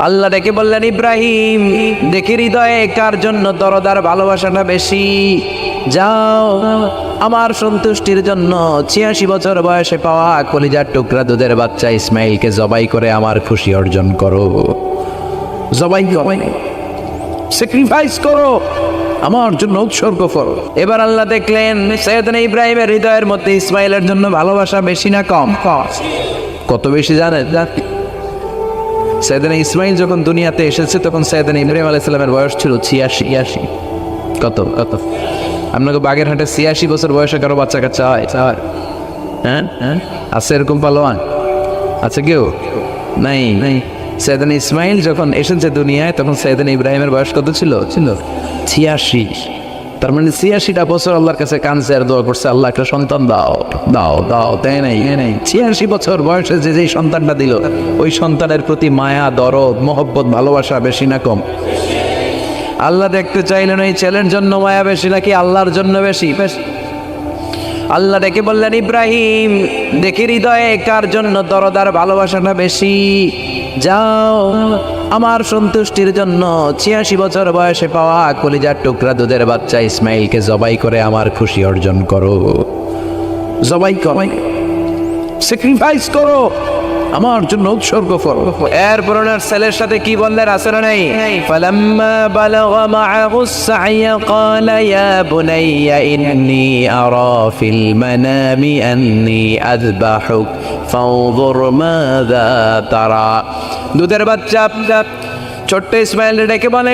আল্লাহ ডেকে বললেন, ইব্রাহিম দেখি হৃদয়ে কার জন্য দরদার ভালোবাসাটা বেশি। যাও আমার সন্তুষ্টির জন্য ৮৬ বছর বয়সে পাওয়া কলিজার টুকরা দুধের বাচ্চা ইসমাইলকে জবাই করে আমার খুশি অর্জন করো। জবাই স্যাক্রিফাইস করো, আমার জন্য উৎসর্গ করো। এবার আল্লাহ দেখলেন সৈয়দনা ইব্রাহিমের হৃদয়ের মধ্যে ইসমাইলের জন্য ভালোবাসা বেশি না কম? কত বেশি জানেন? সৈয়দনা ইসমাইল যখন দুনিয়াতে এসেছে তখন সৈয়দনা ইব্রাহিম আলাইহিস সালামের বয়স ছিল ৮৬। কত আপনাকে বাগেরহাটে ৮৬ বছর বয়সে কারো বাচ্চা কাচ্চা হয়? হ্যাঁ আছে এরকম পালোয়ান? আছে কেউ? নাই। সৈয়দনা ইসমাইল যখন এসেছে দুনিয়ায় তখন সৈয়দনা ইব্রাহিমের বয়স কত ছিল? ৮৬। তার মানে ৮৬টা বছর আল্লাহর কাছে কাঁদছে আর দোয়া করছে, আল্লাহ একটা সন্তান দাও দাও দাও, তাই নাই? ৮৬ বছর বয়সে যে সন্তানটা দিল ওই সন্তানের প্রতি মায়া, দরদ, মহব্বত, ভালোবাসা বেশি না কম? আল্লাহ দেখতে চাইলেন ওই ছেলের জন্য মায়া বেশি নাকি আল্লাহর জন্য বেশি? আল্লাহ ডেকে বললেন, ইব্রাহিম দেখি হৃদয়ে কার জন্য দরদার ভালোবাসাটা বেশি। যাও আমার সন্তুষ্টির জন্য ৮৬ বছর বয়সে পাওয়া কলিজার টুকরা দুধের বাচ্চা ইসমাইলকে জবাই করে আমার খুশি অর্জন করো। জবাই করো, স্যাক্রিফাইস করো, আমার জন্য উৎসর্গ করো। এরপর ওনার ছেলের সাথে কি বললেন আছে না নাই? ফালাম্মা বালাগা মাআহুস সা'য়া ক্বালা ইয়া বুনাইয়া ইন্নী আরা ফিল মানামি আন্নী আযবাহুক ফানজুর মাযা তারা। দুধের বাচ্চা ছোট্ট ইসমাইল ডেকে বলে,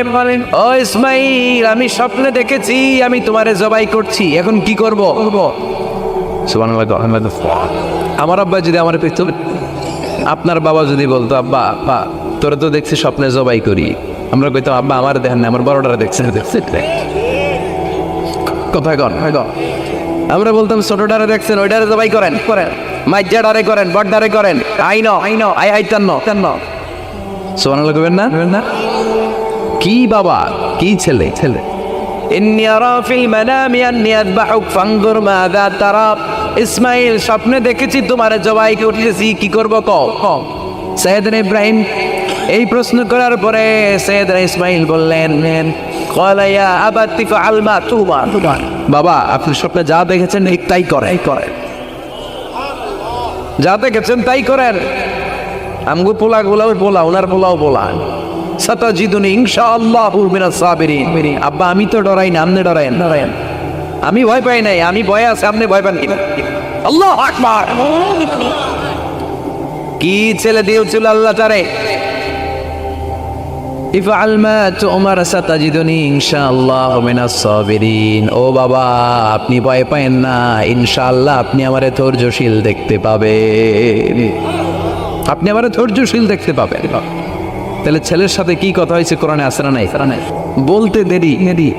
ও ইসমাইল আমি স্বপ্নে দেখেছি আমি তোমারে জবাই করছি, এখন কি করব? সুবহানাল্লাহ। আমার আব্বা যদি আমার পিছনে, আপনার বাবা যদি বলতো, আব্বা তোরা তো দেখছি স্বপ্নে জবাই করি, আমরা কইতাম আব্বা আমার দেখেন না, আমার বড়টারা দেখছে। কোথায় কর? আমরা বলতাম ছোটটারে দেখছেন, ওইটারে জবাই করেন, মাইজাডারে করেন, বড়ডারে করেন, আই হাইতান্ন। সুবহানাল্লাহ কইবেন না? কি বাবা, কি ছেলে। ইন্নী আরা ফিল মানামি আন্নী আযবাহুক ফানজুর মাযা তারা। ইসমাইল স্বপ্নে দেখেছি তোমারে জবাই করতেছি, কি করব কও? সৈয়দনা ইব্রাহিম এই প্রশ্ন করার পরে সৈয়দনা ইসমাইল বললেন, ক্বালা ইয়া আবাতি ফাআল মা তুমার। বাবা আপনি স্বপ্নে যা দেখেছেন তাই করেন, যা দেখেছেন তাই করেন। আমগো পোলাগুলাও পোলা, ওনার পোলাও পোলা। সাতাজিদুনি ইনশাআল্লাহু মিনাস সাবিরিন। আব্বা আমি তো ডরাই না, আপনি ডরায়েন। আমি ভয় পাই নাই, আমি ভয় আছে, আপনি ভয় পান কি? আল্লাহু আকবার। কি ছেলে দিয়েছিল আল্লাহ তারে। ইফআল মা তুমার সাতাজিদুনি ইনশাআল্লাহু মিনাস সাবিরিন। ও বাবা আপনি ভয় পায়েন না, ইনশাআল্লাহ আপনি আমারে ধৈর্যশীল দেখতে পাবেন, আপনি আমারে ধৈর্যশীল দেখতে পাবেন। তাহলে ছেলের সাথে কি কথা হয়েছে কোরআনে আছে না নাই? বলতে দেরি,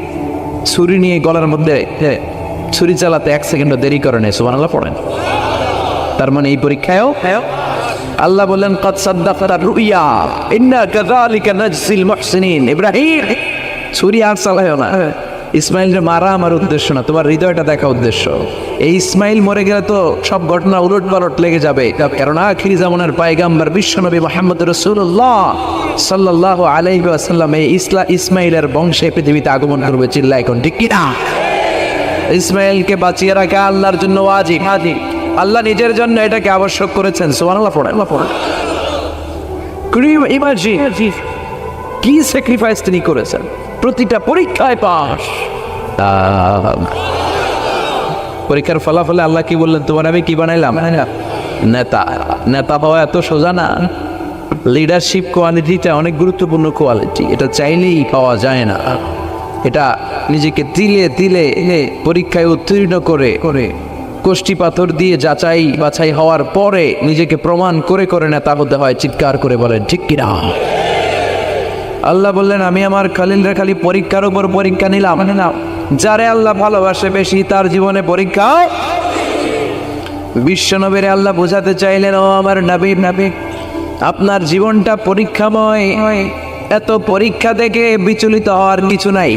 ছুরি নিয়ে গলার মধ্যে ছুরি চালাতে 1 সেকেন্ডও দেরি করে নেই। সুবহানাল্লাহ পড়েন। তার মানে এই পরীক্ষায়ও আল্লাহ বললেন, ক্বাদ সাদ্দাকতা রুইয়া ইন্না কাযালিকা নাজজিল মুহসিনিন। ইব্রাহিম ছুরি আর চালায়ও না, ইসমাইলকে মারা আমার উদ্দেশ্য না, তোমার হৃদয়টা দেখা উদ্দেশ্য। এই ইসমাইল মরে গেলে তো সব ঘটনা উলট পালট লেগে যাবে, কারণ আখিরি জামানার পয়গম্বর বিশ্বনবী মুহাম্মদ রাসূলুল্লাহ সাল্লাল্লাহু আলাইহি ওয়াসাল্লাম এই ইসমাইলের বংশে পৃথিবীতে আগমন করবে। চিল্লায় কোন ঠিক কিনা? ইসমাইলকে বাঁচিয়ে রাখা আল্লাহর জন্য ওয়াজিব, আল্লাহ নিজের জন্য এটাকে আবশ্যক করেছেন। সুবহানাল্লাহ পড়েন। ইমাজিন কি স্যাক্রিফাইস তিনি করেছেন, প্রতিটা পরীক্ষায় পাস। পরীক্ষার ফলাফলে আল্লাহ কি বললেন, তোমার আমি কি বানাইলাম? নেতা হওয়া এত সোজা না। লিডারশিপ কোয়ালিটিটা অনেক গুরুত্বপূর্ণ কোয়ালিটি, এটা চাইলেই পাওয়া যায় না। এটা নিজেকে তিলে তিলে পরীক্ষায় উত্তীর্ণ করে কষ্টি পাথর দিয়ে যাচাই বাছাই হওয়ার পরে নিজেকে প্রমাণ করে নেতা হতে হয়। চিৎকার করে বলেন ঠিক কিনা? আল্লাহ বললেন, আমি আমার খালিলরা খালি পরীক্ষার উপর পরীক্ষা নিলাম না, যারে আল্লাহ ভালোবাসে বেশি তার জীবনে পরীক্ষা। বিশ্বনবীর আল্লাহ বোঝাতে চাইলেন, ও আমার নবী, আপনার জীবনটা পরীক্ষাময়। এত পরীক্ষা থেকে বিচলিত হওয়ার কিছু নাই,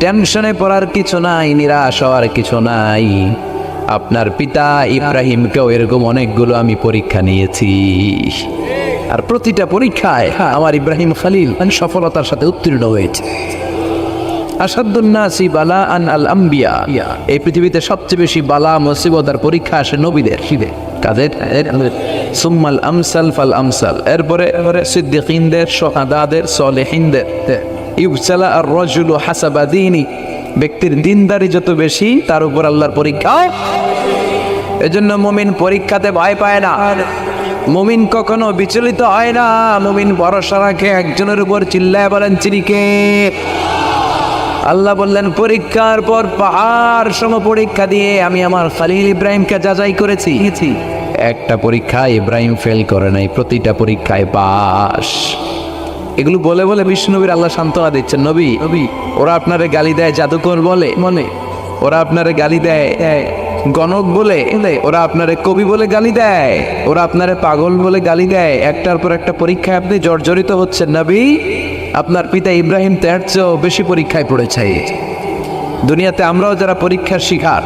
টেনশনে পড়ার কিছু নাই, নিরাশ হওয়ার কিছু নাই। আপনার পিতা ইব্রাহিমকেও এরকম অনেকগুলো আমি পরীক্ষা নিয়েছি। আর প্রতিটা পরীক্ষায় আমার ইব্রাহিম খলিল সফলতার সাথে উত্তীর্ণ হয়েছে। আসাদুন্নাসি বালা আন আল আম্বিয়া, এই পৃথিবীতে সবচেয়ে বেশি বালা মুসিবত আর পরীক্ষা আসে নবীদের। কাদের? সুম্মাল আমসাল ফাল আমসাল, এরপরে সিদ্দিকিনদের, শুহাদাদের, সালেহিনদের। ইবসালা আর রাজুলু হাসাবা দীনি, ব্যক্তির দিনদারি যত বেশি তার উপর আল্লাহর পরীক্ষা। এজন্য মুমিন পরীক্ষাতে ভয় পায় না, মুমিন কখনো বিচলিত হয় না, মুমিন ভরসা রাখে একজনের উপর। চিল্লায় বলেন চিনি কে? আল্লাহ বললেন পরীক্ষার পর পাহাড় সম পরীক্ষা দিয়ে আমি আমার খলিল ইব্রাহিমকে যাচাই করেছি। একটা পরীক্ষায় ইব্রাহিম ফেল করে নাই, প্রতিটা পরীক্ষায় পাস। এগুলো বলে বলে বিষ্ণুবীর আল্লাহ সান্ত্বনা দিচ্ছেন, নবী ওরা আপনারে গালি দেয় জাদুকর বলে, ওরা আপনারে গালি দেয় গণক বলে, ওরা আপনারে কবি বলে গালি দেয়, ওরা আপনারে পাগল বলে গালি দেয়, একটার পর একটা পরীক্ষায় আপনি জর্জরিত হচ্ছেন। নবী, আপনার পিতা ইব্রাহিম তার চেয়েও বেশি পরীক্ষায় পড়েছে। দুনিয়াতে আমরাও যারা পরীক্ষার শিকার,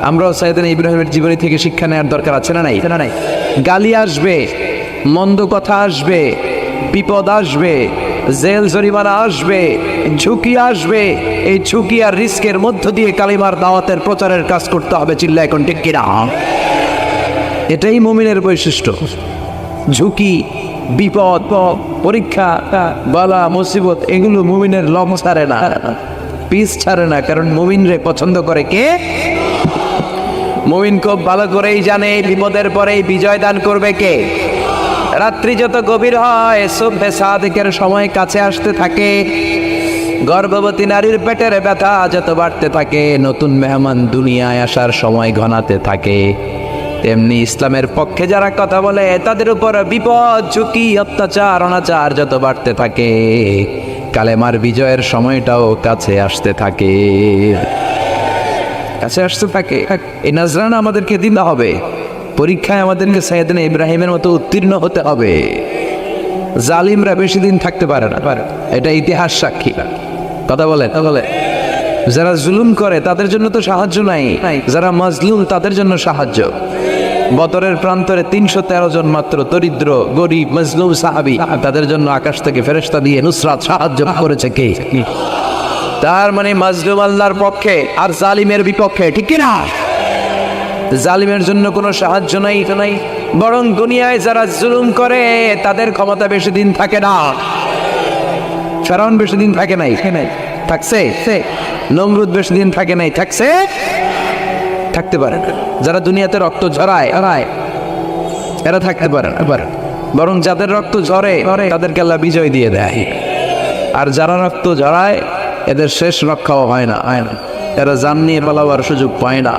আমরাও সাইয়েদনা ইব্রাহিমের জীবনী থেকে শিক্ষা নেওয়ার দরকার আছে না নাই? গালি আসবে, মন্দ কথা আসবে, বিপদ আসবে, জেল জরিমানা আসবে, ঝুঁকি আসবে। এই ঝুঁকি আর রিস্কের মধ্য দিয়ে কালিমার দাওয়াতের প্রচারের কাজ করতে হবে। চিল্লা এখন ঠিক কিনা? এটাই মুমিনের বৈশিষ্ট্য। ঝুঁকি, বিপদ, পরীক্ষা, বালা মুসিবত, এগুলো মুমিনের লম ছাড়ে না, পিস ছাড়ে না। কারণ মুমিনরে পছন্দ করে কে? মুমিন খুব ভালো করেই জানে বিপদের পরেই বিজয় দান করবে কে। রাত্রি যত গভীর হয় সুবহে সাদিকের সময় কাছে আসতে থাকে, গর্ভবতী নারীর পেটের ব্যথা যত বাড়তে থাকে, নতুন মেহমান দুনিয়ায় আসার সময় ঘনাতে থাকে, তেমনি ইসলামের পক্ষে যারা কথা বলে তাদের উপর বিপদ, ঝুঁকি, অত্যাচার, অনাচার যত বাড়তে থাকে, কালেমার বিজয়ের সময়টাও কাছে আসতে থাকে, কাছে আসতে থাকে। এই নজরানা আমাদেরকে দিতে হবে। পরীক্ষায় আমাদেরকে সাইয়েদনা ইব্রাহিমের মতো উত্তীর্ণ হতে হবে। জালিমরা বেশি দিন থাকতে পারে না, এটা ইতিহাস সাক্ষী। কথা বলে যারা জুলুম করে তাদের জন্য তো সাহায্য নাই, যারা মাজলুম তাদের জন্য সাহায্য। বদরের প্রান্তরে 313 জন মাত্র দরিদ্র, গরিব, মাজলুম সাহাবী, তাদের জন্য আকাশ থেকে ফেরেশতা দিয়ে নুসরাত সাহায্য করেছে কে? তার মানে মাজলুম আল্লাহর পক্ষে আর জালিমের বিপক্ষে, ঠিক কি না? জালিমের জন্য কোনো সাহায্য নাই, বরং দুনিয়ায় যারা জুলুম করে তাদের ক্ষমতা বেশি দিন থাকে না। ফেরাউন বেশি দিন থাকে নাই, থাকছে। নমরুদ বেশি দিন থাকে নাই, থাকছে, থাকতে পারে না। যারা দুনিয়াতে রক্ত ঝরায় এরা থাকতে পারে না, বরং যাদের রক্ত ঝরে তাদেরকে আল্লাহ বিজয় দিয়ে দেয়। আর যারা রক্ত ঝরায় এদের শেষ রক্ষাও হয় না, এরা জান নিয়ে পালাবার সুযোগ পায় না।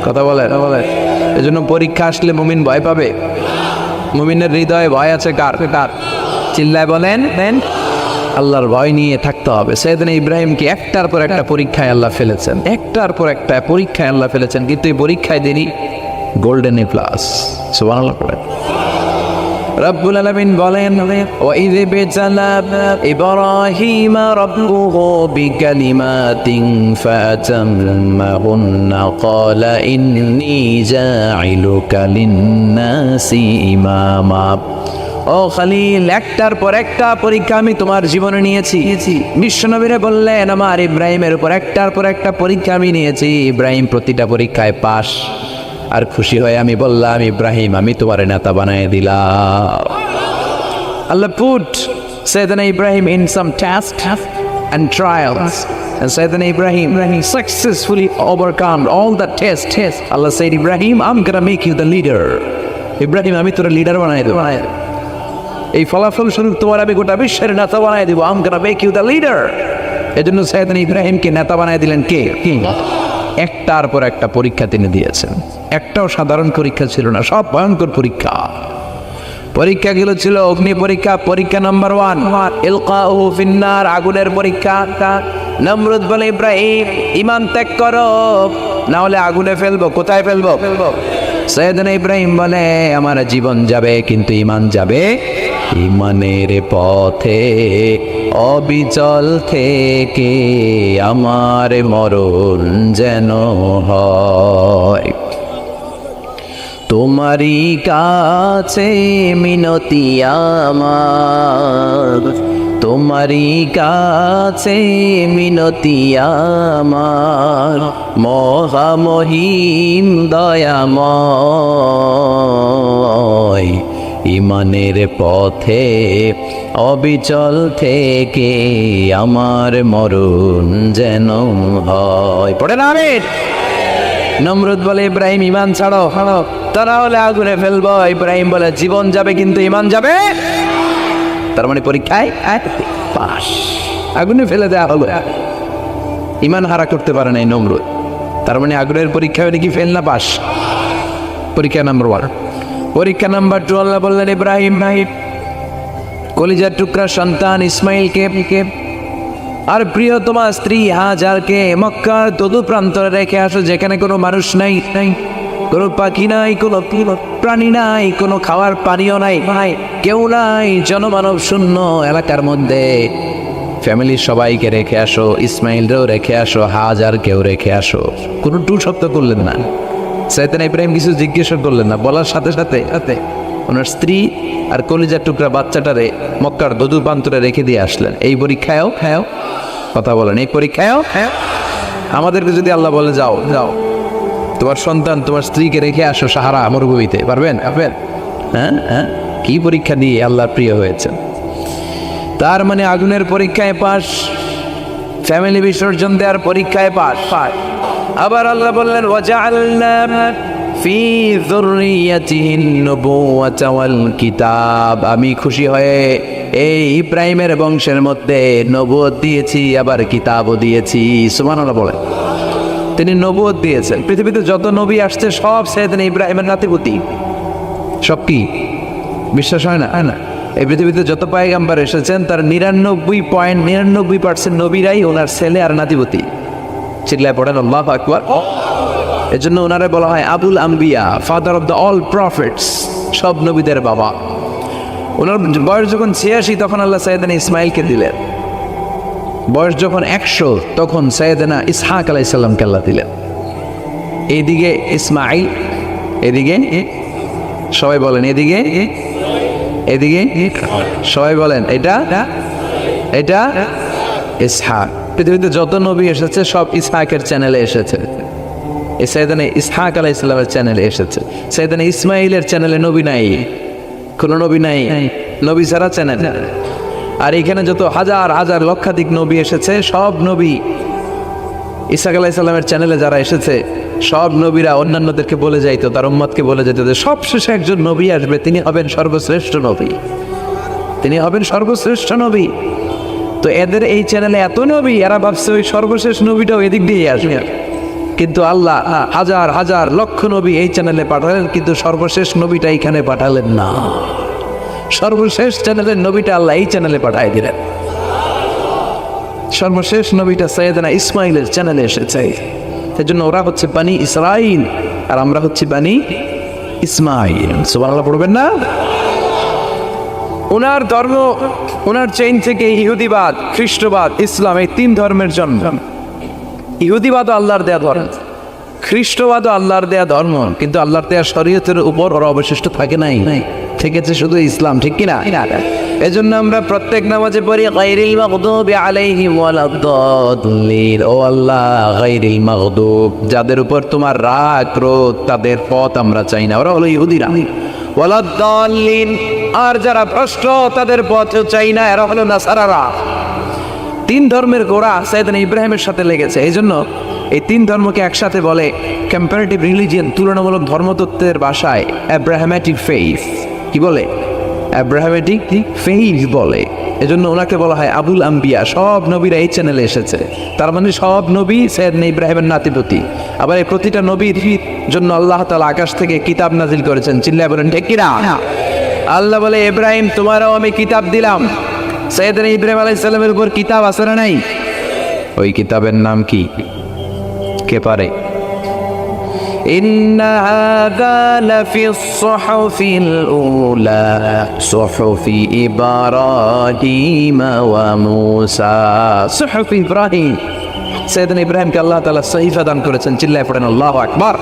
কথা বলে এজন্য পরীক্ষা আসলে মুমিন ভয় পাবে। মুমিনের হৃদয়ে ভয় আছে কার? চিল্লায় বলেন, আল্লাহর ভয় নিয়ে থাকতে হবে। সাইয়েদনা ইব্রাহিমকে একটার পর একটা পরীক্ষায় আল্লাহ ফেলেছেন, একটার পর একটা পরীক্ষায় আল্লাহ ফেলেছেন, কিন্তু এই পরীক্ষায় দেনি গোল্ডেন এ প্লাস। সুবহানাল্লাহ। রব্বুল আলামিন বলেন, ওয়া ইয বিতালা ইব্রাহিমা রাব্বুহু বিকালিমাতিন ফাতাম্মাহুন্না ক্বালা ইন্নী জাইলুকা লিন-নাসি ইমামা। ও খলিল, একটার পর একটা পরীক্ষা আমি তোমার জীবনে নিয়েছি। বিশ্বনবীরে বললেন আমার ইব্রাহিমের উপর একটার পর একটা পরীক্ষা আমি নিয়েছি। ইব্রাহিম প্রতিটা পরীক্ষায় পাস। আর খুশি হয়ে আমি বললাম, ইব্রাহিম আমি তোমার নেতা বানায় দিলাম। আল্লাহ put Sayyidina Ibrahim in some tasks and trials, and Sayyidina Ibrahim successfully overcome all the tests. Allah said, Ibrahim, I'm gonna make you the leader. Ibrahim আমি তোর লিডার বানায় দেব, এই ফলাফল স্বরূপ তোমার আমি গোটা বিশ্বের নেতা বানায় দেব। I'm gonna make you the leader. এজন্য সাইয়েদনা ইব্রাহিমকে নেতা বানায় দিলেন কে? একটার পর একটা পরীক্ষা তিনি দিয়েছেন। একটাও সাধারণ পরীক্ষা ছিল না, সব ভয়ঙ্কর পরীক্ষা। পরীক্ষাগুলো ছিল অগ্নি পরীক্ষা, পরীক্ষা নাম্বার 1 ইলকাউহু ফিন্নার, আগুনের পরীক্ষা। নমরুদ বলে, ইব্রাহিম ঈমান ত্যাগ করো, না হলে আগুনে ফেলবো। কোথায় ফেলবো? সাইয়েদনা ইব্রাহিম বলে, আমার জীবন যাবে কিন্তু ঈমান যাবে। ঈমানের পথে অবিচল থেকে আমার মরণ যেন হয়। তোমারই কাছে মিনতি আমার, তোমারই কাছে মিনতি আমার, মহামহিম দয়াময়, ইমানের পথে অবিচল থেকে আমার মরণ যেন হয়। পড়ে না আমিন। নমরুদ বলে ইব্রাহিম ইমান ছাড়ো, তারা হলে আগুনে ফেলবো। ইব্রাহিম বলে জীবন যাবে কিন্তু ইমান যাবে। তার মানে পরীক্ষায় পাস, আগুনে ফেলে দেওয়া হলো, ইমান হারা করতে পারে নাই নমরুদ। তার মানে আগুনের পরীক্ষায় নাকি ফেল না পাস। পরীক্ষা নাম্বার 1। পরীক্ষা নাম্বার 2, আল্লাহ বললেন ইব্রাহিম ভাই কলিজার টুকরা সন্তান ইসমাইলকে আর প্রিয়তমা স্ত্রী হাজারকে মক্কার তদু প্রান্তরে রেখে আসো, যেখানে কোনো মানুষ নাই, কোনো পাখি নাই, কোনো প্রাণী নাই, কোনো খাওয়ার পানিও নাই, ভাই কেউ নাই, জনমানব শূন্য এলাকার মধ্যে ফ্যামিলির সবাইকে রেখে আসো, ইসমাইলরেও রেখে আসো, হাজারকেও রেখে আসো। কোনো টু শব্দ করলেন না। সাইয়েদনা ইব্রাহিম কিছু জিজ্ঞাসা করলেন না, বলার সাথে সাথে ওনার স্ত্রী আর কলিজার টুকরা বাচ্চাটারে মক্কার দদু প্রান্তরে রেখে দিয়ে আসলেন। এই পরীক্ষায়ও কথা বলেন, এই পরীক্ষায়ও আমাদেরকে যদি আল্লাহ বলে যাও তোমার সন্তান তোমার স্ত্রীকে রেখে আসো সাহারা মরুভূমিতে, পারবেন? হ্যাঁ, কি পরীক্ষা দিয়ে আল্লাহ প্রিয় হয়েছে। তার মানে আগুনের পরীক্ষায় পাস, ফ্যামিলি বিসর্জন দেওয়ার পরীক্ষায় পাস। আবার আল্লাহ বললেন ওয়াজআলনা ফি যুররিয়াতিহিন নবুওয়াতা ওয়াল কিতাব, আমি খুশি হয়ে এই ইব্রাহিমের বংশের মধ্যে নবুয়ত দিয়েছি, আবার কিতাবও দিয়েছি। সুবহানাল্লাহ বলেন। তিনি নবুয়ত দিয়েছেন। পৃথিবীতে যত নবী আসছে সব সাইয়েদনা ইব্রাহিমের নাতিপুতি। সব কি বিশ্বাস হয় না? এই পৃথিবীতে যত পয়গম্বর এসেছেন তার 99.99% নবীরাই ওনার ছেলে আর নাতিপুতি। চিল্লায় পড়েন আল্লাহু আকবার। এজন্য ওনারে বলা হয় আবুল আম্বিয়া, father of the all prophets, সব নবীদের বাবা। ওনার বয়স যখন 86 তখন আল্লাহ সাইয়েদনা ইসমাইলকে দিলেন। বয়স যখন 100 তখন সাইয়েদনা ইসহাক আলাইহিস সালামকে আল্লাহ দিলেন। এইদিকে ইসমাইল, এদিকে সবাই বলেন এদিকে সবাই বলেন এটা ইসহাক। পৃথিবীতে যত নবী এসেছে সব ইসহাকের চ্যানেলে এসেছে। সাইয়েদনা ইসহাক আলাইহিস সালামের চ্যানেলে এসেছে। সাইয়েদনা ইসমাইলের চ্যানেলে নবী নাই, কোনো নবী নাই, নবী ছাড়া চ্যানেল। আর এখানে যত হাজার হাজার লক্ষাধিক নবী এসেছে সব নবী ইসহাক আলাইহিস সালামের চ্যানেলে যারা এসেছে সব নবীরা অন্যান্যদেরকে বলে যাইতো, তার উম্মতকে বলে যেত যে সবশেষে একজন নবী আসবে, তিনি হবেন সর্বশ্রেষ্ঠ নবী, তিনি হবেন সর্বশ্রেষ্ঠ নবী। তো এদের এই চ্যানেলে এত নবী, এরা ভাবছে ওই সর্বশেষ নবীটাও এদিক দিয়ে আসবে। কিন্তু আল্লাহ হাজার হাজার লক্ষ নবী এই চ্যানেলে পাঠালেন, কিন্তু সর্বশেষ নবীটা এইখানে পাঠালেন না। সর্বশেষ চ্যানেলের নবীটা আল্লাহ এই চ্যানেলে পাঠাই দিলেন। সর্বশেষ নবীটা সাইয়েদনা ইসমাইলের চ্যানেলে এসেছে। সেজন্য ওরা হচ্ছে বানি ইসরাইল আর আমরা হচ্ছি বানি ইসমাইল। সুবহানাল্লাহ পড়বেন না? ওনার ধর্ম, ওনার চেইন থেকে ইহুদিবাদ, খ্রিস্টবাদ, ইসলাম, এই 3 ধর্মের জন্ম। ইহুদিবাদও আল্লাহর দেয়া ধর্ম, খ্রিস্টবাদও আল্লাহর দেয়া ধর্ম, কিন্তু আল্লাহর দেয়া শরীয়তের উপর ওরা অবশিষ্ট থাকে নাই, থেকেছে শুধু ইসলাম। ঠিক কিনা? এজন্য আমরা প্রত্যেক নামাজে পড়ি গায়রিল মাগদুবি আলাইহিম ওয়ালাদ-দাল্লিন। ও আল্লাহ, গায়রিল মাগদুব, যাদের উপর তোমার রাগ ক্রোধ, তাদের পথ আমরা চাই না, ওরা হলো ইহুদিরা। ওয়ালাদ-দাল্লিন, আর যারা ভ্রষ্ট তাদের পথও চাই না, এরা হলো নাসারারা। 3 ধর্মের গোড়া সাইয়েদনা ইব্রাহিমের সাথে লেগেছে। এই জন্য এই 3 ধর্মকে একসাথে বলে কম্পারেটিভ রিলিজিয়ন, তুলনামূলক ধর্মতত্ত্বের ভাষায় অ্যাব্রাহামেটিক ফেইথ। কি বলে? অ্যাব্রাহামেটিক ফেইথ বলে। এজন্য ওনাকে বলা হয় আবুল আম্বিয়া। সব নবীরা এই চ্যানেলে এসেছে, তার মানে সব নবী সাইয়েদনা ইব্রাহিমের নাতিপুতি। আবার এই প্রতিটা নবীর জন্য আল্লাহ তাআলা আকাশ থেকে কিতাব নাজিল করেছেন। চিল্লায় বলেন ঠিক কিনা? আল্লাহ বলে ইব্রাহিম তোমারও আমি কিতাব দিলাম। সাইয়েদনা ইব্রাহিম আলাইহিস সালামের উপর কিতাব আছে না নাই? ওই কিতাবের নাম কি? কে পারে? ইন্না হাযা লাফিস সুহুফিল উলা সুহুফি ইব্রাহিম ওয়া মূসা। সুহুফি ইব্রাহিম, সাইয়েদনা ইব্রাহিমকে আল্লাহ তাআলা সহিফা দান করেছেন। চিল্লায় পড়েন আল্লাহু আকবার।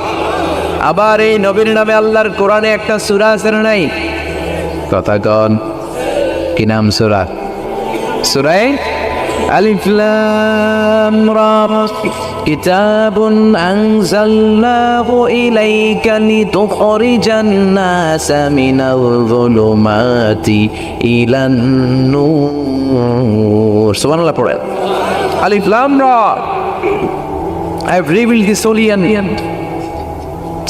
আবার এই নবীর নামে আল্লাহর কোরআনে একটা সূরা আছে না নাই? কথা কন, কি নাম সূরা? সূরা আলিফ লাম রা। কিতাবুন আনজালনাহু ইলাইকা লিতুখরিজান নাসা মিনাল যুলুমাতি ইলান নূর। সুবহানাল্লাহ পড়েন। আলিফ লাম রা। I have revealed this holy and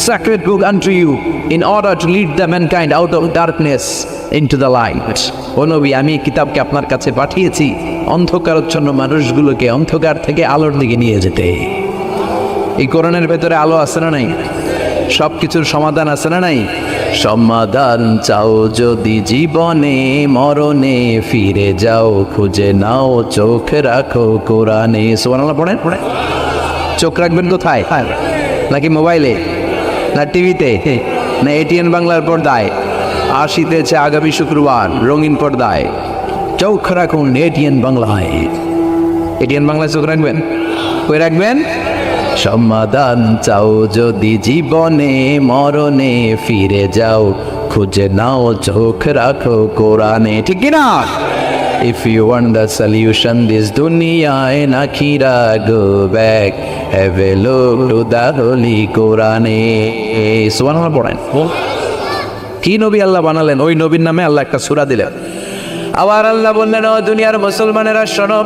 sacred book unto you in order to lead the mankind out of darkness into the light. ও নবী, আমি এই কিতাবকে আপনার কাছে পাঠিয়েছি অন্ধকারাচ্ছন্ন মানুষগুলোকে অন্ধকার থেকে আলোর দিকে নিয়ে যেতে। এই কোরআনের ভেতরে আলো আছে না নাই? সব কিছুর সমাধান আছে না নাই? সমাধান চাও যদি জীবনে মরণে, ফিরে যাও খুঁজে নাও চোখ রাখো কোরআনে। সুবহানাল্লাহ পড়েন। চোখ রাখবেন কোথায়? নাকি মোবাইলে, না টিভিতে, না এটিএন বাংলার পর্দায়? আসিতেছে আগামী শুক্রবার রঙিন পর্দায়। চোখ রাখুন এটিএন বাংলায়। এটিএন বাংলায় চোখ রাখবেন। কই রাখবেন? সমাধান চাও যদি জীবনে মরণে, ফিরে যাও খুঁজে নাও চোখ রাখো কোরআনে। ঠিক কিনা? If you want the solution this dunya and akhirah, go back, have a look to the holy Quran. সুবহানাল্লাহ পড়েন। কি নবী আল্লাহ বানালেন, ওই নবীর নামে আল্লাহ একটা সূরা দিলেন। আবার আল্লাহ বললেন, ও দুনিয়ার মুসলমানেরা শোনো,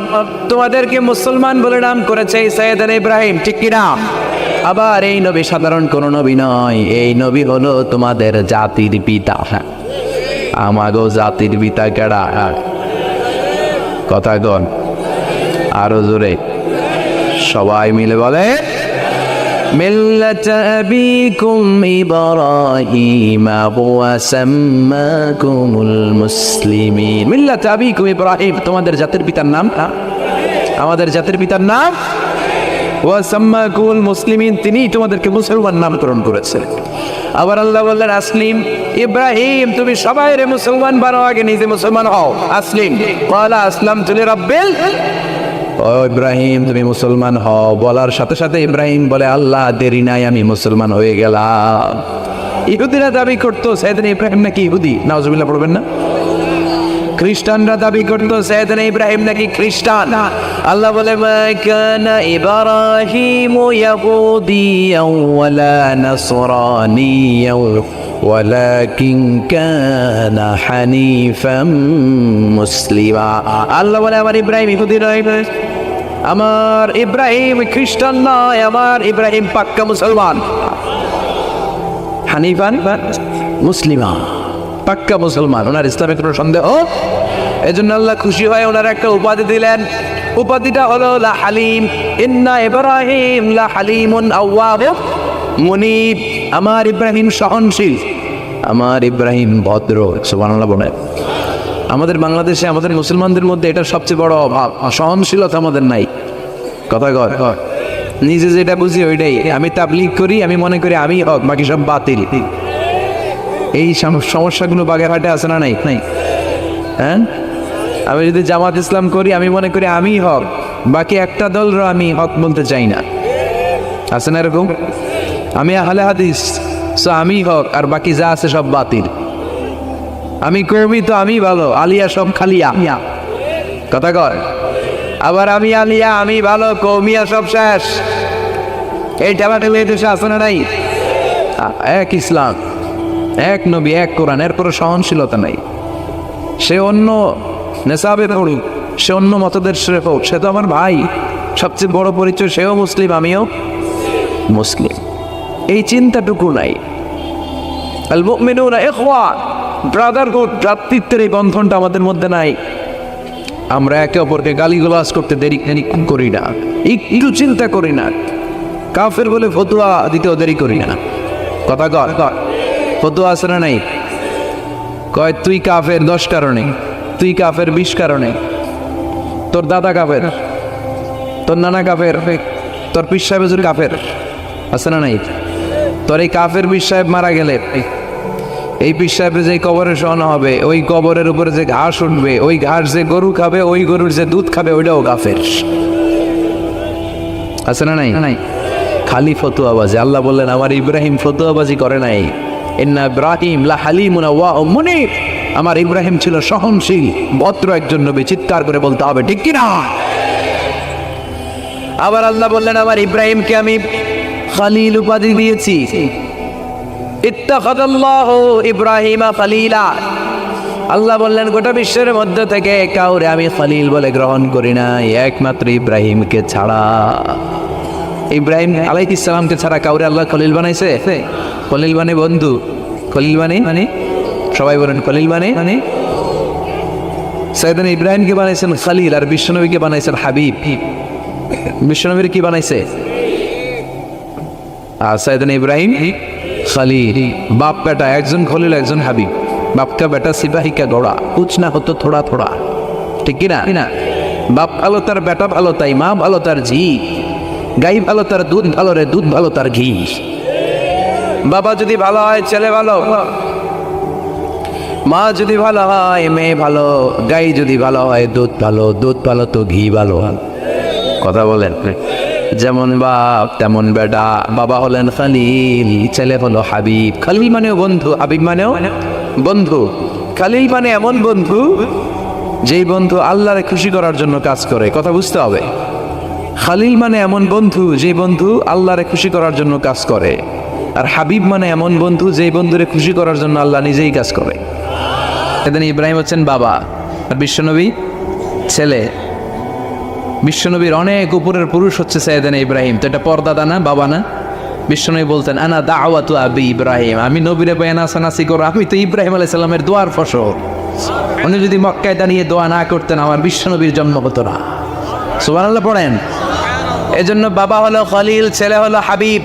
তোমাদেরকে মুসলমান বলে নাম করেছে সাইয়েদনা ইব্রাহিম। ঠিক কিনা? আবার এই নবী সাধারণ কোন নবী নয়, এই নবী হলো তোমাদের জাতির পিতা। আমাগো জাতির পিতা কেডা? কথা কন আরো জোরে, সবাই মিলে বলে, মিল্লাতা আবিকুম ইব্রাহিম হুয়া সাম্মাকুমুল মুসলিমিন। মিল্লাতা আবিকুম ইব্রাহিম, তোমাদের জাতির পিতার নাম, আমাদের জাতির পিতার নাম হুয়া সাম্মাকুমুল মুসলিমিন, তিনি তোমাদেরকে মুসলমান নামকরণ করেছেন। আবার আল্লাহ বললেন, আসলিম ইব্রাহিম, তুমি সবাই রে মুসলমান বানাও, আগে নিজে মুসলমান হও। আসলিম ক্বালা আসলামতু লিরাব্বিল। ও ইব্রাহিম, তুমি মুসলমান হও বলার সাথে সাথে ইব্রাহিম বলে, আল্লাহ দেরি নাই, আমি মুসলমান হয়ে গেলাম। ইহুদিরা দাবি করতো সাইয়েদনা ইব্রাহিম নাকি ইহুদি। নাউজুবিল্লাহ পড়বেন না? খ্রিস্টানরা দাবি করতো সাইয়েদনা ইব্রাহিম নাকি খ্রিস্টান। আল্লাহ বলে, মা কানা ইব্রাহিমু ইয়াহুদিয়াও ওয়ালা নাসরানিয়াও ওয়ালাকিন কানা হানিফাম মুসলিমা। আল্লাহ বলে, আমার ইব্রাহিম ইহুদি নয়, আমার ইব্রাহিম খ্রিস্টান নয়, আমার ইব্রাহিম পাক্কা মুসলমান। হানিফান মুসলিমা, পাক্কা মুসলমান, ওনার ইসলামে কোনো সন্দেহ। এজন্য আল্লাহ খুশি হয়ে ওনার একটা উপাধি দিলেন। উপাধিটা হলো লা হালিম। ইন্না ইব্রাহিম লা হালিমুন আওয়াব মুনিব। আমার ইব্রাহিম সহনশীল, আমার ইব্রাহিম ভদ্র। সুবহানাল্লাহ বলেন। আমাদের বাংলাদেশে আমাদের মুসলমানদের মধ্যে এটা সবচেয়ে বড় অভাব, সহনশীলতা আমাদের নাই। কথা কর, নিজে যেটা বুঝি ওইটাই। আমি তাবলীগ করি, আমি মনে করি আমি হক, বাকি সব বাতিল। এই সমস্যাগুলো বাগেরহাটে আছে না নাই? হ্যাঁ, আমি যদি জামাত ইসলাম করি, আমি মনে করি আমি হক, বাকি একটা দলরা আমি হক বলতে চাই না। আছে না এরকম? আমি আহলে হাদিস, সো আমি হক, আর বাকি যা আছে সব বাতিল। আমি কর্মী, তো আমি ভালো, আলিয়া সব খালিয়া। কথা কর। আবার আমি আলিয়া, আমি ভালো, কৌমিয়া সব শেষ। এই টেবাটেল এই দেশে আছে না নাই? এক ইসলাম, এক নবী, এক কোরআন, এর কোনো সহনশীলতা নাই। সে অন্য নেশাবে পড়ুক, সে অন্য মতদর্শে হোক, সে তো আমার ভাই। সবচেয়ে বড় পরিচয়, সেও মুসলিম, আমিও মুসলিম। এই চিন্তাটুকু নাই। আল মুমিনুনা ইখওয়া, ব্রাদারহুড, ভ্রাতৃত্বের এই বন্ধনটা আমাদের মধ্যে নাই। আমরা একে অপরকে গালিগালাজ করতে দেরি করি না, একটু চিন্তা করি না। কাফের বলে ফতুয়া দিতেও দেরি করি না। কথা কর, ফতুয়া আছে না নাই? কয় তুই কাফের 10 কারণে, তুই কাফের 20 কারণে, তোর দাদা কাফের, তোর নানা কাফের, তোর পীর সাহেব হুজুর কাফের। আছে না নাই? তোর এই কাফের পীর সাহেব মারা গেলে, এই পীর সাহেবের যে কবরে শোয়ানো হবে, ওই কবরের উপরে যে ঘাস উঠবে, ওই ঘাস যে গরু খাবে, ওই গরুর যে দুধ খাবে, ওইটাও কাফের। আছে না নাই? খালি ফতুয়াবাজি। আল্লাহ বললেন আমার ইব্রাহিম ফতুয়াবাজি করে নাই। ইন্না ইব্রাহিম লা হালিমুন আওয়াহুম মুনিব, আমার ইব্রাহিম ছিল সহনশীল ভদ্র একজন নবী। চিৎকার করে বলতে হবে ঠিক কিনা? আবার আল্লাহ বললেন আমার ইব্রাহিমকে আমি খলিল উপাধি দিয়েছি। ইত্তাখাযাল্লাহু ইব্রাহিমা খলিলা, আল্লাহ বললেন গোটা বিশ্বের মধ্যে থেকে কাউরে আমি খলিল বলে গ্রহণ করি নাই, একমাত্র ইব্রাহিমকে ছাড়া। ইব্রাহিম আলাইহিস সালামকে ছাড়া কাউরে আল্লাহ খলিল বানাইছে? খলিল মানে বন্ধু, খলিল মানে সবাই বলেন খলিল মানে সাইয়েদনা ইব্রাহিমকে বানাইছেন খলিল, আর বিশ্বনবীকে বানাইছেন হাবিব। বিশ্বনবীর কি বানাইছে? আর সাইয়েদনা ইব্রাহিম খলিল। বাপ বেটা, একজন খলিল একজন হাবিব। बाप का बेटा सिपाही का घोड़ा, कुछ ना हो तो थोड़ा थोड़ा, ठीक ना? बाप भालो तार बेटा भालो ताई, माँ भालो तार जी, गाई भालो तार दूध भालो रे, दूध भालो तार घी। बाबा যদি ভালো হয় ছেলে ভালো, মা যদি ভালো হয় মেয়ে ভালো, গাই যদি ভালো হয় দুধ ভালো, দুধ ভালো তো ঘি ভালো। কথা বলেন, যেমন বাপ তেমন বেটা। বাবা হলেন খলিল, ছেলে হলো হাবিব। খলিল মানেও বন্ধু, হাবিব মানেও বন্ধু। খলিল মানে এমন বন্ধু যেই বন্ধু আল্লাহরে খুশি করার জন্য কাজ করে। কথা বুঝতে হবে। খলিল মানে এমন বন্ধু যেই বন্ধু আল্লাহরে খুশি করার জন্য কাজ করে। আর হাবিব মানে এমন বন্ধু যেই বন্ধুরে খুশি করার জন্য আল্লাহ নিজেই কাজ করে। এদিন ইব্রাহিম হচ্ছেন বাবা, আর বিশ্বনবী ছেলে। বিশ্বনবীর অনেক উপরের পুরুষ হচ্ছে সাইয়েদনা ইব্রাহিম। তো এটা পর্দাদা না, বাবা না? বিশ্বনবী বলতেন আনা দাওয়াতু আবি ইব্রাহিম, আমি নবীরে বয়ানাসানাসি করো, আমি তো ইব্রাহিম আলাইহিস সালামের দোয়ার ফসল। উনি যদি মক্কায় দাঁড়িয়ে দোয়া না করতেন আমার বিশ্বনবীর জন্ম হতো না। সুবহানাল্লাহ পড়েন। এজন্য বাবা হলো খলিল, ছেলে হলো হাবিব।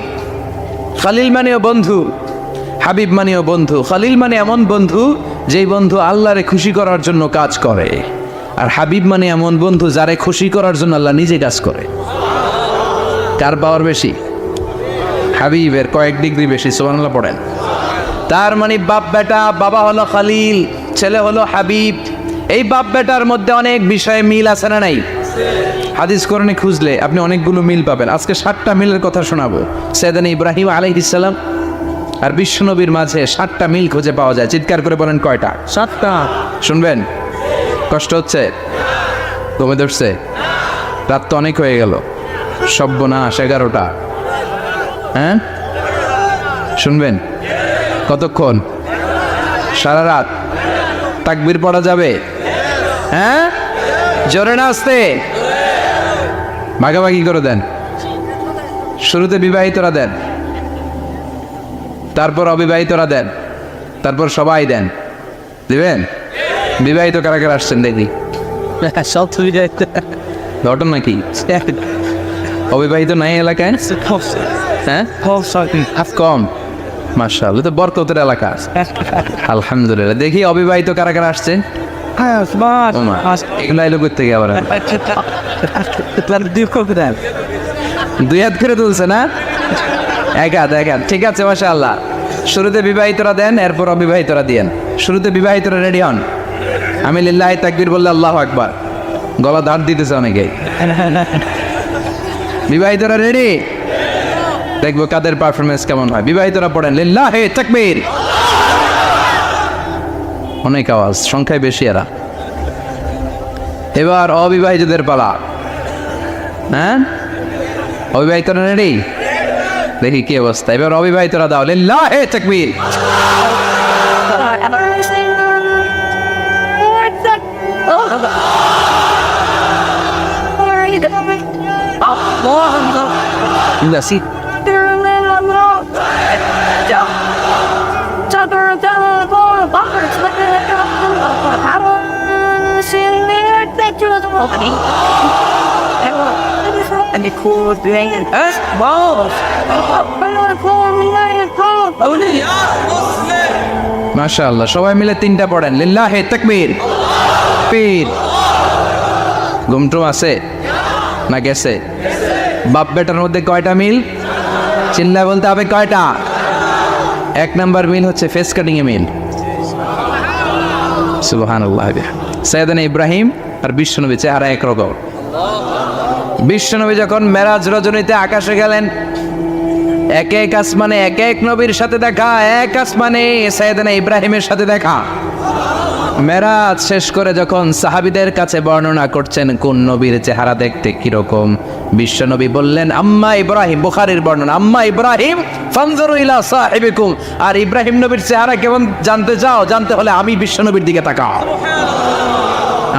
খলিল মানেও বন্ধু, হাবিব মানেও বন্ধু। খলিল মানে এমন বন্ধু যেই বন্ধু আল্লাহরে খুশি করার জন্য কাজ করে, আর হাবিব মানে এমন বন্ধু যারে খুশি করার জন্য আল্লাহ নিজে কাজ করে। কার পাওয়ার বেশি? হাবিবের কয়েক ডিগ্রি বেশি। সুবহানাল্লাহ পড়েন। তার মানে বাপ বেটা, বাবা হলো খলিল, ছেলে হলো হাবিব। এই বাপ বেটার মধ্যে অনেক বিষয়ে মিল আছে না নাই? হাদিস কোরআনে খুঁজলে আপনি অনেকগুলো মিল পাবেন। আজকে 7টা মিলের কথা শোনাবো। সাইয়েদনা ইব্রাহিম আলাইহিস সালাম আর বিশ্বনবীর মাঝে 7টা মিল খুঁজে পাওয়া যায়। চিৎকার করে বলেন কয়টা? 7টা। শুনবেন? কষ্ট হচ্ছে? ঘুমে ধরছে? রাত তো অনেক হয়ে গেল। সর্বনাশ, 11টা। হ্যাঁ শুনবেন? কতক্ষণ? সারা রাত। তাকবীর পড়া যাবে? হ্যাঁ জোরে না আসতে? ভাগাভাগি করে দেন। শুরুতে বিবাহিতরা দেন, তারপর অবিবাহিতরা দেন, তারপর সবাই দেন। দিবেন? বিবাহিত কারা কারা আসছেন দেখি? সব তো বিবাহিত। ঘটনা কি? অবিবাহিত নাই এলাকায়? হ্যাঁ কম। মাশাআল্লাহ, তো বরকতের এলাকা। আলহামদুলিল্লাহ। দেখি অবিবাহিত কারা কারা আসছে? এগুলো আইলো করতে গিয়ে আবার 2 হাত করে তুলছে না? এক হাত। ঠিক আছে মাশাআল্লাহ। শুরুতে বিবাহিতরা দেন, এরপর অবিবাহিতরা দিয়েন। শুরুতে বিবাহিতরা রেডি হন। আমি লিল্লাহি তাকবীর বললে আল্লাহু আকবার। গলা দাঁড় দিতেছে অনেকেই। বিবাহিতরা রেডি? দেখবো কাদের পারফরমেন্স কেমন হয়। বিবাহিতরা পড়েন লিল্লাহি তাকবীর। অনেক আওয়াজ, সংখ্যায় বেশি এরা। এবার অবিবাহিতদের পালা। হ্যাঁ অবিবাহিতরা রেডি? দেখি কি অবস্থা। এবার অবিবাহিতরা দাও লিল্লাহি তাকবীর। মাশাআল্লাহ, সবাই মিলে 3টা পড়েন লিল্লাহি তাকবীর। পীর ঘুমটুম আছে না গেছে? বাপ বেটার মধ্যে কয়টা মিল? চিল্লায় বলতে হবে কয়টা? 1 নাম্বার মিল হচ্ছে ফেস কাটিং এ মিল। সুবহানাল্লাহ। সাইয়েদনা ইব্রাহিম আর বিশ্বনবী চেহারা একরকম। বিশ্বনবী যখন মেরাজ রজনীতে আকাশে গেলেন, এক এক আসমানে এক এক নবীর সাথে দেখা, এক আসমানে সাইয়েদনা ইব্রাহিমের সাথে দেখা। মেরাজ শেষ করে যখন সাহাবীদের কাছে বর্ণনা করছেন কোন নবীর চেহারা দেখতে কিরকম, বিশ্ব নবী বললেন আম্মা ইব্রাহিম, বুখারীর বর্ণনা, আম্মা ইব্রাহিম ফানজুরু ইলা সাহিবিকুম, আর ইব্রাহিম নবীর চেহারা কেমন জানতে চাও, জানতে হলে আমি বিশ্ব নবীর দিকে তাকাও।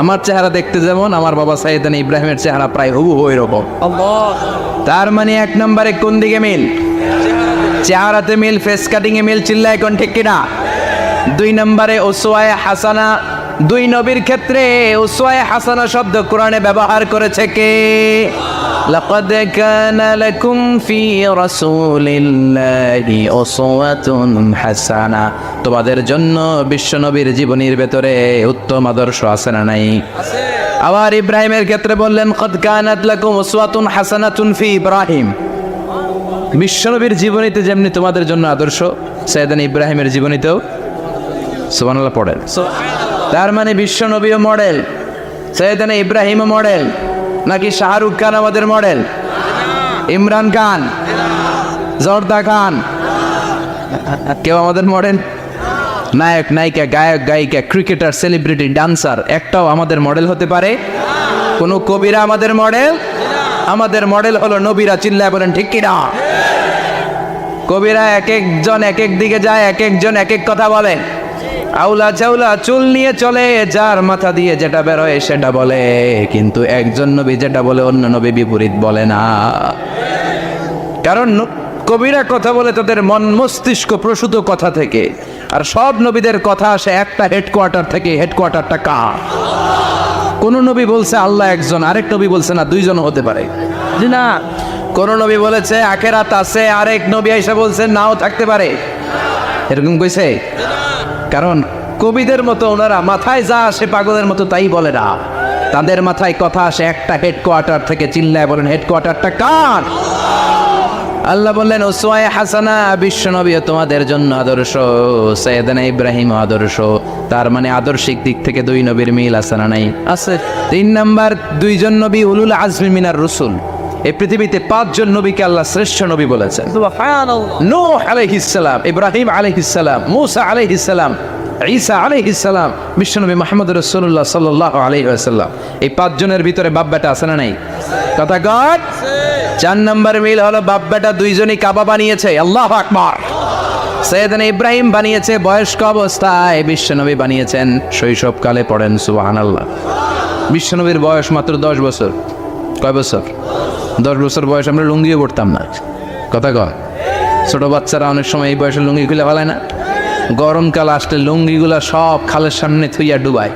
আমার চেহারা দেখতে যেমন, আমার বাবা সাইয়েদনা ইব্রাহিমের চেহারা প্রায় হুবহু এরকম। তার মানে এক নম্বরে কোন দিকে মিল? চেহারাতে মিল, ফেস কাটিং এ মিল, চিল্লায় কোন ঠিক কিনা? দুই নম্বরে উসওয়ায়ে হাসানা, দুই নবীর ক্ষেত্রে উসওয়ায়ে হাসানা শব্দ কোরআনে ব্যবহার করেছে কে? লাকাদ কানা লাকুম ফি রাসূলিল্লাহি উসওয়াতুন হাসানা, তোমাদের জন্য বিশ্ব নবীর জীবনীর ভেতরে উত্তম আদর্শ আছে না নাই? আছে। আবার ইব্রাহিমের ক্ষেত্রে বললেন কদ কানাত লাকুম উসওয়াতুন হাসানাতুন ফি ইব্রাহিম, বিশ্বনবীর জীবনীতে যেমনি তোমাদের জন্য আদর্শ, সাইয়েদনা ইব্রাহিমের জীবনীতেও সুবহানাল্লাহ পড়েন। তার মানে বিশ্বনবীও মডেল, সাইয়েদনা ইব্রাহিমও মডেল, নাকি শাহরুখ খান আমাদের মডেল, ইমরান খান, জর্দা খান কেউ আমাদের মডেল? নায়ক নায়িকা, গায়ক গায়িকা, ক্রিকেটার, সেলিব্রিটি, ডান্সার একটাও আমাদের মডেল হতে পারে? কোন কবিরা আমাদের মডেল? আমাদের মডেল হলো নবীরা, চিল্লায় বলেন ঠিক কিনা? কবিরা এক একজন এক এক দিকে যায়, এক একজন এক এক কথা বলে, আউলা চাউলা চুল নিয়ে চলে, যার মাথা দিয়ে যেটা বেরোয় সেটা বলে, কিন্তু একজন নবী যেটা বলে অন্য নবী বিপরীত বলে না। কারণ কবিরা কথা বলে তাদের মন মস্তিষ্ক প্রসূত কথা থেকে, আর সব নবীদের কথা আসে একটা হেডকোয়ার্টার থেকে। হেডকোয়ার্টারটা কার? কোন নবী বলছে আল্লাহ একজন, আরেক নবী বলছে না দুইজন হতে পারে, জি না। কোন নবী বলেছে আখিরাত আছে, আরেক নবী এসে বলছে নাও থাকতে পারে, এরকম কইছে? কারণ কবিদের মতো ওনারা মাথায় যা আসে পাগলের মতো তাই বলে না, তাদের মাথায় কথা আসে একটা হেডকোয়ার্টার থেকে। চিল্লায় বলেন হেডকোয়ার্টারটা কার? আল্লাহ বললেন উসওয়ায়ে হাসানা, বিশ্বনবী তোমাদের জন্য আদর্শ, সাইয়েদনা ইব্রাহিম আদর্শ। তার মানে আদর্শিক দিক থেকে দুই নবীর মিল আছে না নাই? আছে। তিন নাম্বার, দুইজন নবী উলুল আজমি মিনার রসুল। এই পৃথিবীতে পাঁচজন নবীকে আল্লাহ শ্রেষ্ঠ নবী বলেছেন। নূহ আলাইহিস সালাম, ইব্রাহিম আলাইহিস সালাম, মূসা আলাইহিস সালাম, ঈসা আলাইহিস সালাম, বিশ্বনবী মুহাম্মদ রাসূলুল্লাহ সাল্লাল্লাহু আলাইহি ওয়াসাল্লাম। এই পাঁচজনের ভিতরে বাপ বেটা আছে না নাই? কথা কর। চার নম্বর মিল হলো বাপ বেটা দুইজনই কাবা বানিয়েছে। আল্লাহু আকবার। সাইয়েদনা ইব্রাহিম বানিয়েছে বয়স্ক অবস্থায়, বিশ্বনবী বানিয়েছেন শৈশবকালে। পড়েন সুবহানাল্লাহ। বিশ্বনবীর বয়স মাত্র 10 বছর। কয় বছর? 10 বছর বয়স আমরা লুঙ্গিও পড়তাম না। কথা কয়। ছোট বাচ্চারা অনেক সময় এই বয়সে লুঙ্গি খুলে ফেলায় না? গরমকাল আসলে লুঙ্গিগুলা সব খালের সামনে থুইয়া ডুবায়,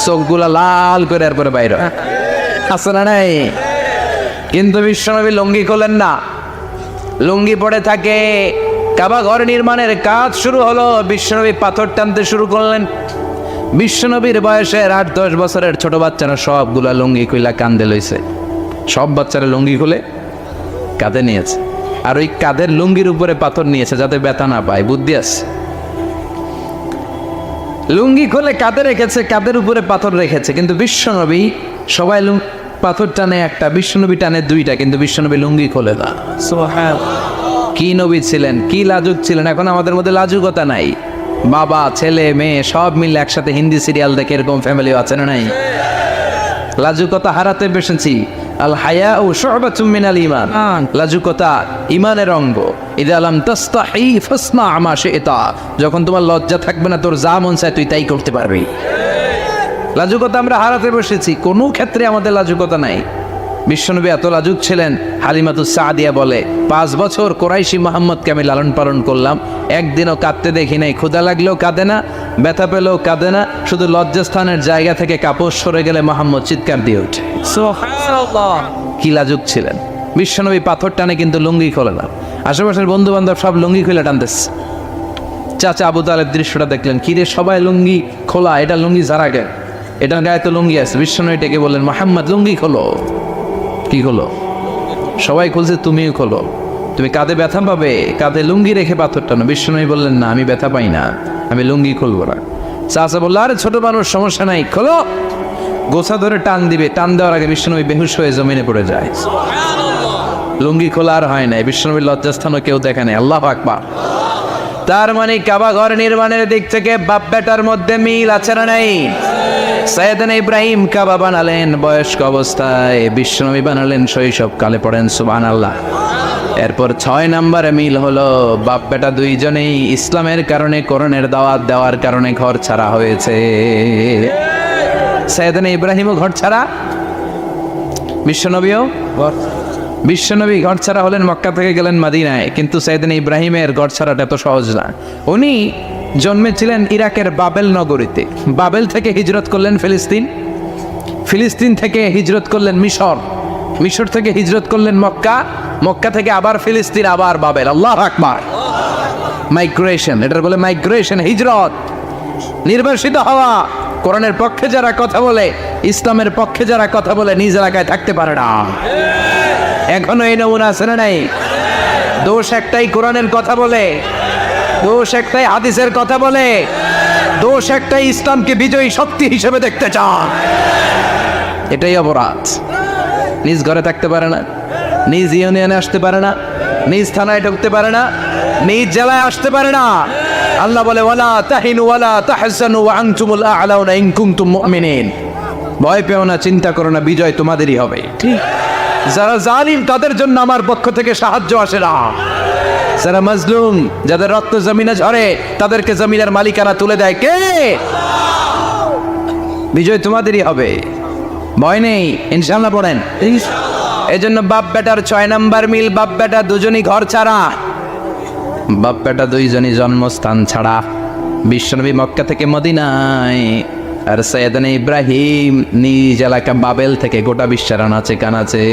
চোখগুলা লাল করে এরপরে বাইরে আছে না নাই? কিন্তু বিশ্বনবী লুঙ্গি খোলেন না, লুঙ্গি পড়ে থাকে। কাবা ঘর নির্মাণের কাজ শুরু হলো, বিশ্বনবী পাথর টানতে শুরু করলেন। বিশ্বনবীর বয়সের 8-10 বছরের ছোট বাচ্চারা সবগুলা লুঙ্গি খুইলা কান্দে লইছে। সব বাচ্চারা লুঙ্গি খুলে কাঁধে নিয়েছে, আর ওই কাঁধের লুঙ্গির উপরে পাথর নিয়েছে যাতে ব্যথা না পায়। বুদ্ধি আছে। লুঙ্গি খুলে কাঁধে রেখেছে, কাঁধের উপরে পাথর রেখেছে। কিন্তু বিশ্বনবী, সবাই পাথর টানে একটা, বিশ্বনবী টানে দুইটা, কিন্তু বিশ্বনবী লুঙ্গি খোলে না। কি নবী ছিলেন, কি লাজুক ছিলেন! এখন আমাদের মধ্যে লাজুকতা নাই। বাবা ছেলে মেয়ে সব মিলে একসাথে হিন্দি সিরিয়াল দেখে, এরকম ফ্যামিলিও আছে না নাই? লাজুকতা হারাতে বসেছি। আল হায়াউ শু'বাতুম মিনাল ঈমান। লাজুকতা ঈমানের অঙ্গ। ইযা লাম তাস্তাহি ফাসনা মা শি'তা। যখন তোমার লজ্জা থাকবে না, তোর যা মন চায় তুই তাই করতে পারবি। লাজুকতা আমরা হারাতে বসেছি, কোনো ক্ষেত্রে আমাদের লাজুকতা নাই। বিশ্বনবী এত লাজুক ছিলেন, হালিমাতুস সাদিয়া বলে 5 বছর কোরাইশি মুহাম্মদকে আমি লালন পালন করলাম, একদিনও কাঁদতে দেখি নাই। ক্ষুধা লাগলেও কাঁদে না, ব্যথা পেলেও কাঁদে না, শুধু লজ্জাস্থানের জায়গা থেকে কাপড় সরে গেলে মুহাম্মদ চিৎকার দিয়ে ওঠে। সুবহানাল্লাহ! কি লাজুক ছিলেন বিশ্বনবী। পাথর টানে কিন্তু লুঙ্গি খোলে না। আশেপাশের বন্ধু বান্ধব সব লুঙ্গি খুলে টানতেছে। চাচা আবু তালেব দৃশ্যটা দেখলেন, কিরে সবাই লুঙ্গি খোলা, এটা লুঙ্গি যারা গে, এটার গায়ে তো লুঙ্গি আছে। বিশ্বনবী ডেকে বললেন, মুহাম্মদ লুঙ্গি খোলো। কি খোলো? সবাই খুলছে, তুমিও খোলো। তুমি কাঁধে ব্যথা পাবে, কাঁধে লুঙ্গি রেখে পাথর টানো। বিশ্বনবী বললেন, না, আমি ব্যথা পাই না, আমি লুঙ্গি খুলবো না। চাচা বললো, আরে ছোট মানুষ, সমস্যা নাই, খোলো। গোছা ধরে টান দিবে, টান দেওয়ার আগে বিশ্বনবী বেহুশ হয়ে জমিনে পড়ে যায়। লুঙ্গি খোলা আর হয় নাই, বিশ্বনবীর লজ্জাস্থানও কেউ দেখে নাই। আল্লাহু আকবার। তার মানে কাবা ঘর নির্মাণের দিক থেকে বাপ বেটার মধ্যে মিল আছে না নাই? সাইয়েদনা ইব্রাহিম কাবা বানালেন বয়স্ক অবস্থায়, বিশ্বনবী বানালেন শৈশবকালে, পড়েন সুবহানাল্লাহ। এরপর 6 নম্বরে মিল হলো বাপ বেটা দুইজনেই ইসলামের কারণে, কোরআনের দাওয়াত দেওয়ার কারণে ঘর ছাড়া হয়েছে। সাইয়েদনা ইব্রাহিমও ঘর ছাড়া, বিশ্বনবী ঘর ছাড়া হলেন, মক্কা থেকে গেলেন মদিনায়। কিন্তু সাইয়েদনা ইব্রাহিমের ঘর ছাড়াটা এত সহজ না। উনি জন্মেছিলেন ইরাকের বাবেল নগরীতে, বাবেল থেকে হিজরত করলেন ফিলিস্তিন, ফিলিস্তিন থেকে হিজরত করলেন মিশর, মিশর থেকে হিজরত করলেন মক্কা, মক্কা থেকে আবার ফিলিস্তিন, আবার বাবেল। আল্লাহু আকবার। মাইগ্রেশন, এটার বলে মাইগ্রেশন, হিজরত, নির্বাসিত হওয়া। কোরআনের পক্ষে যারা কথা বলে, ইসলামের পক্ষে যারা কথা বলে, নিজ এলাকায় থাকতে পারে না। এখনো এই নমুনা আছে না নাই? দোষ একটাই, কোরআনের কথা বলে, দোষ একটাই, হাদিসের কথা বলে, দোষ একটাই, ইসলামকে বিজয়ী শক্তি হিসেবে দেখতে চান। এটাই অপরাধ। নিজ ঘরে থাকতে পারে না, নিজ ইউনিয়নে আসতে পারে না, নিজ থানায় ঢুকতে পারে না, নিজ জেলায় আসতে পারে না। আল্লাহ বলে ওয়ালা তাহিনু ওয়ালা তাহজানু ওয়া আনতুমুল আ'লাউনা ইন কুনতুম মুমিনিন। ভয় পেও না, চিন্তা করো না, বিজয় তোমাদেরই হবে। ঠিক, যারা জালিম তাদের জন্য আমার পক্ষ থেকে সাহায্য আসে না। যারা মাজলুম, যাদের রক্ত জমিনে ঝরে, তাদেরকে জমিনের মালিকানা তুলে দেয় কে? বিজয় তোমাদেরই হবে, ভয় নেই, ইনশাআল্লাহ। পড়েন। এই জন্য বাপ বেটার 6 নাম্বার মিল, বাপ বেটা দুজনই ঘর ছাড়া, বাপ বেটা দুইজনই জন্মস্থান ছাড়া। বিশ্বনবী মক্কা থেকে মদিনায়, আর সাইয়েদনা ইব্রাহিম নিজ এলাকা বাবেল থেকে গোটা বিশ্বের আনাচে কানাচে।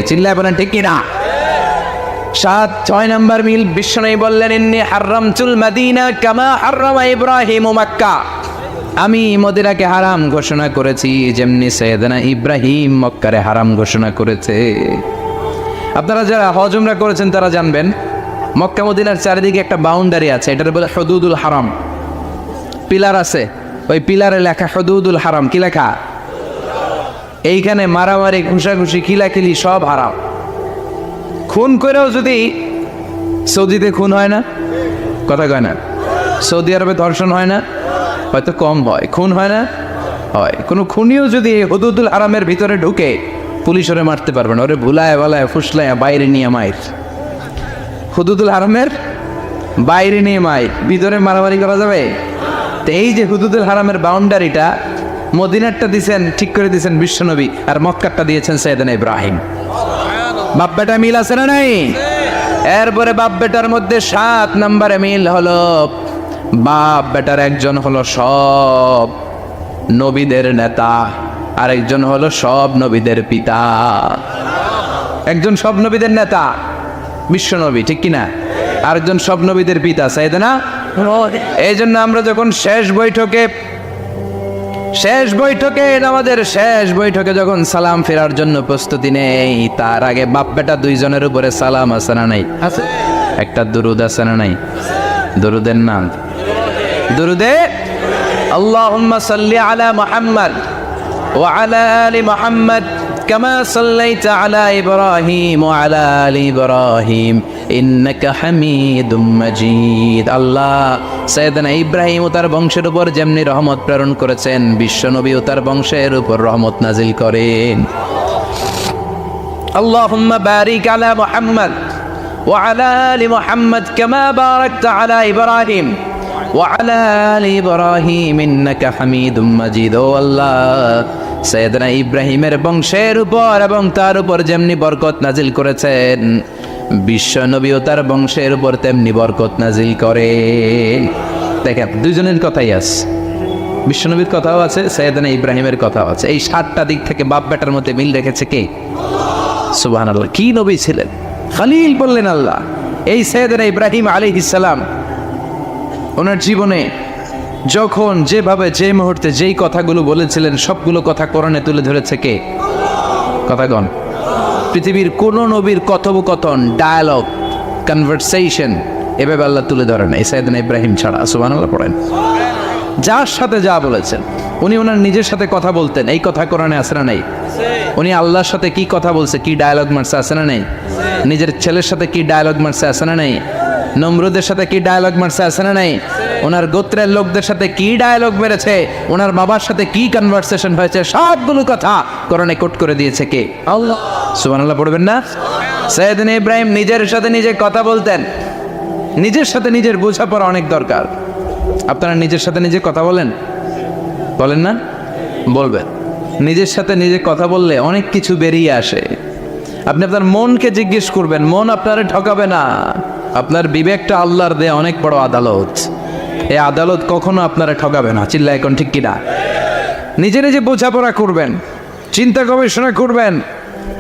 চিল্লায় বলেন ঠিক কিনা? 6 নাম্বার মিল, বিশ্বনবী বললেন ইন্নী হারামতুল মাদিনা কামা হারামা ইব্রাহিম মক্কা। আমি মদিনাকে হারাম ঘোষণা করেছি যেমনি সাইয়েদনা ইব্রাহিম মক্কারে হারাম ঘোষণা করেছে। আপনারা যারা হজ উমরা করেছেন তারা জানবেন, মক্কা মদিনার চারিদিকে একটা বাউন্ডারি আছে, এটার বলে হুদুদুল হারাম। পিলার আছে, ওই পিলারে লেখা হুদুদুল হারাম। কি লেখা? এইখানে মারামারি, ঘুষাঘুষি, খিলাখিলি সব হারাম। খুন করেও যদি, সৌদিতে খুন হয় না, কথা কয় না? সৌদি আরবে ধর্ষণ হয় না, হয়তো কম হয়, খুন হয় না, হয়। কোনো খুনিও যদি হুদুদুল হারামের ভিতরে ঢুকে, পুলিশ ওরে মারতে পারবে না, ওরে ভুলায় বলায় ফুসলায় বাইরে নিয়ে মাইর। হুদুদুল হারামের বাইরে নিয়ে মাইর, ভিতরে মারামারি করা যাবে? তো এই যে হুদুদুল হারামের বাউন্ডারিটা, মদিনারটা দিয়েছেন, ঠিক করে দিয়েছেন বিশ্বনবী, আর মক্কারটা দিয়েছেন সাইয়েদনা ইব্রাহিম। বাপ বেটা মিল আছে না নাই? এরপরে বাপ বেটার মধ্যে 7 নম্বরে মিল হলো, বাপ বেটার একজন হলো সব নবীদের নেতা, আর একজন হলো সব নবীদের পিতা। একজন সব নবীদের নেতা বিশ্বনবী, ঠিক কিনা? আরেকজন সব নবীদের পিতা সাইয়েদনা। এই জন্য আমরা যখন শেষ বৈঠকে আমাদের শেষ বৈঠকে যখন সালাম ফেরার জন্য প্রস্তুতি নেই, তার আগে বাপ বেটা দুইজনের উপরে সালাম আছে না নাই? আছে। একটা দুরুদ আছে না নাই? দুরুদের নাম দুরুদে আল্লাহুম্মা সাল্লি আলা মুহাম্মদ ওয়া আলা আলি মুহাম্মদ কামা সাল্লাইতা আলা ইব্রাহিম ওয়া আলা আলি ইব্রাহিম ইন্নাকা হামিদুম মাজিদ। আল্লাহ সাইয়েদনা ইব্রাহিম ও তার বংশের উপর যেমনি রহমত প্রেরণ করেছেন, বিশ্বনবী ও তার বংশের উপর রহমত নাজিল করেন। আল্লাহুম্মা বারিক আলা মুহাম্মদ ওয়া আলা আলি মুহাম্মদ কামা বারাকতা আলা ইব্রাহিম ওয়া আলা আলি ইব্রাহিম ইন্নাকা হামিদুম মাজিদ। ও আল্লাহ, সাইয়েদনা ইব্রাহিমের বংশের উপর এবং তার উপর যেমনি বরকত নাজিল করেছেন, বিশ্ব নবী ও তার বংশের উপর তেমনি বরকত নাজিল করেন। দেখেন, দুইজনের কথাই আছে, বিশ্বনবীর কথাও আছে, সাইয়েদনা ইব্রাহিমের কথাও আছে। এই 7টা দিক থেকে বাপ বেটার মধ্যে মিল রেখেছে কে? সুবহানাল্লাহ। কি নবী ছিলেন? খলিল বললেন আল্লাহ। এই সাইয়েদনা ইব্রাহিম আলাইহিস সালাম ওনার জীবনে যখন যেভাবে, যে মুহূর্তে যেই কথাগুলো বলেছিলেন, সবগুলো কথা কোরআনে তুলে ধরেছে কে? কথাগণ। পৃথিবীর কোন নবীর কথোপকথন, ডায়ালগ, কনভারসেশন এভাবে আল্লাহ তুলে ধরেন এই সাইয়েদনা ইব্রাহিম ছাড়া। সুবহানাল্লাহ পড়েন। যার সাথে যা বলেছেন, উনি ওনার নিজের সাথে কথা বলতেন, এই কথা কোরআনে আছে না নাই? উনি আল্লাহর সাথে কি কথা বলছে, কি ডায়ালগ মারছে, আছে না নাই? নিজের ছেলের সাথে কি ডায়লগ মারছে, আছে না নাই? নমরুদের সাথে কি ডায়লগ মারছে, আছে না নাই? ওনার গোত্রের লোকদের সাথে কি ডায়লগ মেরেছে, ওনার বাবার সাথে কি কনভারসেশন হয়েছে, সবগুলো কথা কোরআনে কোট করে দিয়েছে কে? আল্লাহ। সুবহানাল্লাহ পড়বেন না? সাইয়েদনা ইব্রাহিম নিজের সাথে নিজে কথা বলতেন। নিজের সাথে নিজের বোঝাপড়া অনেক দরকার। আপনারা নিজের সাথে নিজে কথা বলেন? বলেন না? বলবেন। নিজের সাথে নিজে কথা বললে অনেক কিছু বেরিয়ে আসে। আপনি আপনার মনকে জিজ্ঞেস করবেন, মন আপনারে ঠকাবে না। আপনার বিবেকটা আল্লাহর দেয়া অনেক বড় আদালত। এই আদালত কখনো আপনারা ঠকাবে না। চিল্লা এখন ঠিক কিনা? নিজে নিজে বোঝাপড়া করবেন, চিন্তা গবেষণা করবেন,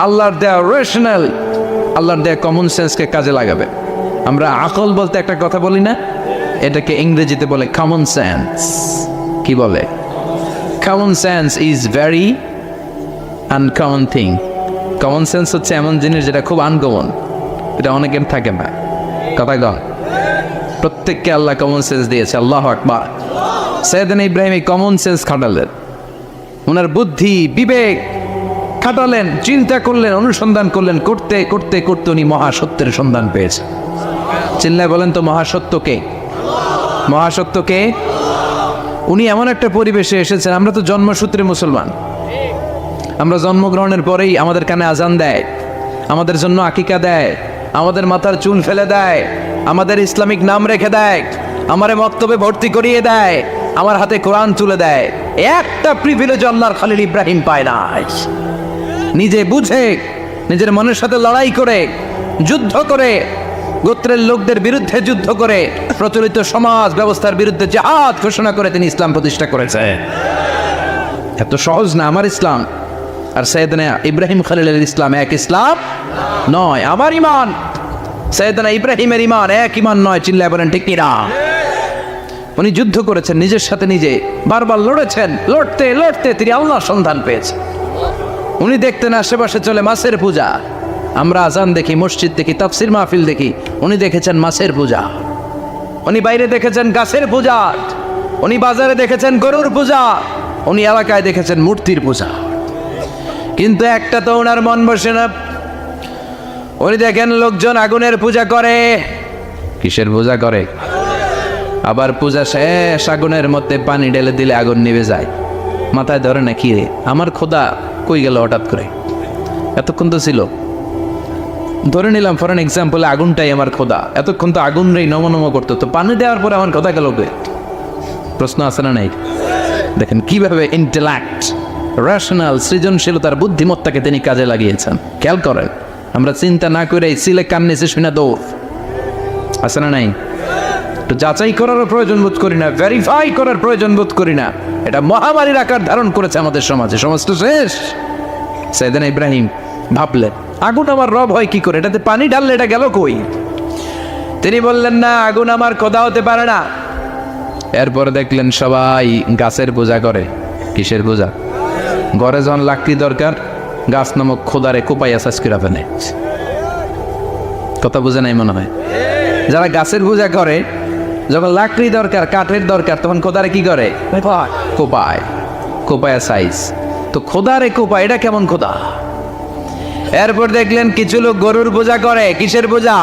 আল্লাহর দেয়া রেশনাল, আল্লাহর দেয়া কমন সেন্সকে কাজে লাগাবে। আমরা আকল বলতে একটা কথা বলি না, এটাকে ইংরেজিতে বলে কমন সেন্স। কি বলে? Common sense is very uncommon thing. Common sense হচ্ছে এমন জিনিস যেটা খুব আনকমন, এটা অনেকের থাকে না। কথা কন, প্রত্যেককে আল্লাহ কমন সেন্স দিয়েছে। আল্লাহু আকবার। সাইয়েদনা ইব্রাহিম এই কমন সেন্স খাটালেন, ওনার বুদ্ধি বিবেক খাটালেন, চিন্তা করলেন, অনুসন্ধান করলেন, করতে করতে করতে উনি মহাসত্যের সন্ধান পেয়েছেন। চিল্লায় বলেন তো মহাসত্যকে? মহাসত্যকে? উনি এমন একটা পরিবেশে এসেছেন, আমরা তো জন্মসূত্রে মুসলমান। আমরা জন্মগ্রহণের পরেই আমাদের কানে আজান দেয়, আমাদের জন্য আকিকা দেয়, আমাদের মাথার চুল ফেলে দেয়, আমাদের ইসলামিক নাম রেখে দেয়, আমারে মক্তবে ভর্তি করিয়ে দেয়, আমার হাতে কোরআন তুলে দেয়। একটা প্রিভিলেজ আল্লাহর খলিল ইব্রাহিম পায় না। নিজে বুঝে, নিজের মনের সাথে লড়াই করে, যুদ্ধ করে, গোত্রের লোকদের বিরুদ্ধে যুদ্ধ করে, প্রচলিত সমাজ ব্যবস্থার বিরুদ্ধে জিহাদ ঘোষণা করে তিনি ইসলাম প্রতিষ্ঠা করেছে। এত সহজ না আমার ইসলাম আর সাইয়েদনা ইব্রাহিম খলিলের ইসলাম এক ইসলাম নয়। আমার ঈমান সাইয়েদনা ইব্রাহিমের ঈমান এক ঈমান নয়। চিল্লায় বলেন ঠিক কিনা? উনি যুদ্ধ করেছেন, নিজের সাথে নিজে বারবার লড়েছেন। লড়তে লড়তে তিনি আল্লাহর সন্ধান পেয়েছেন। উনি দেখতেন আশেপাশে চলে মাছের পূজা। আমরা আজান দেখি, মসজিদ দেখি, তাফসির মাহফিল দেখি। উনি দেখেছেন মাছের পূজা। উনি বাইরে দেখেছেন গাছের পূজা। উনি বাজারে দেখেছেন গরুর পূজা। উনি এলাকায় দেখেছেন মূর্তির পূজা। কিন্তু একটা তো ওনার মন বসে না। উনি দেখেন লোকজন আগুনের পূজা করে। কিসের পূজা করে? আবার পূজা শেষ, আগুনের মধ্যে পানি ঢেলে দিলে আগুন নিভে যায়। মাথায় ধরে না, কি রে আমার খোদা কই গেল হঠাৎ করে? এতক্ষণ তো ছিল। ধরে নিলাম ফর এন এক্সাম্পল, আগুনটাই আমার খোদা। এতক্ষণ তো আগুন রে নম নম করতো, তো পানি দেওয়ার পরে আমার খোদা গেল কে? প্রশ্ন আছে না নাই? দেখেন কিভাবে ইন্টেলেক্ট, রেশনাল, সৃজনশীলতার বুদ্ধিমত্তাকে তিনি কাজে লাগিয়েছেন। খেয়াল করেন, আমরা চিন্তা না করে সিলে কান নিচে শুনে দৌড়, আছে না নাই? তো যাচাই করার প্রয়োজন বোধ করি না, ভেরিফাই করার প্রয়োজন বোধ করি না। এটা মহামারীর আকার ধারণ করেছে আমাদের সমাজে। সমাজটা শেষ। সাইয়েদনা ইব্রাহিম ভাবলেন, আগুন আমার রব হয় কি করে? এটাতে পানি ঢাললে এটা গেল কই? তিনি বললেন, না, আগুন আমার খোদা হতে পারে না। এরপর দেখলেন সবাই গাছের পূজা করে। কিসের পূজা? ঘরে যখন লাকড়ি দরকার, গাছ নামক খোদারে কোপাইয়া সাজ করে ফেলে। কথা বুঝে নাই মনে হয়? যারা গাছের পূজা করে, যখন লাকড়ি দরকার, কাঠের দরকার, তখন খোদারে কি করে? কোপায়। কোপায়া সাইজ। তো খোদারে কোপায়, এটা কেমন খোদা? এরপর দেখলেন কিছু লোক গরুর পূজা করে। কিসের পূজা?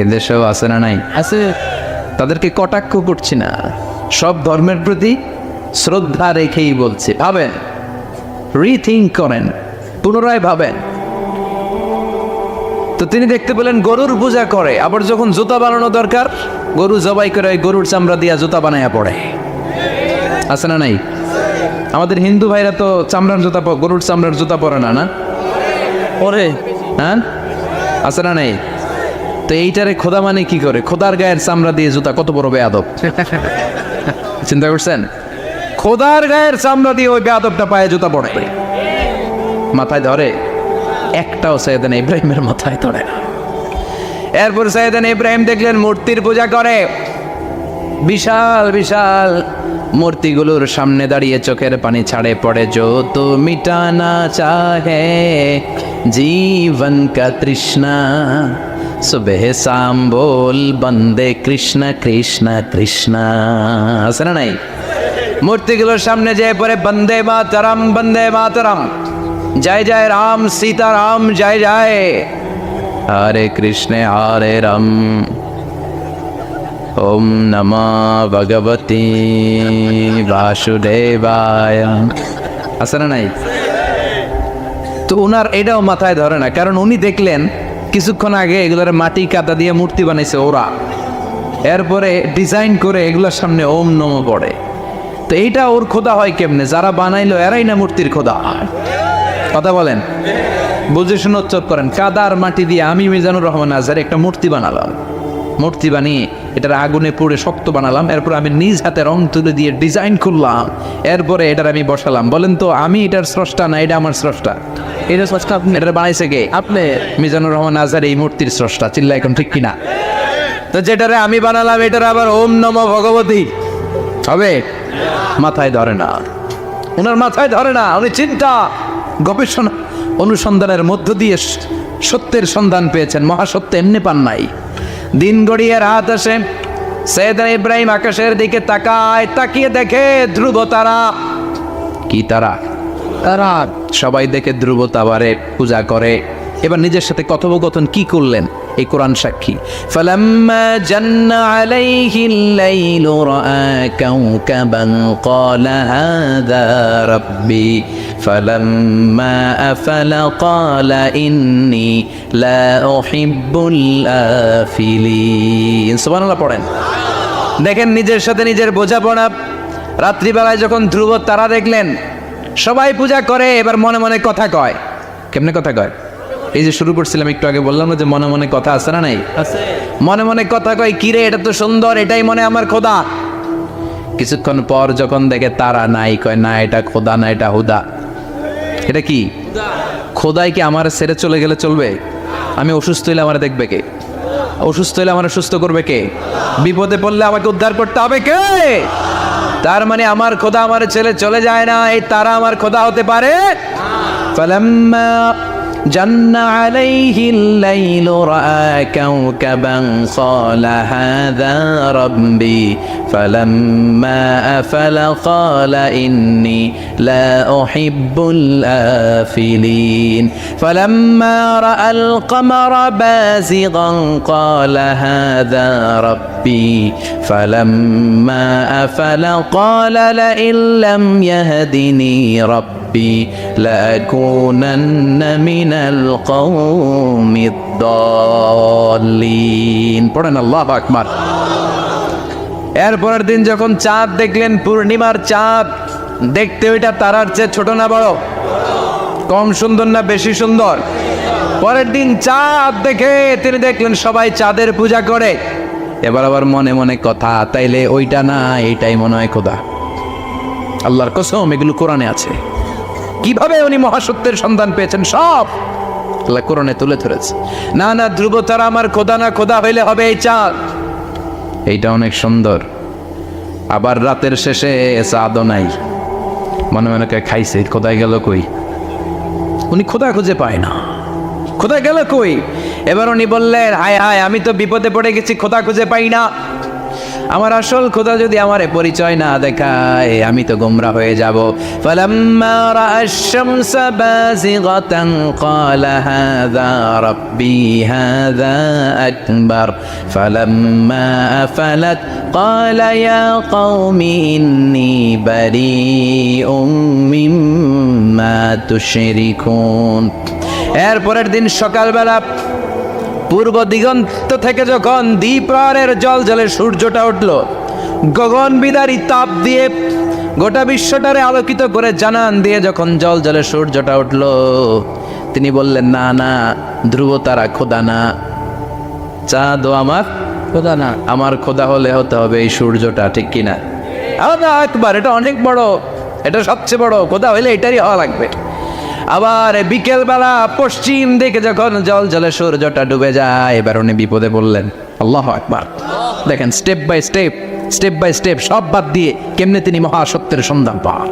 এদেশেও আছে না নাই? আছে। তাদেরকে কটাক্ষ করছি না, সব ধর্মের প্রতি শ্রদ্ধা রেখেই বলছি। ভাবেন, রিথিঙ্ক করেন, পুনরায় ভাবেন। তো তিনি দেখতে পেলেন গরুর পূজা করে। আবার যখন জুতা বানানো দরকার, গরু জবাই করে গরুর চামড়া দিয়া জুতা বানাইয়া পড়ে। আছে না নাই? আমাদের হিন্দু ভাইরা তো চামড়ার জুতা, গরুর চামড়ার জুতা পরে না, না পরে? হ্যাঁ, আছে না নাই? তো এইটারে খোদা মানে কি করে? খোদার গায়ের চামড়া দিয়ে জুতা, কত বড় বেয়াদব! চিন্তা করছেন? খোদার গায়ের চামড়া দিয়ে ওই বেয়াদবটা পায়ে জুতা পড়ে। মাথায় ধরে? একটাও সাইয়েদনা ইব্রাহিমের মাথায় ধরে না। এরপর সাইয়েদনা ইব্রাহিম দেখলেন মূর্তির পূজা করে। বিশাল বিশাল মূর্তিগুলোর সামনে দাঁড়িয়ে চোখের পানি ছাড়ে পড়ে। যো তো মিটানা চাহে জীবন কা তৃষ্ণা, সুবেহ শাম বল বন্দে কৃষ্ণ কৃষ্ণ কৃষ্ণ। আছে না নাই? মূর্তিগুলোর সামনে যেয়ে পড়ে বন্দে মাতরম, বন্দে মাতরম, জয় জয় রাম সীতারাম, জয় জয়। হরে কৃষ্ণ হরে রাম ওম নমঃ ভগবতে বাসুদেবায়। আছে না নাই? তো ওনার এটাও মাথায় ধরে না, কারণ উনি দেখলেন কিছুক্ষণ আগে এগুলোর মাটি কাদা দিয়ে মূর্তি বানাইছে ওরা, এরপরে ডিজাইন করে এগুলোর সামনে ওম নমঃ পড়ে। তো এইটা ওর খোদা হয় কেমনে? যারা বানাইলো এরাই না মূর্তির খোদা। কথা বলেন, বুঝে শুনে উচ্চারণ করেন। কাদার মাটি দিয়ে আমি মিজানুর রহমান আজহার একটা মূর্তি বানালাম, মূর্তি বানিয়ে এটার আগুনে পুড়ে শক্ত বানালাম, এরপর আমি নিজ হাতে রং তুলে দিয়ে ডিজাইন করলাম, এরপরে এটার আমি বসালাম। বলেন তো আমি এটার স্রষ্টা না এটা আমার স্রষ্টা? এটা স্রষ্টা আপনি, এটা বানাইছে কে? আপনি। মিজানুর রহমান আজহার এই মূর্তির স্রষ্টা, চিল্লা এখন ঠিক কিনা? তো যেটারে আমি বানালাম এটার আবার ওম নমঃ ভগবতী হবে? মাথায় ধরে না, ওনার মাথায় ধরে না। উনি চিন্তা গবেষণা অনুসন্ধানের মধ্য দিয়ে সত্যের সন্ধান পেয়েছেন, মহাসত্য এমনি পান নাই। দিন গড়িয়ে রাত আসে, সৈয়দনা ইব্রাহিম আকাশের দিকে তাকায়, তাকিয়ে দেখে ধ্রুব তারা। কি তারা? তারা। সবাই দেখে ধ্রুব তারারে পূজা করে। এবার নিজের সাথে কথোপকথন কি করলেন এই কোরআন সাক্ষী। ফালাম্মা জান্না আলাইহিল লাইলু রাআ কাওকাবান ক্বালা হাযা রাব্বি ফালাম্মা আফালা ক্বালা ইন্নী লা উহিব্বুল আফিলিন। সুবহানাল্লাহ পড়েন। দেখেন নিজের সাথে নিজের বোঝাপড়া। রাত্রিবেলায় যখন ধ্রুব তারা দেখলেন সবাই পূজা করে, এবার মনে মনে কথা কয়। কেমনে কথা কয়? এই যে শুরু করছিলাম একটু আগে, বললাম না যে মনে মনে কথা আছে না নাই? মনে মনে কথা কয়, কিরে এটা তো সুন্দর, এটাই মনে আমার খোদা। কিছুক্ষণ পর যখন দেখে তারা নাই, কয় না এটা খোদা না, এটা হুদা। এটা কি? খোদাই কি আমার ছেড়ে চলে গেলে চলবে? আমি অসুস্থ হইলে আমার দেখবে কে? অসুস্থ হইলে আমার সুস্থ করবে কে? বিপদে পড়লে আমাকে উদ্ধার করতে হবে কে? তার মানে আমার খোদা আমার ছেলে চলে যায় না, এই তারা আমার খোদা হতে পারে? ফালাম্মা জান্না আলাইহিল লাইলু রাআ কাওকাবান ক্বালা হাযা রাব্বি ফালাম্মা আফালা ক্বালা ইন্নী লা উহিব্বুল আফিলিন ফালাম্মা রাআল কমারা বাযিগান ক্বালা হাযা রাব্বি ফালাম্মা আফালা ক্বালা লা ইল্লাম ইয়াহদিনি রাব্বি লাকুনান্না মিনাল কওমিদ দাল্লিন। পড়েন আল্লাহু আকবার। এরপরের দিন যখন চাঁদ দেখলেন, পূর্ণিমার চাঁদ, দেখতে ওইটা তারার চেয়ে ছোট না বড়? কম সুন্দর না বেশি সুন্দর? পরের দিন চাঁদ দেখে তিনি দেখলেন সবাই চাঁদের পূজা করে। এবার আবার মনে মনে কথা, তাইলে ওইটা না এইটাই মনে হয় খোদা। আল্লাহর কসম এগুলো কোরআনে আছে। কিভাবে উনি মহাসত্যের সন্ধান পেয়েছেন সব আল্লাহ কোরআনে তুলে ধরেছে। না না ধ্রুব তারা আমার খোদা না, খোদা হইলে হবে এই চাঁদ। এইটা অনেক সুন্দর। আবার রাতের শেষে চাঁদও নাই, মনে মনে খাইছে খোদায় গেল কই? উনি খোদা খুঁজে পায় না, খোদা গেল কই? এবার উনি বললেন হায় হায়, আমি তো বিপদে পড়ে গেছি, খোদা খুঁজে পাই না। আমার আসল খোদা যদি আমারে পরিচয় না দেখায় আমি তো গোমরা হয়ে যাব। ফালাম্মা রাআশ শামসা বাযিগাতান ক্বালা হাযা রাব্বি হাযা আকবার ফালাম্মা আফালাত ক্বালা ইয়া কওমি ইন্নী বারীউম মিম্মা তুশরিকুন। এরপরের দিন সকালবেলা পূর্ব দিগন্ত থেকে যখন দ্বিপ্রহরের জলজলে সূর্যটা উঠল, গগন বিদারী তাপ দিয়ে গোটা বিশ্বটারে আলোকিত করে জানান দিয়ে যখন জলজলে সূর্যটা উঠল, তিনি বললেন না না ধ্রুব তারা খোদা না, চাঁদও আমার খোদা না, আমার খোদা হলে হতে হবে এই সূর্যটা। ঠিক কিনা? আল্লাহু আকবার। এটা অনেক বড়, এটা সবচেয়ে বড় খোদা হইলে এটারই হওয়া লাগবে। আবার বিকেলবেলা পশ্চিম দিকে যখন জল জলে সূর্যটা ডুবে যায়, এবার উনি বিপদে বললেন। আল্লাহু আকবার। দেখেন স্টেপ বাই স্টেপ সব বাদ দিয়ে কেমনে তিনি মহাসত্যের সন্ধান পান।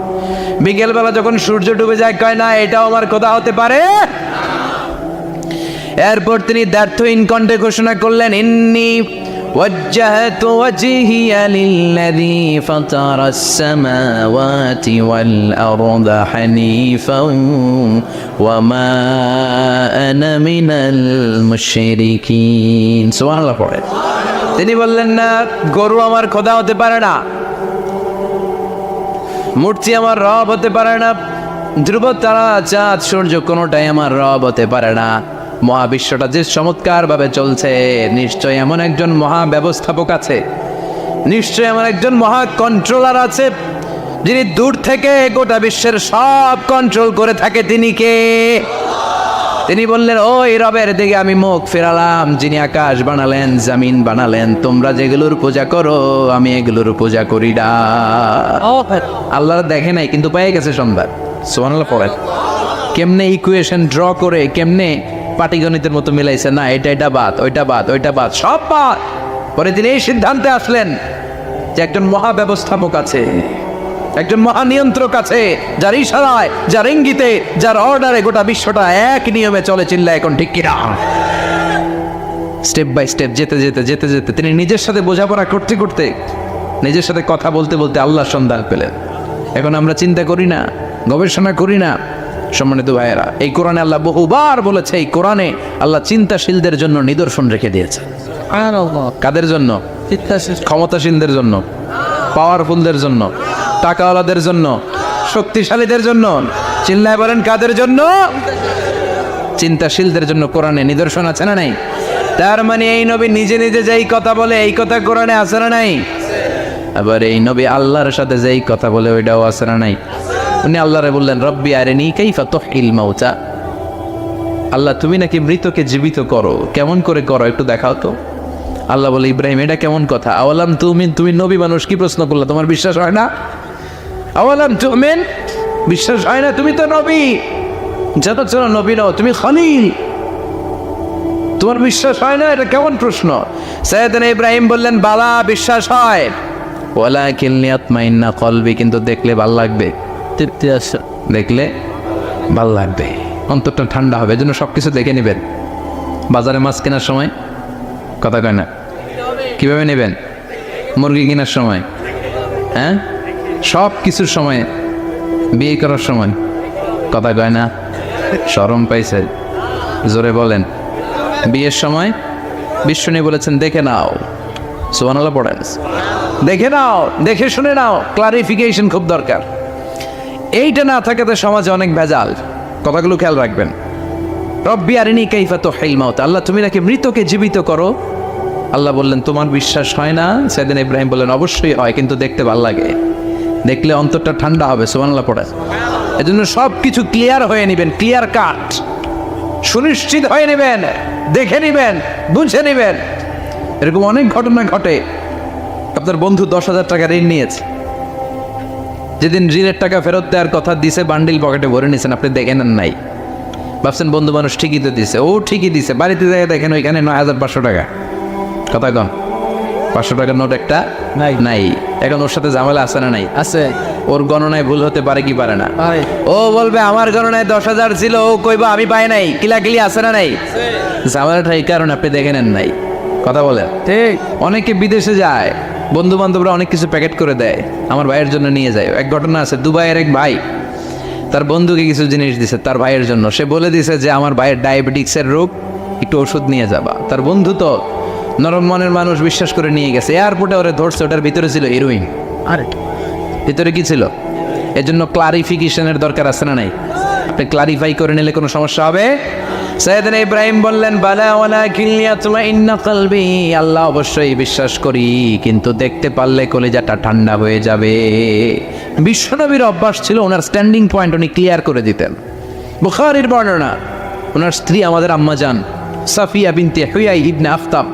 বিকেলবেলা যখন সূর্য ডুবে যায়, কয় না এটাও আমার খোদা হতে পারে। এরপর তিনি দ্ব্যর্থহীন কণ্ঠে ঘোষণা করলেন ইন্নী وجهت وجهي للذي فطر السماوات والأرض حنيفا وما أنا من المشركين سبحان الله পড়ে তিনি বললেন না গরু আমার খোদা হতে পারে না, মূর্তি আমার রব হতে পারে না, ধ্রুব তারা চাঁদ সূর্য কোনোটাই আমার রব হতে পারে না। মহাবিশ্বটা যে চমৎকার ভাবে চলছে, নিশ্চয় এমন একজন মহা ব্যবস্থাপক আছে, নিশ্চয় এমন একজন মহা কন্ট্রোলার আছে যিনি দূর থেকে গোটা বিশ্বের সব কন্ট্রোল করে থাকে। তিনি কে? তিনি বললেন ওই রবের দিকে আমি মুখ ফেরালাম যিনি আকাশ বানালেন, জমিন বানালেন। তোমরা যেগুলোর পূজা করো আমি এগুলোর পূজা করি না। আল্লাহ দেখে নাই কিন্তু পেয়ে গেছে সংবাদ। সুবহানাল্লাহ পড়েন। কেমনে ইকুয়েশন ড্র করে কেমনে পাটিগণিতের মতো মিলাইছে, না এটা বাদ, ওইটা বাদ, ওইটা বাদ, সব বাদ। পরে তিনি এই সিদ্ধান্তে আসলেন যে একজন মহা ব্যবস্থাপক আছে, একজন মহা নিয়ন্ত্রক আছে, যার ইশারায়, যার ইঙ্গিতে, যার অর্ডারে গোটা বিশ্বটা এক নিয়মে চলে। চিল্লায় এখন ঠিক কিনা? স্টেপ বাই স্টেপ যেতে যেতে যেতে যেতে তিনি নিজের সাথে বোঝাপড়া করতে করতে, নিজের সাথে কথা বলতে বলতে আল্লাহর সন্ধান পেলেন। এখন আমরা চিন্তা করি না, গবেষণা করি না। সম্মানিত ভাইয়েরা, এই কোরআনে আল্লাহ বহুবার বলেছে, এই কোরআনে আল্লাহ চিন্তাশীলদের জন্য নিদর্শন রেখে দিয়েছে। কাদের জন্য? ক্ষমতাসীনদের জন্য, পাওয়ারফুলদের জন্য, টাকাওয়ালাদের জন্য, শক্তিশালীদের জন্য। চিল্লায় বলেন কাদের জন্য? চিন্তাশীলদের জন্য কোরআনে নিদর্শন আছে না নাই? তার মানে এই নবী নিজে নিজে যেই কথা বলে এই কথা কোরআনে আছে না নাই? আবার এই নবী আল্লাহর সাথে যেই কথা বলে ওইটাও আছে না নাই? উনি আল্লাহরে বললেন রব্বি আরিনি কাইফা তুহিল মাউতা, আল্লাহ তুমি নাকি মৃতকে জীবিত করো, কেমন করে করো একটু দেখাও তো। আল্লাহ বলে ইব্রাহিম এটা কেমন কথা? আওয়ালাম তুমিন, তুমি নবী মানুষ কি প্রশ্ন করলে? তোমার বিশ্বাস হয় না? আওয়ালাম তুমিন, বিশ্বাস হয় না? তুমি তো নবী, যত ছিল নবী নও, তুমি খলিল, তোমার বিশ্বাস হয় না? এটা কেমন প্রশ্ন? সাইয়েদনা ইব্রাহিম বললেন বালা, বিশ্বাস হয়, ওয়ালাকিন লিয়াতমাইন্না কলবি, কিন্তু দেখলে ভাল লাগবে, তৃপ্তি আসে, দেখলে ভাল লাগবে, অন্তরটা ঠান্ডা হবে। এজন্য সব কিছু দেখে নেবেন। বাজারে মাছ কেনার সময় কথা কয় না, কিভাবে নেবেন? মুরগি কেনার সময়, হ্যাঁ, সব কিছুর সময়, বিয়ে করার সময় কথা কয় না, শরম পাইছে, জোরে বলেন। বিয়ের সময় বিশ্বনী বলেছেন দেখে নাও, সুবহানাল্লাহ পড়েন, দেখে নাও, দেখে শুনে নাও, ক্লারিফিকেশন খুব দরকার। এইটা না থাকাতে সমাজে অনেক ভেজাল। কথাগুলো খেয়াল রাখবেন। রব্বি আরিনি কাইফা তুহিল মাউত, আল্লাহ তুমি নাকি মৃতকে জীবিত করো। আল্লাহ বললেন তোমার বিশ্বাস হয় না? সাইয়েদনা ইব্রাহিম বললেন অবশ্যই হয়, কিন্তু দেখতে ভালো লাগে, দেখলে অন্তরটা ঠান্ডা হবে। সুবহানাল্লাহ পড়েন। এজন্য সব কিছু ক্লিয়ার হয়ে নেবেন, ক্লিয়ার কাট, সুনিশ্চিত হয়ে নেবেন, দেখে নেবেন, বুঝে নেবেন। এরকম অনেক ঘটনা ঘটে। আপনার বন্ধু 10,000 টাকা ঋণ নিয়েছে, যেদিন ঋণের টাকা ফেরত দেওয়ার কথা দিছে বান্ডিল পকেটে ভরে নিয়েছেন, আপনি দেখেন নাই, ভাবছেন বন্ধু মানুষ ঠিকই তো দিছে, ও ঠিকই দিছে। বাড়িতে যাই দেখেন ওইখানে 9,500 টাকা। কথা কন, 500 টাকার নোট একটা নাই। এখন ওর সাথে ঝামেলা আছে না নাই? আছে। ওর গণনায় ভুল হতে পারে কি পারে না? ও বলবে আমার গণনায় 10,000 ছিল, ও কইবা আমি পাই নাই, কিলাকিলি আছে না নাই? ঝামেলাটা এই কারণে আপনি দেখে নেন নাই। কথা বলেন ঠিক। অনেকে বিদেশে যায়, বন্ধু বান্ধবরা অনেক কিছু প্যাকেট করে দেয়, আমার ভাইয়ের জন্য নিয়ে যায়। এক ঘটনা আছে, দুবাইয়ের এক ভাই তার বন্ধুকে কিছু জিনিস দিছে তার ভাইয়ের জন্য। সে বলে দিছে যে আমার ভাইয়ের ডায়াবেটিক্সের রোগ, একটু ওষুধ নিয়ে যাবা। তার বন্ধু তো নরম মনের মানুষ, বিশ্বাস করে নিয়ে গেছে। এয়ারপোর্টে ওরে ধরছে, ওটার ভিতরে ছিল হিরোইন। আরে ভিতরে কি ছিল? এজন্য ক্লারিফিকেশনের দরকার আছে না নাই? আপনি ক্লারিফাই করে নিলে কোনো সমস্যা হবে? সাইয়েদনা ইব্রাহিম বললেন বালা ওয়ালাকিন লিয়াতমাইন্না কলবি, আল্লাহ অবশ্যই বিশ্বাস করি, কিন্তু দেখতে পারলে কলিজাটা ঠান্ডা হয়ে যাবে। বিশ্বনবীর অভ্যাস ছিল ওনার স্ট্যান্ডিং পয়েন্ট উনি ক্লিয়ার করে দিতেন। বুখারীর বর্ণনা, ওনার স্ত্রী আমাদের আম্মা জান সাফিয়া বিনতে হুয়াই ইবনে আখতাব,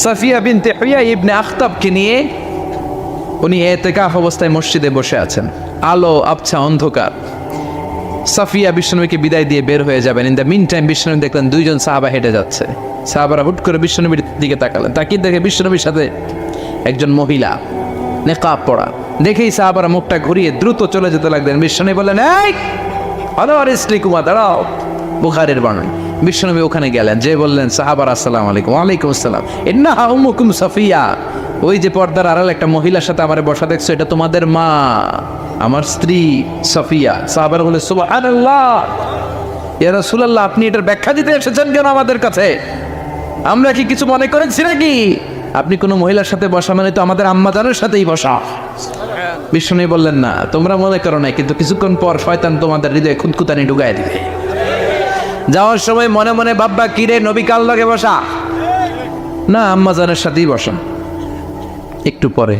সাফিয়া বিনতে হুয়াই ইবনে আখতাবকে নিয়ে উনি ইতিকাফ অবস্থায় মসজিদে বসে আছেন। আলো আবছা অন্ধকার। সাফিয়া বিশ্বনবীকে বিদায় দিয়ে বের হয়ে যাবেন। ইন দ্য মিন টাইম বিশ্বনবী দেখলেন 2 জন সাহাবা হেঁটে যাচ্ছে। সাহাবারা হুট করে বিশ্বনবীর দিকে তাকালেন। তাকিয়ে দেখে বিশ্বনবীর সাথে একজন মহিলা, নেকাব পরা। দেখেই সাহাবারা মুখটা ঘুরিয়ে দ্রুত চলে যেতে লাগলেন। বিশ্বনবী বললেন এই আনোয়ার স্ত্রী কুমা দাঁড়াও। বুখারীর বর্ণনা, বিশ্বনবী ওখানে গেলেন, যে বললেন সাহাবারা আসসালামু আলাইকুম। ওয়ালাইকুম আসসালাম। ইন্নাহা উম্মুকুম সাফিয়া, ওই যে পর্দার আড়াল একটা মহিলার সাথে আমার বসা দেখছো, এটা তোমাদের মা, আমার স্ত্রী সাফিয়া। সাহাবারা বলে সুবহানাল্লাহ, ইয়া রাসূলুল্লাহ, আপনি এটার ব্যাখ্যা দিতে এসেছেন কেন আমাদের কাছে? আমরা কি কিছু মনে করেছি নাকি? আপনি কোনো মহিলার সাথে বসা মানে তো আমাদের আম্মাজানের সাথেই বসা। বিষ্ণু বললেন না, তোমরা মনে করো না, কিন্তু কিছুক্ষণ পর শয়তান তোমাদের হৃদয়ে খুঁতখুঁতানি ঢুকায় দিবে। যাওয়ার সময় মনে মনে ভাববা, কিরে নবী কার লগে বসা? না, আম্মাজানের সাথেই বসা। একটু পরে,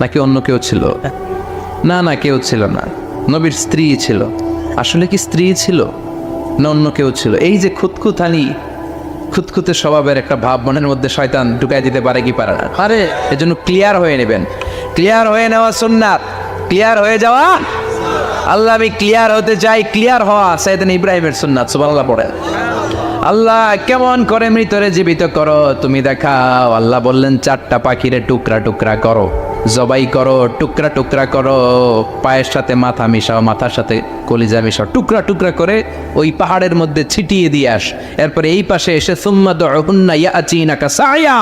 নাকি অন্য কেউ ছিল? না না, কেউ ছিল না, নবীর স্ত্রী ছিল। আসলে কি স্ত্রী ছিল না অন্য কেউ ছিল? এই যে খুঁতখুঁতানি, খুঁতখুঁতে স্বভাবের একটা ভাব মনের মধ্যে শয়তান ঢুকাই দিতে পারে কি পারে না? আরে এজন্য ক্লিয়ার হয়ে নেবেন। ক্লিয়ার হয়ে নেওয়া সুন্নাত, ক্লিয়ার হয়ে যাওয়া। আল্লাহ, আমি ক্লিয়ার হতে চাই, ক্লিয়ার হওয়া সাইয়েদনা ইব্রাহিমের সুন্নাত। সুবহানাল্লাহ পড়েন। আল্লাহ কেমন করে মৃতরে জীবিত করো তুমি দেখাও। আল্লাহ বললেন, 4টা পাখিরে টুকরা টুকরা করো, জবাই করো, টুকরা টুকরা করো, পায়ের সাথে মাথা মিশাও, মাথার সাথে কলিজা মিশাও, টুকরা টুকরা করে ওই পাহাড়ের মধ্যে ছিটিয়ে দিয়ে আস। এরপরে এই পাশে এসে সুম্মা দুউহুন্না ইয়াতিনাকা সায়া,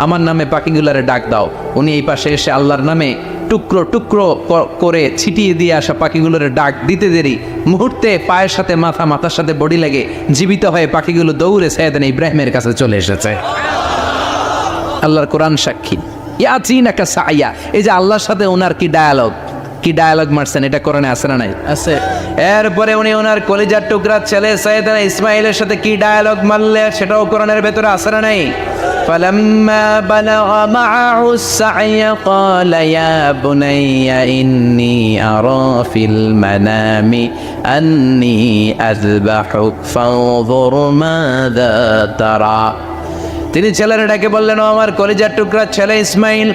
আমার নামে পাখিগুলারে ডাক দাও। উনি এই পাশে এসে আল্লাহর নামে টুকরো টুকরো করে ছিটিয়ে দিয়ে আসা পাখিগুলোর ডাক দিতে দেরি মুহূর্তে পায়ের সাথে মাথা, মাথার সাথে বডি লাগে জীবিত হয়ে পাখিগুলো দৌড়ে সাইয়েদনা ইব্রাহিমের কাছে চলে এসেছে। আল্লাহর কোরআন সাক্ষী। ইয়াতিনাকা সায়া, এই যে আল্লাহর সাথে ওনার কি ডায়ালগ মারছেন, এটা কোরআনে আছে না নাই? আছে। এরপরে উনি ওনার কলিজার টুকরা ছেলে সাইয়েদনা ইসমাইলের সাথে কি ডায়ালগ মারলে, সেটাও কোরআনের ভেতরে আছে না নাই? فلما بلغ معه السعي قال يا بني إني أرى في المنام أني أذبحك فانظر ماذا ترى। তিনি ছেলের ডাকে বললেন, ও আমার কলিজার টুকরা ছেলে ইসমাইল,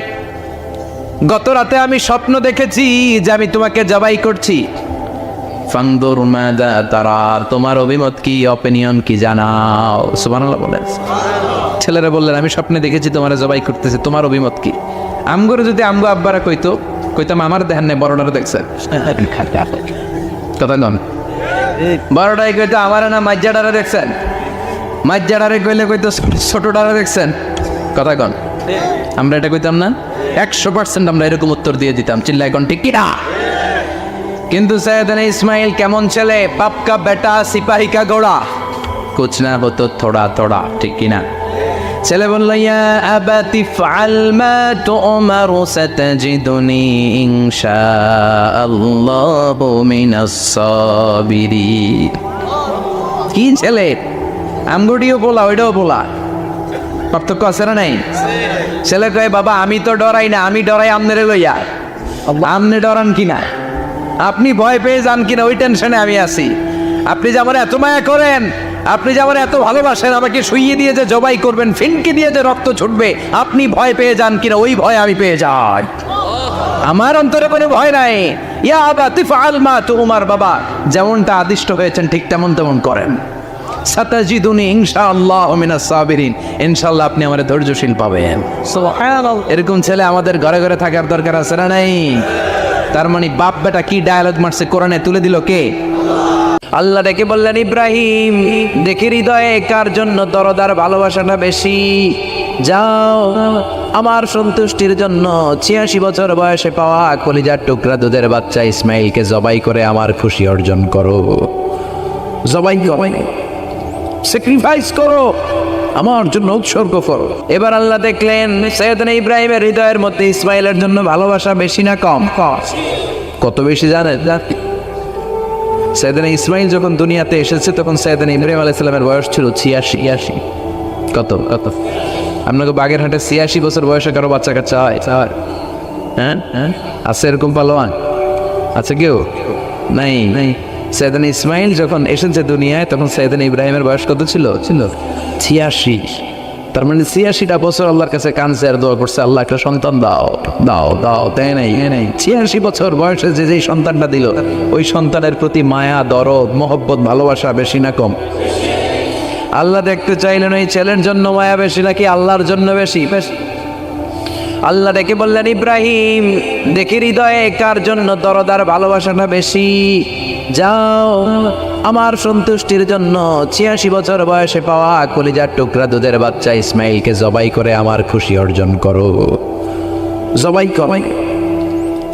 গত রাতে আমি স্বপ্ন দেখেছি যে আমি তোমাকে জবাই করছি। ফানদুর মাযা তারা, তোমার অভিমত কি, অপিনিয়ন কি জানাও। সুবহানাল্লাহ বলেন। ছেলেরা বললেন, আমি স্বপ্নে দেখেছি তোমার জবাই করতেছে, তোমার অভিমত কি? আমগরে যদি আমগো আব্বারা কইতাম আমার দেখেন নাই, বড়টারে দেখছেন কথা নন, বড়টাই কইতো আমার না মাজ্জাডারে দেখছেন, মাজ্জাডারে কইলে কইতো ছোটটারে দেখছেন কথা কন। আমরা এটা কইতাম না? 100% আমরা এরকম উত্তর দিয়ে দিতাম, চিল্লায় কোন ঠিক কিনা? কিন্তু সাইয়েদনা ইসমাইল কেমন ছেলে, বাপ কা বেটা সিপাহি কা ঘোড়া, কুছ না হতো থোড়া থোড়া, ঠিক কিনা? ছেলে বলল, ইয়া আবাতি ফাআল মা তুমারু সাতাজিদুনি ইনশাআল্লাহু মিনাস সাবিরিন। কি ছেলে, আমগুডিও বলা ওইটাও বলা, পার্থক্য আছে না নাই? ছেলে কয়, বাবা আমি তো ডরাই না, আমি ডরাই আমনেরে লইয়া। আমনে ডরান কিনা, আপনি ভয় পেয়ে যান কিনা ওই টেনশনে আমি আছি। আপনি যে আমার এত মায়া করেন, আপনি যে আমার এত ভালোবাসেন, আমাকে শুইয়ে দিয়ে যে জবাই করবেন, ফিনকি দিয়ে যে রক্ত ছুটবে, আপনি ভয় পেয়ে যান কিনা ওই ভয় আমি পেয়ে যাই। আমার অন্তরে কোনো ভয় নাই। ইয়া আবাতি ফাআল মা তুমার, বাবা যেমনটা আদিষ্ট হয়েছেন ঠিক তেমন করেন। সাতাজিদুনি ইনশাআল্লাহু মিনাস সাবিরিন, ইনশাআল্লাহ আপনি আমারে ধৈর্যশীল পাবেন। সুবহানাল্লাহ। এরকম ছেলে আমাদের ঘরে ঘরে থাকার দরকার আছে না নাই? তার মানে বাপ বেটা কি ডায়ালগ মারছে কোরআনে তুলে দিল কে? আল্লাহ ডেকে বললেন, ইব্রাহিম দেখে হৃদয়ে কার জন্য দরদার ভালোবাসাটা বেশি, যাও আমার সন্তুষ্টির জন্য 86 বছর বয়সে পাওয়া কলিজার টুকরা দুধের বাচ্চা ইসমাইলকে জবাই করে আমার খুশি অর্জন করো। জবাই স্যাক্রিফাইস করো, আমার জন্য উৎসর্গ করো। এবার আল্লাহ দেখলেন সাইয়েদনা ইব্রাহিমের হৃদয়ের মধ্যে ইসমাইলের জন্য ভালোবাসা বেশি না কম? কত বেশি জানেন? সাইয়েদনা ইসমাইল যখন দুনিয়াতে এসেছে তখন সাইয়েদনা ইব্রাহিম আলাইহিস সালামের বয়স ছিল 86। কত আপনাকে বাগেরহাটে 86 বছর বয়সে কারো বাচ্চা কাচ্চা হয়? হ্যাঁ আছে এরকম পালোয়ান? আছে কেউ? নাই। সাইয়েদনা ইসমাইল যখন এসেছে দুনিয়ায় তখন সাইয়েদনা ইব্রাহিমের বয়স কত ছিল? 86। তার মানে 86টা বছর আল্লাহর কাছে কাঁদছে আর দোয়া করছে, আল্লাহ একটা সন্তান দাও দাও দাও, তাই নাই? 86 বছর বয়সে যে সন্তানটা দিল, ওই সন্তানের প্রতি মায়া, দরদ, মহব্বত, ভালোবাসা বেশি না কম? আল্লাহ দেখতে চাইলেন ওই ছেলের জন্য মায়া বেশি নাকি আল্লাহর জন্য বেশি? আল্লাহ ডেকে বললেন, ইব্রাহিম দেখি হৃদয়ে কার জন্য দরদার ভালোবাসাটা বেশি, যাও আমার সন্তুষ্টির জন্য 86 বছর বয়সে পাওয়া কলিজার টুকরা দুধের বাচ্চা ইসমাইলকে জবাই করে আমার খুশি অর্জন করো। জবাই করো,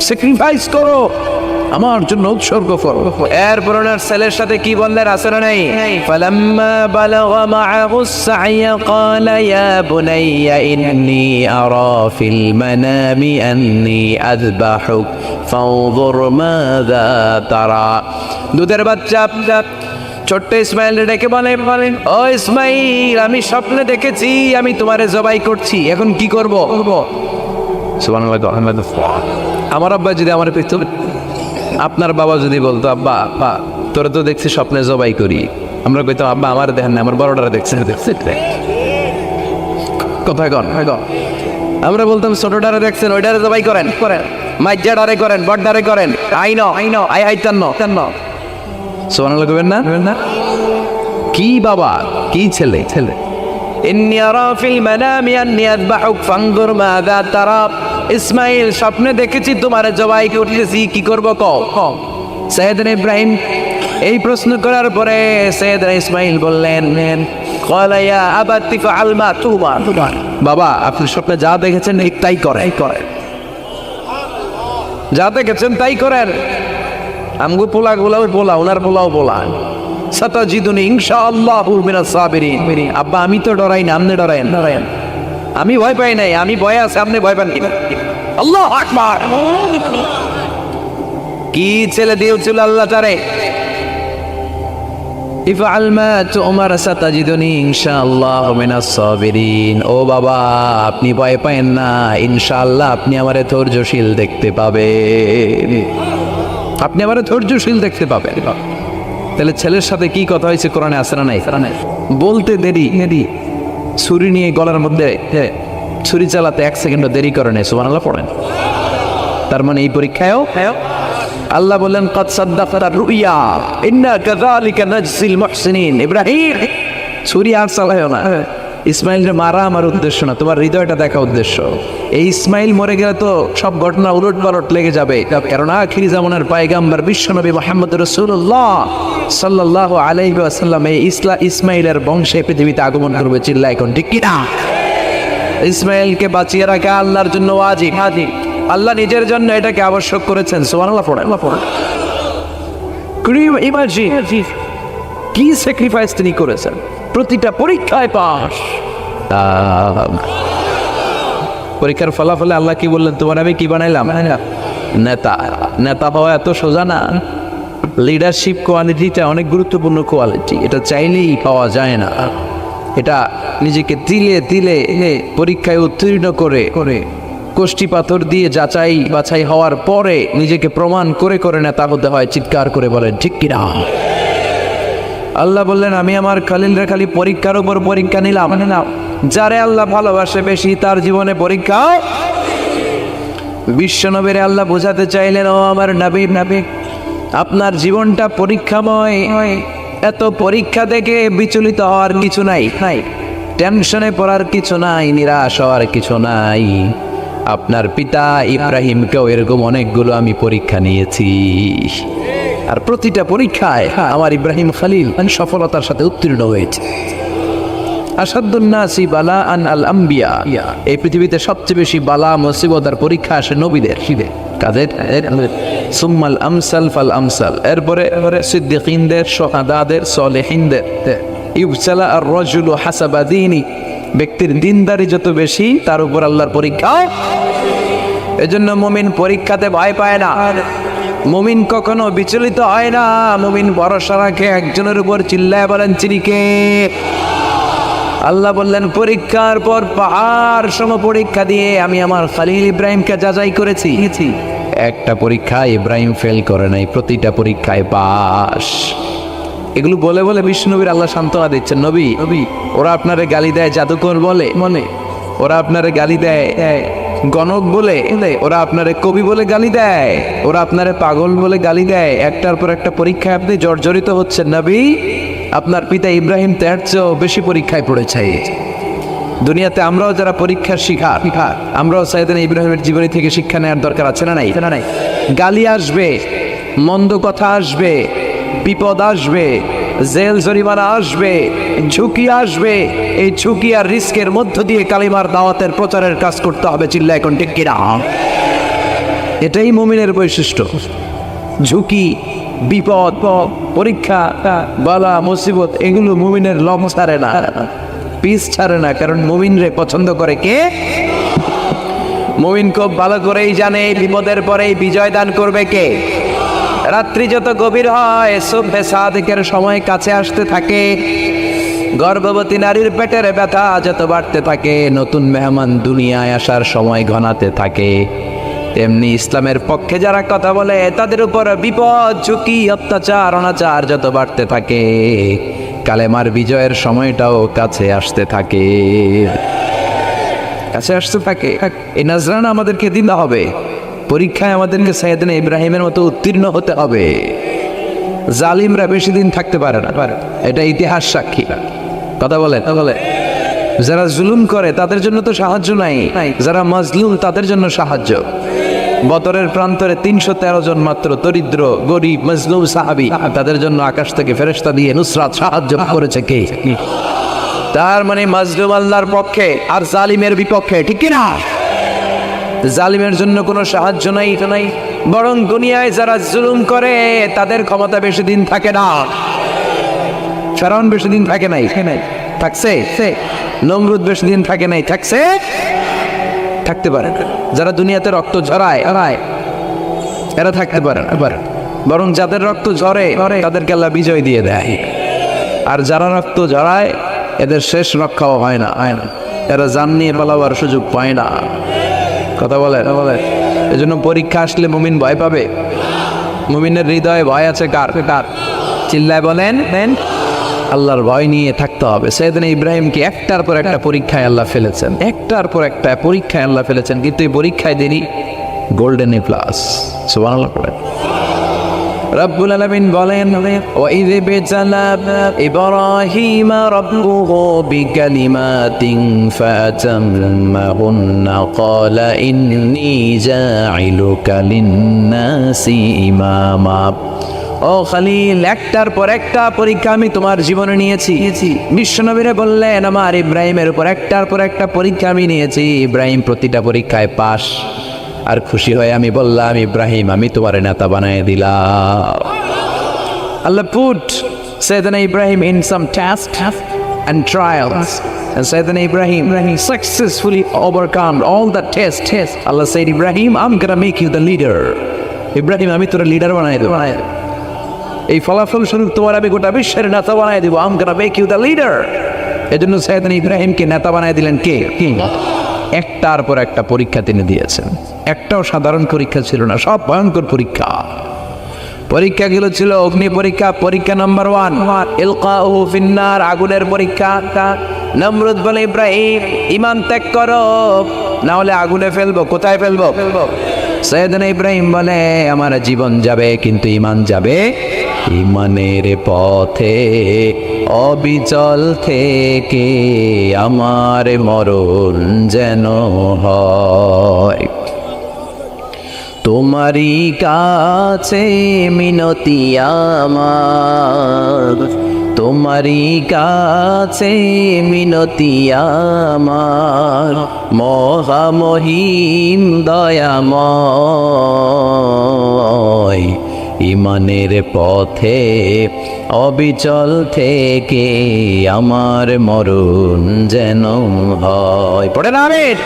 স্যাক্রিফাইস করো, আমার জন্য উৎসর্গ করো। এরপর ওনার ছেলের সাথে কি বললেন আছে না নাই? ফালাম্মা বালাগা মাআহুস সা'য়া ক্বালা ইয়া বুনাইয়া ইন্নী আরা ফিল মানামি আন্নী আযবাহুক ফানজুর মাযা তারা। দুধের বাচ্চা ছোট্ট ইসমাইল ডেকে বলে, ও ইসমাইল, আমি স্বপ্নে দেখেছি আমি তোমারে জবাই করছি, এখন কি করব? সুবহানাল্লাহ। আমার আব্বা যদি আমার পিছু, আপনার বাবা যদি বলতো, আব্বা আব্বা তোরা তো দেখছি স্বপ্নে জবাই করি, আমরা কইতাম আব্বা আমার দেখেন না, আমার বড়টারে দেখছে। কোথায় গন? আমরা বলতাম ছোটটারে দেখছেন, ওইটারে জবাই করেন, মাইজাডারে করেন, বড়ডারে করেন, আই তান্ন। সুবহানাল্লাহ কইবেন না? কি বাবা, কি ছেলে। ইন্নী আরা ফিল মানামি আন্নী আযবাহুক ফানজুর মাযা তারা। ইসমাইল স্বপ্নে দেখেছি তোমারে জবাই করতেছি, কি করব কও? সাইয়েদনা ইব্রাহিম এই প্রশ্ন করার পরে সাইয়েদনা ইসমাইল বললেন, ক্বালা ইয়া আবাতি ফাআল মা তুমার। বাবা আপনি স্বপ্নে যা দেখেছেন তাই করেন, যা দেখেছেন তাই করেন। আমগো পোলা ওনার পোলা সাতাজিদুনি ইনশাআল্লাহু মিনাস সাবিরিন। আব্বা আমি তো ডরাই না, আপনি ডরায়েন। আমি ভয় পাই নাই, আমি ভয় আছে, আপনি ভয় পান কিনা? আল্লাহু আকবার। কি ছেলে দিয়েছিল আল্লাহ তারে। ইফআল মা তুমার সাতাজিদুনি ইনশাআল্লাহু মিনাস সাবিরিন। ও বাবা আপনি ভয় পায়েন না, ইনশাআল্লাহ আপনি আমারে ধৈর্যশীল দেখতে পাবেন, আপনি আমারে ধৈর্যশীল দেখতে পাবেন। তাহলে ছেলের সাথে কি কথা হয়েছে কোরআনে আছে না নাই? বলতে দেরি, ছুরি নিয়ে গলার মধ্যে ছুরি চালাতে 1 সেকেন্ডও দেরি করে নেই। সুবহানাল্লাহ পড়েন। তার মানে এই পরীক্ষায়ও আল্লাহ বললেন, ক্বাদ সাদ্দাকতা রুইয়া ইন্না কাযালিকা নাজজিল মুহসিনিন। ইব্রাহিম ছুরি আর চালায়ও না, ইসমাইলকে মারা আমার উদ্দেশ্য না, তোমার হৃদয়টা দেখা উদ্দেশ্য। এই ইসমাইল মরে গেলে তো সব ঘটনা উলট পালট লেগে যাবে, কারণ আখিরি জামানার পয়গম্বর বিশ্বনবী মুহাম্মদ রাসূলুল্লাহ সাল্লাল্লাহু আলাইহি ওয়াসাল্লাম এই ইসমাইলের বংশে পৃথিবীতে আগমন করবে। চিল্লা এখন ঠিক কি না? ইসমাইলকে বাঁচিয়ে রাখা আল্লাহর জন্য ওয়াজিব, আল্লাহ নিজের জন্য এটাকে আবশ্যক করেছেন। সুবহানাল্লাহ পড়েন। ইমাজিন কি স্যাক্রিফাইস তিনি করেছেন, প্রতিটা পরীক্ষায় পাস। পরীক্ষার ফলাফলে আল্লাহ কি বললেন, তোমার আমি কি বানাইলাম? নেতা হওয়া এত সোজা না। লিডারশিপ কোয়ালিটিটা অনেক গুরুত্বপূর্ণ কোয়ালিটি, এটা চাইলেই পাওয়া যায় না। এটা নিজেকে তিলে পরীক্ষায় উত্তীর্ণ করে কষ্টি পাথর দিয়ে যাচাই বাছাই হওয়ার পরে নিজেকে প্রমাণ করে নেতা হতে হয়। চিৎকার করে বলেন ঠিক কিনা? আল্লাহ বললেন, আমি আমার খলিলরে খালি পরীক্ষার উপর পরীক্ষা নিলাম। যারে আল্লাহ ভালোবাসে বেশি তার জীবনে পরীক্ষা। বিশ্বনবীরে আল্লাহ বোঝাতে চাইলেন, ও আমার নবী, আপনার জীবনটা পরীক্ষাময়। এত পরীক্ষা থেকে বিচলিত হওয়ার কিছু নাই, টেনশনে পড়ার কিছু নাই, নিরাশ হওয়ার কিছু নাই। আপনার পিতা ইব্রাহিমকেও এরকম অনেকগুলো আমি পরীক্ষা নিয়েছি, আর প্রতিটা পরীক্ষায় আমার ইব্রাহিম খলিল সফলতার সাথে উত্তীর্ণ হয়েছে। আসাদুন নাসি বালাআন আল আম্বিয়া। এই পৃথিবীতে সবচেয়ে বেশি বালা মুসিবত আর পরীক্ষা আসে নবীদের। কাদের? সুম্মাল আমসাল ফাল আমসাল। এরপরে সিদ্দিকিনদের, শুহাদাদের, সলিহিনদের। ইবসালা আর রাজুলু হাসাবা দীনি। ব্যক্তির দিনদারি যত বেশি তার উপর আল্লাহর পরীক্ষা। এজন্য মুমিন পরীক্ষাতে ভয় পায় না, মুমিন কখনো বিচলিত হয় না। মুমিন ভরসা রাখে একজনের উপর। চিল্লায় বলেন চিরিকে। আল্লাহ বললেন, পরীক্ষার পর পাহাড় সম পরীক্ষা দিয়ে আমি আমার খলিল ইব্রাহিমকে যাচাই করেছি। একটা পরীক্ষায় ইব্রাহিম ফেল করে নাই, প্রতিটা পরীক্ষায় পাস। এগুলো বলে বলে বিষ্ণুনবীর আল্লাহ সান্ত্বনা দিচ্ছেন, নবী ওরা আপনারে গালি দেয় জাদুকর বলে, ওরা আপনারে গালি দেয় গণক বলে, ওরা আপনারে কবি বলে গালি দেয়, ওরা আপনারে পাগল বলে গালি দেয়। একটার পর একটা পরীক্ষায় আপনি জর্জরিত হচ্ছেন। নবী আপনার পিতা ইব্রাহিম তার চেয়েও বেশি পরীক্ষায় পড়েছে। দুনিয়াতে আমরাও যারা পরীক্ষার শিকার, আমরাও সাইয়েদনা ইব্রাহিমের জীবনী থেকে শিক্ষা নেওয়ার দরকার আছে না নাই? গালি আসবে, মন্দ কথা আসবে, বিপদ আসবে, জেল জরিমানা আসবে, ঝুঁকি আসবে। এই ঝুঁকি আর রিস্কের মধ্য দিয়ে কালিমার দাওয়াতের প্রচারের কাজ করতে হবে। চিল্লা এখন ঠিক কিনা? এটাই মুমিনের বৈশিষ্ট্য। ঝুঁকি, বিপদ, পরীক্ষা, বালা, মুসিবত এগুলো মুমিনের লম ছাড়ে না, পিস ছাড়ে না। কারণ মুমিনরে পছন্দ করে কে? মুমিন খুব ভালো করেই জানে বিপদের পরেই বিজয় দান করবে কে। রাত্রি যত গভীর হয়, সুবহে সাদিকের সময় কাছে আসতে থাকে, গর্ভবতী নারীর পেটের ব্যথা যত বাড়তে থাকে, নতুন মেহমান দুনিয়ায় আসার সময় ঘনাতে থাকে, তেমনি ইসলামের পক্ষে যারা কথা বলে তাদের উপর বিপদ, ঝুঁকি, অত্যাচার, অনাচার যত বাড়তে থাকে, কালেমার বিজয়ের সময়টাও কাছে আসতে থাকে, কাছে আসতে থাকে। এই নাজরানা আমাদেরকে দিতে হবে। পরীক্ষায় আমাদেরকে সাইয়েদনা ইব্রাহিমের মতো উত্তীর্ণ হতে হবে। জালিমরা বেশি দিন থাকতে পারে না, এটা ইতিহাস সাক্ষী। কথা বলে যারা জুলুম করে তাদের জন্য তো সাহায্য নাই, যারা মাজলুম তাদের জন্য সাহায্য। বদরের প্রান্তরে 313 জন মাত্র দরিদ্র, গরিব, মাজলুম সাহাবী, তাদের জন্য আকাশ থেকে ফেরেশতা দিয়ে নুসরাত সাহায্য করেছে কে? তার মানে মাজলুম আল্লাহর পক্ষে আর জালিমের বিপক্ষে, ঠিক কি না? জালিমের জন্য কোনো সাহায্য নাই, এটা নাই। বরং দুনিয়ায় যারা জুলুম করে তাদের ক্ষমতা বেশি দিন থাকে না। ফেরাউন বেশি দিন থাকে নাই, থাকছে। নমরুদ বেশি দিন থাকে নাই, থাকছে, থাকতে পারে। যারা দুনিয়াতে রক্ত ঝরায় এরা থাকতে পারে না। বরং যাদের রক্ত ঝরে তাদেরকে আল্লাহ বিজয় দিয়ে দেয়। আর যারা রক্ত ঝরায় এদের শেষ রক্ষাও হয় না। এরা জান নিয়ে পালাবার সুযোগ পায় না। কথা বলে এজন্য পরীক্ষা আসলে মুমিন ভয় পাবে। মুমিনের হৃদয়ে ভয় আছে কার? চিল্লায় বলেন, আল্লাহর ভয় নিয়ে থাকতে হবে। সাইয়েদনা ইব্রাহিমকে একটার পর একটা পরীক্ষায় আল্লাহ ফেলেছেন, কিন্তু এই পরীক্ষায় দেরি গোল্ডেন এ প্লাস। সুবহানাল্লাহ। রব্বুল আলামিন বলেন, ওয়া ইয বিতালা ইব্রাহিমা রাব্বুহু বিকালিমাতিন ফাতাম্মাহুন্না ক্বালা ইন্নী জাঈলুকা লিন-নাসি ইমামা। ও খলিল, একটার পর একটা পরীক্ষা আমি তোমার জীবনে নিয়েছি। বিশ্বনবীরে বললেন, আমার ইব্রাহিমের উপর একটার পর একটা পরীক্ষা আমি নিয়েছি। ইব্রাহিম প্রতিটা পরীক্ষায় পাস। আর খুশি হয়ে আমি বললাম, ইব্রাহিম আমি তোমার নেতা বানায় দিলাম। আল্লাহ put Sayyidina Ibrahim in some tests and trials, and Sayyidina Ibrahim successfully overcome all the tests. Allah said, Ibrahim, I'm gonna make you the leader. Ibrahim আমি তোর লিডার বানাই দেব। এই ফলাফল স্বরূপ তোমার আমি গোটা বিশ্বের নেতা বানাই দিব। I'm gonna make you the leader. এজন্য সাইয়েদনা ইব্রাহিমকে নেতা বানাই দিলেন কে? একটার পর একটা পরীক্ষা তিনি দিয়েছেন। একটাও সাধারণ পরীক্ষা ছিল না, সব ভয়ঙ্কর পরীক্ষা। পরীক্ষাগুলো ছিল অগ্নি পরীক্ষা। পরীক্ষা নাম্বার 1 ইলকাউহু ফিন্নার, আগুনের পরীক্ষা। নমরুদ বলে, ইব্রাহিম ঈমান ত্যাগ করো, না হলে আগুনে ফেলবো। কোথায় ফেলবো? সাইয়েদনা ইব্রাহিম বলে, আমার জীবন যাবে কিন্তু ঈমান যাবে। ঈমানের পথে অবিচল থেকে আমার মরণ যেন হয়। তোমারই কাছে মিনতি আমার, তোমারই কাছে মিনতি আমার, মহামহিম দয়াময়। ঈমানের পথে অবিচল থেকে আমার মরণ যেন হয়। পড়ে না আমিন।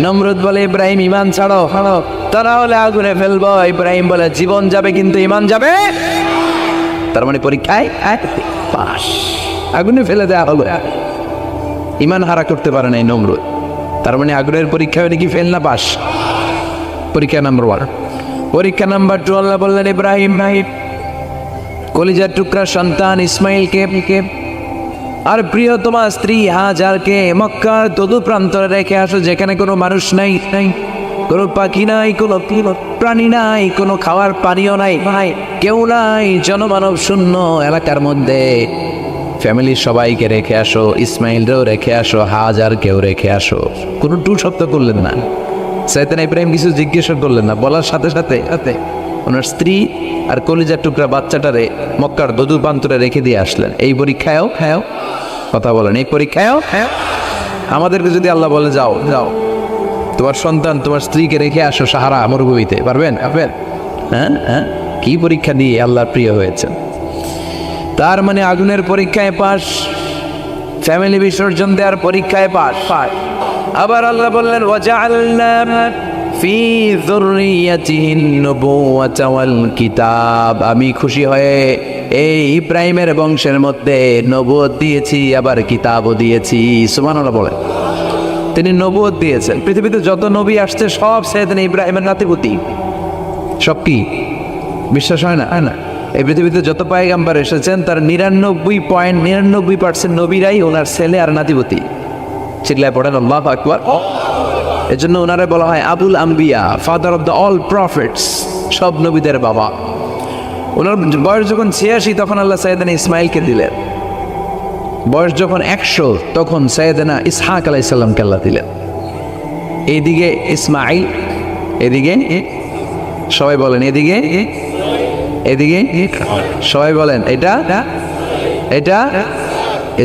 নমরুদ বলে, ইব্রাহিম ঈমান ছাড়ো, তা না হলে আগুনে ফেলবো। ইব্রাহিম বলে, জীবন যাবে কিন্তু ঈমান যাবে। তার মানে পরীক্ষায় পাস, আগুনে ফেলে দেয়া হলো। ঈমান হারা করতে পারে নাই নমরুদ। তার মানে আগুনের পরীক্ষা হলে কি ফেল না পাস? পরীক্ষা নাম্বার 1। পরীক্ষা নাম্বার 2 আল্লাহ বললেন, ইব্রাহিম ভাই কলিজার টুকরা সন্তান ইসমাইলকে আর প্রিয়তমা স্ত্রী হাজারকে মক্কার তদু প্রান্তরে রেখে আসো, যেখানে কোনো মানুষ নাই, কোনো পাখি নাই, কোনো প্রাণী নাই, কোনো খাওয়ার পানীয় নাই, ভাই কেউ নাই, জনমানব শূন্য এলাকার মধ্যে। ফ্যামিলির সবাইকে রেখে আসো, ইসমাইলরেও রেখে আসো, হাজারকেও রেখে আসো। কোনো টু শব্দ করলেন না। সাইয়েদনা ইব্রাহিম কিছু জিজ্ঞাসা করলেন না, বলার সাথে সাথে সাথে ওনার স্ত্রী আর কলিজার টুকরা বাচ্চাটারে মক্কার দদু প্রান্তরে রেখে দিয়ে আসলেন। এই পরীক্ষায়ও হ্যাঁ কথা বলেন, এই পরীক্ষায়ও হ্যাঁ। আমাদেরকে যদি আল্লাহ বলে যাও যাও তোমার সন্তান তোমার স্ত্রীকে রেখে আসো সাহারা মরুভূমিতে, পারবেন? পারবেন? হ্যাঁ হ্যাঁ, কি পরীক্ষা দিয়ে আল্লাহর প্রিয় হয়েছেন। তার মানে আগুনের পরীক্ষায় পাস, ফ্যামিলি বিসর্জন দেওয়ার পরীক্ষায় পাস। আবার আল্লাহ বললেন ওয়াজআলনা ফি যুররিয়াতিহিন নবুওয়াতা ওয়াল কিতাব, আমি খুশি হয়ে এই ইব্রাহিমের বংশের মধ্যে নবুয়ত দিয়েছি, আবার কিতাবও দিয়েছি। সুবহানাল্লাহ বলেন। তিনি নবুয়ত দিয়েছেন। পৃথিবীতে যত নবী আসছে সব সাইয়েদনা ইব্রাহিমের নাতিপুতি। সব কি বিশ্বাস হয় না? হয় না? এই পৃথিবীতে যত পয়গম্বর এসেছেন তার 99.99% নবীরাই ওনার ছেলে আর নাতিপুতি। চিল্লায় পড়েন আল্লাহু আকবার। এজন্য ওনারে বলা হয় আবুল আম্বিয়া, father of the all prophets, সব নবীদের বাবা। ওনার বয়স যখন 86 তখন আল্লাহ সাইয়েদনা ইসমাইলকে দিলেন। বয়স যখন 100 তখন সাইয়েদনা ইসহাক আলাইহিস সালামকে আল্লাহ দিলেন। এইদিকে ইসমাইল, এদিকে সবাই বলেন এদিকে, এদিকে সবাই বলেন এটা এটা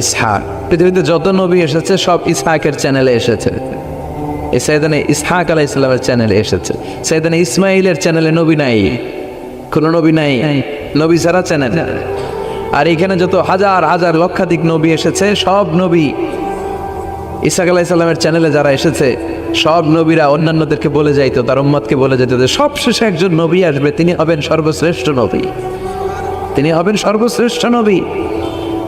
ইসহাক। পৃথিবীতে যত নবী এসেছে সব ইসহাকের চ্যানেলে এসেছে। সাইয়েদনা ইসহাক আলাইহিস সালামের চ্যানেলে এসেছে। সাইয়েদনা ইসমাইলের চ্যানেলে নবী নাই, কোনো নবী নাই, নবী ছাড়া চ্যানেল। আর এখানে যত হাজার হাজার লক্ষাধিক নবী এসেছে সব নবী ইসহাক আলাইহিস সালামের চ্যানেলে যারা এসেছে সব নবীরা অন্যান্যদেরকে বলে যাইতো, তার উম্মতকে বলে যেত যে সবশেষে একজন নবী আসবে, তিনি হবেন সর্বশ্রেষ্ঠ নবী, তিনি হবেন সর্বশ্রেষ্ঠ নবী।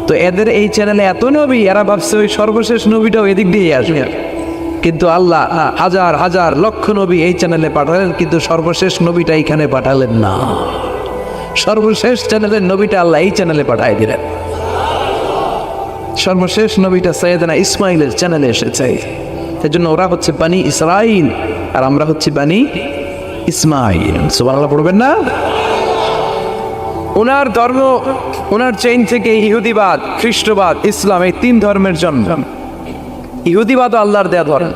তো এদের এই চ্যানেলে এত নবী, এরা ভাবছে ওই সর্বশেষ নবীটাও এদিক দিয়ে আসবে। কিন্তু আল্লাহ হাজার হাজার লক্ষ নবী এই চ্যানেলে পাঠালেন, কিন্তু সর্বশেষ নবীটা এইখানে পাঠালেন না। সর্বশেষ চ্যানেলের নবীটা আল্লাহ এই চ্যানেলে পাঠাই দিলেন। সর্বশেষ নবীটা সাইয়েদনা ইসমাইলের চ্যানেলে এসেছে। এজন্য ওরা হচ্ছে বানি ইসরাইল আর আমরা হচ্ছে বানি ইসমাইল। সুবহানাল্লাহ পড়বেন না? ওনার ধর্ম, ওনার চেইন থেকে ইহুদিবাদ, খ্রিস্টবাদ, ইসলাম, এই 3 ধর্মের জন্ম। ইহুদিবাদও আল্লাহর দেয়া ধর্ম,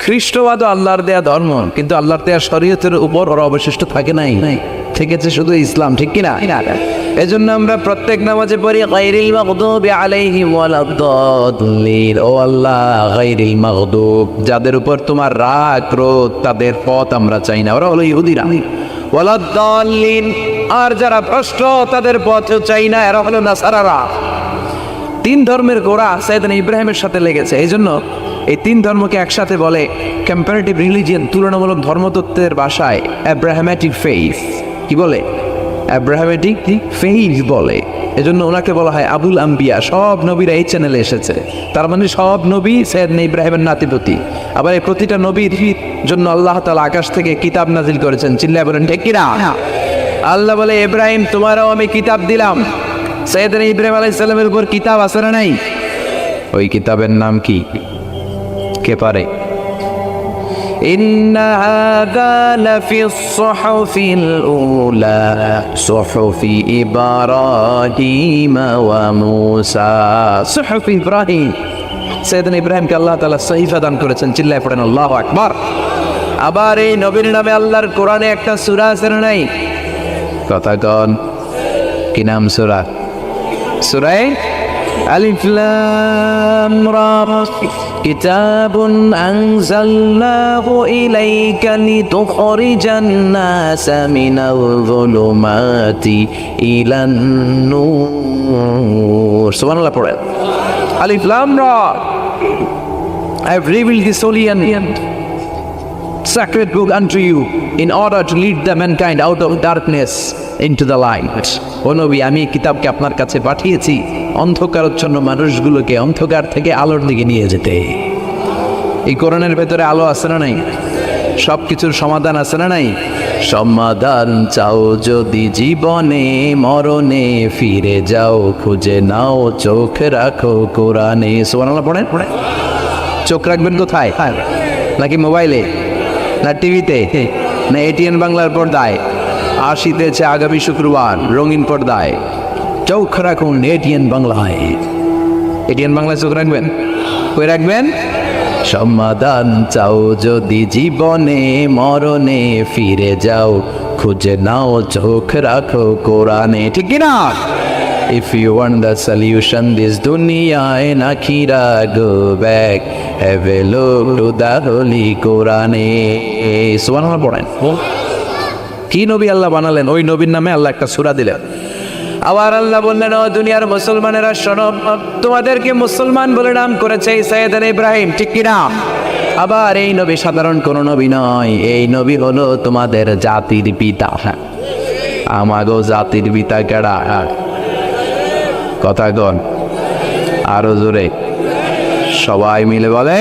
খ্রিস্টবাদও আল্লাহর দেয়া ধর্ম, কিন্তু আল্লাহর দেয়া শরীয়তের উপর ওরা অবশিষ্ট থাকে নাই, থেকেছে শুধু ইসলাম। ঠিক কিনা? এজন্য আমরা প্রত্যেক নামাজে পড়ি গায়রিল মাগদুবি আলাইহিম ওয়ালাদ-দাল্লিন। ও আল্লাহ, গায়রিল মাগদুব, যাদের উপর তোমার রাগ ক্রোধ, তাদের পথ আমরা চাই না, ওরা হলো ইহুদিরা। ওয়ালাদ-দাল্লিন, আর যারা ভ্রষ্ট তাদের পথও চাই না, এরা হলো নাসারারা। 3 ধর্মের গোড়া সাইয়েদনা ইব্রাহিমের সাথে লেগেছে। এই জন্য এই 3 ধর্মকে একসাথে বলে কম্পারেটিভ রিলিজিয়ন, তুলনামূলক ধর্মতত্ত্বের ভাষায় অ্যাব্রাহামেটিক ফেইথ। কি বলে? অ্যাব্রাহামেটিক ফেইথ বলে। এজন্য ওনাকে বলা হয় আবুল আম্বিয়া। সব নবীরা এই চ্যানেলে এসেছে, তার মানে সব নবী সাইয়েদনা ইব্রাহিমের নাতিপুতি। আবার এই প্রতিটা নবীর জন্য আল্লাহ তাআলা আকাশ থেকে কিতাব নাজিল করেছেন। চিল্লায় বলেন ঠিক কিনা? আল্লাহ বলে ইব্রাহিম তোমারও আমি কিতাব দিলাম। সাইয়েদনা ইব্রাহিম আলাইহিস সালামের উপর কিতাব আছে না নাই? ওই কিতাবের নাম কি? কে পারে? ইন্না হাযা লাফিস সুহুফিল উলা সুহুফি ইব্রাহিম ওয়া মূসা। সুহুফি ইব্রাহিম, সাইয়েদনা ইব্রাহিমকে আল্লাহ তাআলা সহিফা দান করেছেন। চিল্লায় পড়েন আল্লাহু আকবার। আবার এই নবীর নামে আল্লাহর কোরআনে একটা সূরা আছে না নাই? কথা কন, কি নাম সূরা? সূরা আলিফ লাম রা। কিতাবুন আনজালনাহু ইলাইকা লিতুখরিজান নাসা মিনাল যুলুমাতি ইলান নূর। সুবহানাল্লাহ পড়েন। আলিফ লাম রা, I have revealed this holy and sacred book unto you in order to lead the mankind out of darkness into the light. ও নবী, আমি এই কিতাবকে আপনার কাছে পাঠিয়েছি অন্ধকারাচ্ছন্ন মানুষগুলোকে অন্ধকার থেকে আলোর দিকে নিয়ে যেতে। এই কোরআনের ভেতরে আলো আছে না নাই? সব কিছুর সমাধান আছে না নাই? সমাধান চাও যদি জীবনে মরণে, ফিরে যাও খুঁজে নাও, চোখ রাখো কোরআনে। সুবহানাল্লাহ পড়েন। চোখ রাখবেন কোথায়? নাকি মোবাইলে, না টিভিতে, না এটিএন বাংলার পর্দায়? আসিতেছে আগামী শুক্রবার রঙিন পর্দায় চোখ রাখুন এটিএন বাংলায়। এটিএন বাংলায় চোখ রাখবেন, কই রাখবেন? সমাধান চাও যদি জীবনে মরণে, ফিরে যাও খুঁজে নাও চোখ রাখো কোরআনে, ঠিক কি না? If you want the solution this dunya and akhirah, go back, have a look to the holy Quran. সুবহানাল্লাহ পড়েন। কি নবী আল্লাহ বানালেন, ওই নবীর নামে আল্লাহ একটা সূরা দিলেন। আবার আল্লাহ বললেন, ও দুনিয়ার মুসলমানেরা শোনো, তোমাদেরকে মুসলমান বলে নাম করেছে সাইয়েদনা ইব্রাহিম, ঠিক কি না? আবার এই নবী সাধারণ কোন নবী নয়, এই নবী হলো তোমাদের জাতির পিতা। আমাগো জাতির পিতা কেডা? কথা কন আরো জোরে, সবাই মিলে বলে,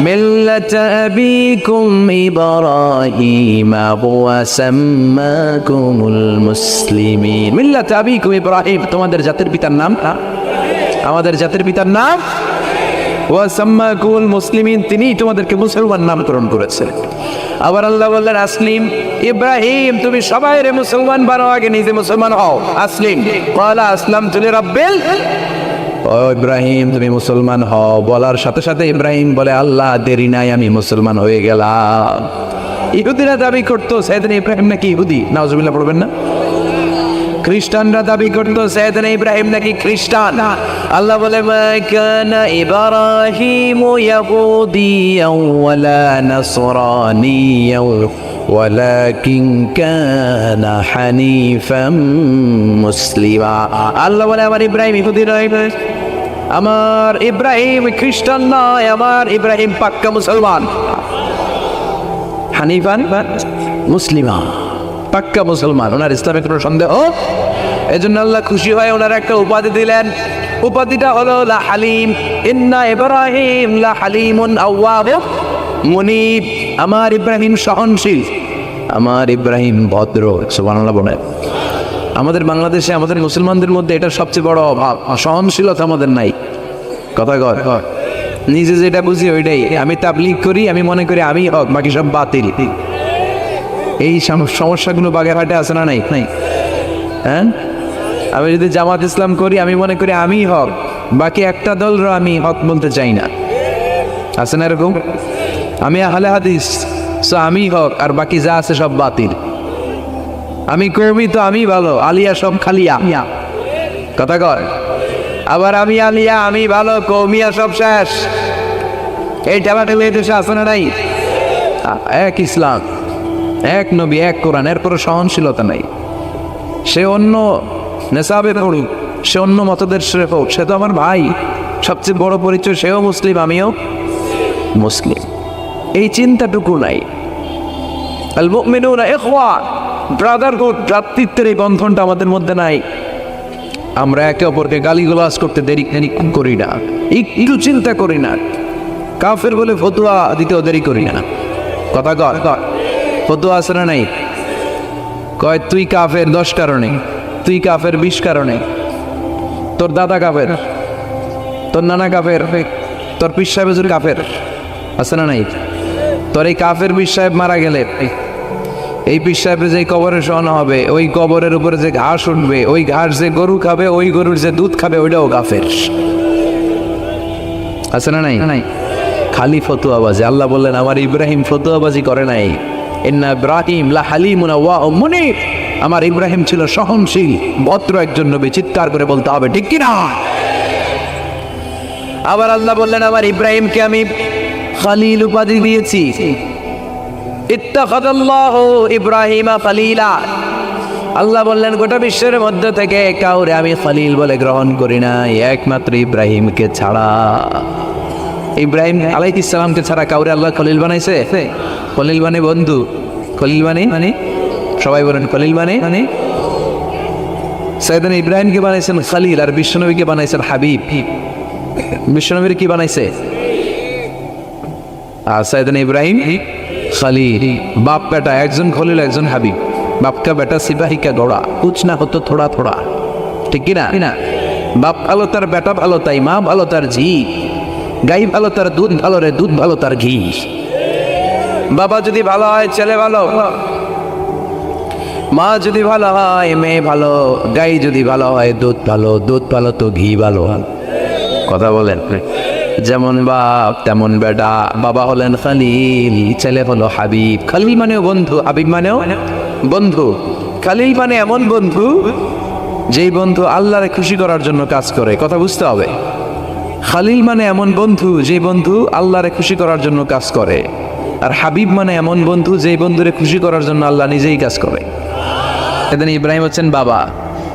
মিল্লাতা আবিকুম ইব্রাহিম ওয়া সাম্মাকুমুল মুসলিমিন। মিল্লাতা আবিকুম ইব্রাহিম, তোমাদের জাতির পিতার নাম, আমাদের জাতির পিতার নাম, ওয়া সাম্মাকুমুল মুসলিমিন, তিনি তোমাদেরকে মুসলমান নামকরণ করেছেন। আবার আল্লাহ বললেন, আসলিম ইব্রাহিম, তুমি সবাই রে মুসলমান বানাও, আগে নিজে মুসলমান হও। আসলিম ক্বালা আসলামতু লিরাব্বিল, ও ইব্রাহিম তুমি মুসলমান হও, বলার সাথে সাথে ইব্রাহিম বলে, আল্লাহ দেরি নাই, আমি মুসলমান হয়ে গেলাম। ইহুদিরা দাবি করতো সাইয়েদনা ইব্রাহিম নাকি ইহুদি, নাউজুবিল্লাহ পড়বেন না? খ্রিস্টানরা দাবি করতো সাইয়েদনা ইব্রাহিম নাকি খ্রিস্টান। আল্লাহ বলে, মা কানা ইব্রাহিম ইয়াহুদিয়াও ওয়ালা নাসরানিয়াও ওয়ালাকিন কানা হানিফাম মুসলিমা। আল্লাহ বলে, আমার ইব্রাহিম ইহুদি নয়, আমার ইব্রাহিম খ্রিস্টান নয়, আমার ইব্রাহিম পাক্কা মুসলমান। হানিফান মুসলিমা, পাক্কা মুসলমান, ওনার ইসলামে কোনো সন্দেহ। এই জন্য আল্লাহ খুশি হয়, ওনার একটা উপাধি দিলেন, উপাধিটা হলো লা হালিম। ইন্না ইব্রাহিম লা হালিমুন আওয়াব মুনিব, আমার ইব্রাহিম সহনশীল, আমার ইব্রাহিম ভদ্র। সুবহানাল্লাহ বলে। আমাদের বাংলাদেশে আমাদের মুসলমানদের মধ্যে এটা সবচেয়ে বড় অভাব, সহনশীলতা আমাদের নাই। কথা কর, নিজে যেটা বুঝি ওইটাই, আমি তাবলীগ করি, আমি মনে করি আমি হক, বাকি সব বাতিল। এই সমস্যাগুলো বাগেরহাটে আছে না? নাই নাই হ্যাঁ, আমি যদি জামাত ইসলাম করি, আমি মনে করি আমি হক, বাকি একটা দলর আমি হক বলতে চাই না, আছে না এরকম? আমি আহলে হাদিস, সো আমি হক, আর বাকি যা আছে সব বাতিল। আমি কর্মী, তো আমি ভালো, আলিয়া সব খালিয়া। কথা কয়। আবার আমি আলিয়া, আমি ভালো, কৌমিয়া সব শেষ। এই টাবাটালি দেশে আছে না? নাই। এক ইসলাম, এক নবী, এক কোরআন, এর কোনো সহনশীলতা নাই। সে অন্য নেশাবে পড়ুক, সে অন্য মতদের হোক, সে তো আমার ভাই। সবচেয়ে বড় পরিচয়, সেও মুসলিম, আমিও মুসলিম। এই চিন্তাটুকু নাই। আল মুমিনুনা ইখওয়া, ব্রাদারহুড, ভ্রাতৃত্বের এই বন্ধনটা আমাদের মধ্যে নাই। আমরা একে অপরকে গালিগালাজ করতে দেরি করি না, একটু চিন্তা করি না। কাফের বলে ফতোয়া দিতেও দেরি করি না। কথা কর, ফতোয়া আছে না নাই? কয় তুই কাফের 10 কারণে, তুই কাফের 20 কারণে, তোর দাদা কাফের, তোর নানা কাফের, তোর পীর সাহেব হুজুর কাফের, আছে না নাই? তোর এই কাফের পীর সাহেব মারা গেলে, এই পীর সাহেবের যে কবরে শোয়ানো হবে, ওই কবরের উপরে যে ঘাস উঠবে, ওই ঘাস যে গরু খাবে, ওই গরুর যে দুধ খাবে, ওইটাও কাফের, আছে না নাই? নাই। খালি ফতোয়াবাজি। আল্লাহ বললেন, আমার ইব্রাহিম ফতোয়াবাজি করে নাই। ইন্না ইব্রাহিম লা হালিমুন আওয়াহুম মুনিব, আমার ইব্রাহিম ছিল সহনশীল, ভদ্র একজন নবী। চিৎকার করে বলতে হবে, ঠিক কি না? আবার আল্লাহ বললেন, আমার ইব্রাহিমকে আমি খলিল উপাধি দিয়েছি। ইত্তাখাযাল্লাহু ইব্রাহিমা খলিলা, আল্লাহ বললেন, গোটা বিশ্বের মধ্যে থেকে কাউরে আমি খলিল বলে গ্রহণ করি নাই, একমাত্র ইব্রাহিমকে ছাড়া। ইব্রাহিম আলাইহিস সালামকে ছাড়া কাউরে আল্লাহ খলিল বানাইছে? খলিল মানে বন্ধু, খলিল মানে সবাই বলেন খলিল মানে সাইয়েদনা ইব্রাহিমকে বানাইছেন খলিল, আর বিশ্বনবীকে বানাইছেন হাবিব। বিশ্বনবীর কি বানাইছে? আর সাইয়েদনা ইব্রাহিম খলিল, বাপ বেটা, একজন খলিল একজন হাবিব। বাপ কা বেটা সিপাহি কা ঘোড়া, কুছ না হতো থোড়া থোড়া, ঠিক কি না? বাপ ভালো তার বেটা ভালো, তাই মা ভালো তার ঝি, গাই ভালো তার দুধ ভালো রে, দুধ ভালো তার ঘি। বাবা যদি ভালো হয় ছেলে ভালো, মা যদি ভালো হয় মেয়ে ভালো, গাই যদি ভালো হয় দুধ ভালো, দুধ ভালো তো ঘি ভালো। কথা বলেন, যেমন বাপ তেমন বেটা। বাবা হলেন খালিল, ছেলে হলো হাবিব। খালিল মানেও বন্ধু, হাবিব মানেও বন্ধু। খালিল মানে এমন বন্ধু যেই বন্ধু আল্লাহরে খুশি করার জন্য কাজ করে। কথা বুঝতে হবে। খালিল মানে এমন বন্ধু যেই বন্ধু আল্লাহরে খুশি করার জন্য কাজ করে। আর হাবিব মানে এমন বন্ধু যেই বন্ধুরে খুশি করার জন্য আল্লাহ নিজেই কাজ করে। সেদিন ইব্রাহিম হচ্ছেন বাবা,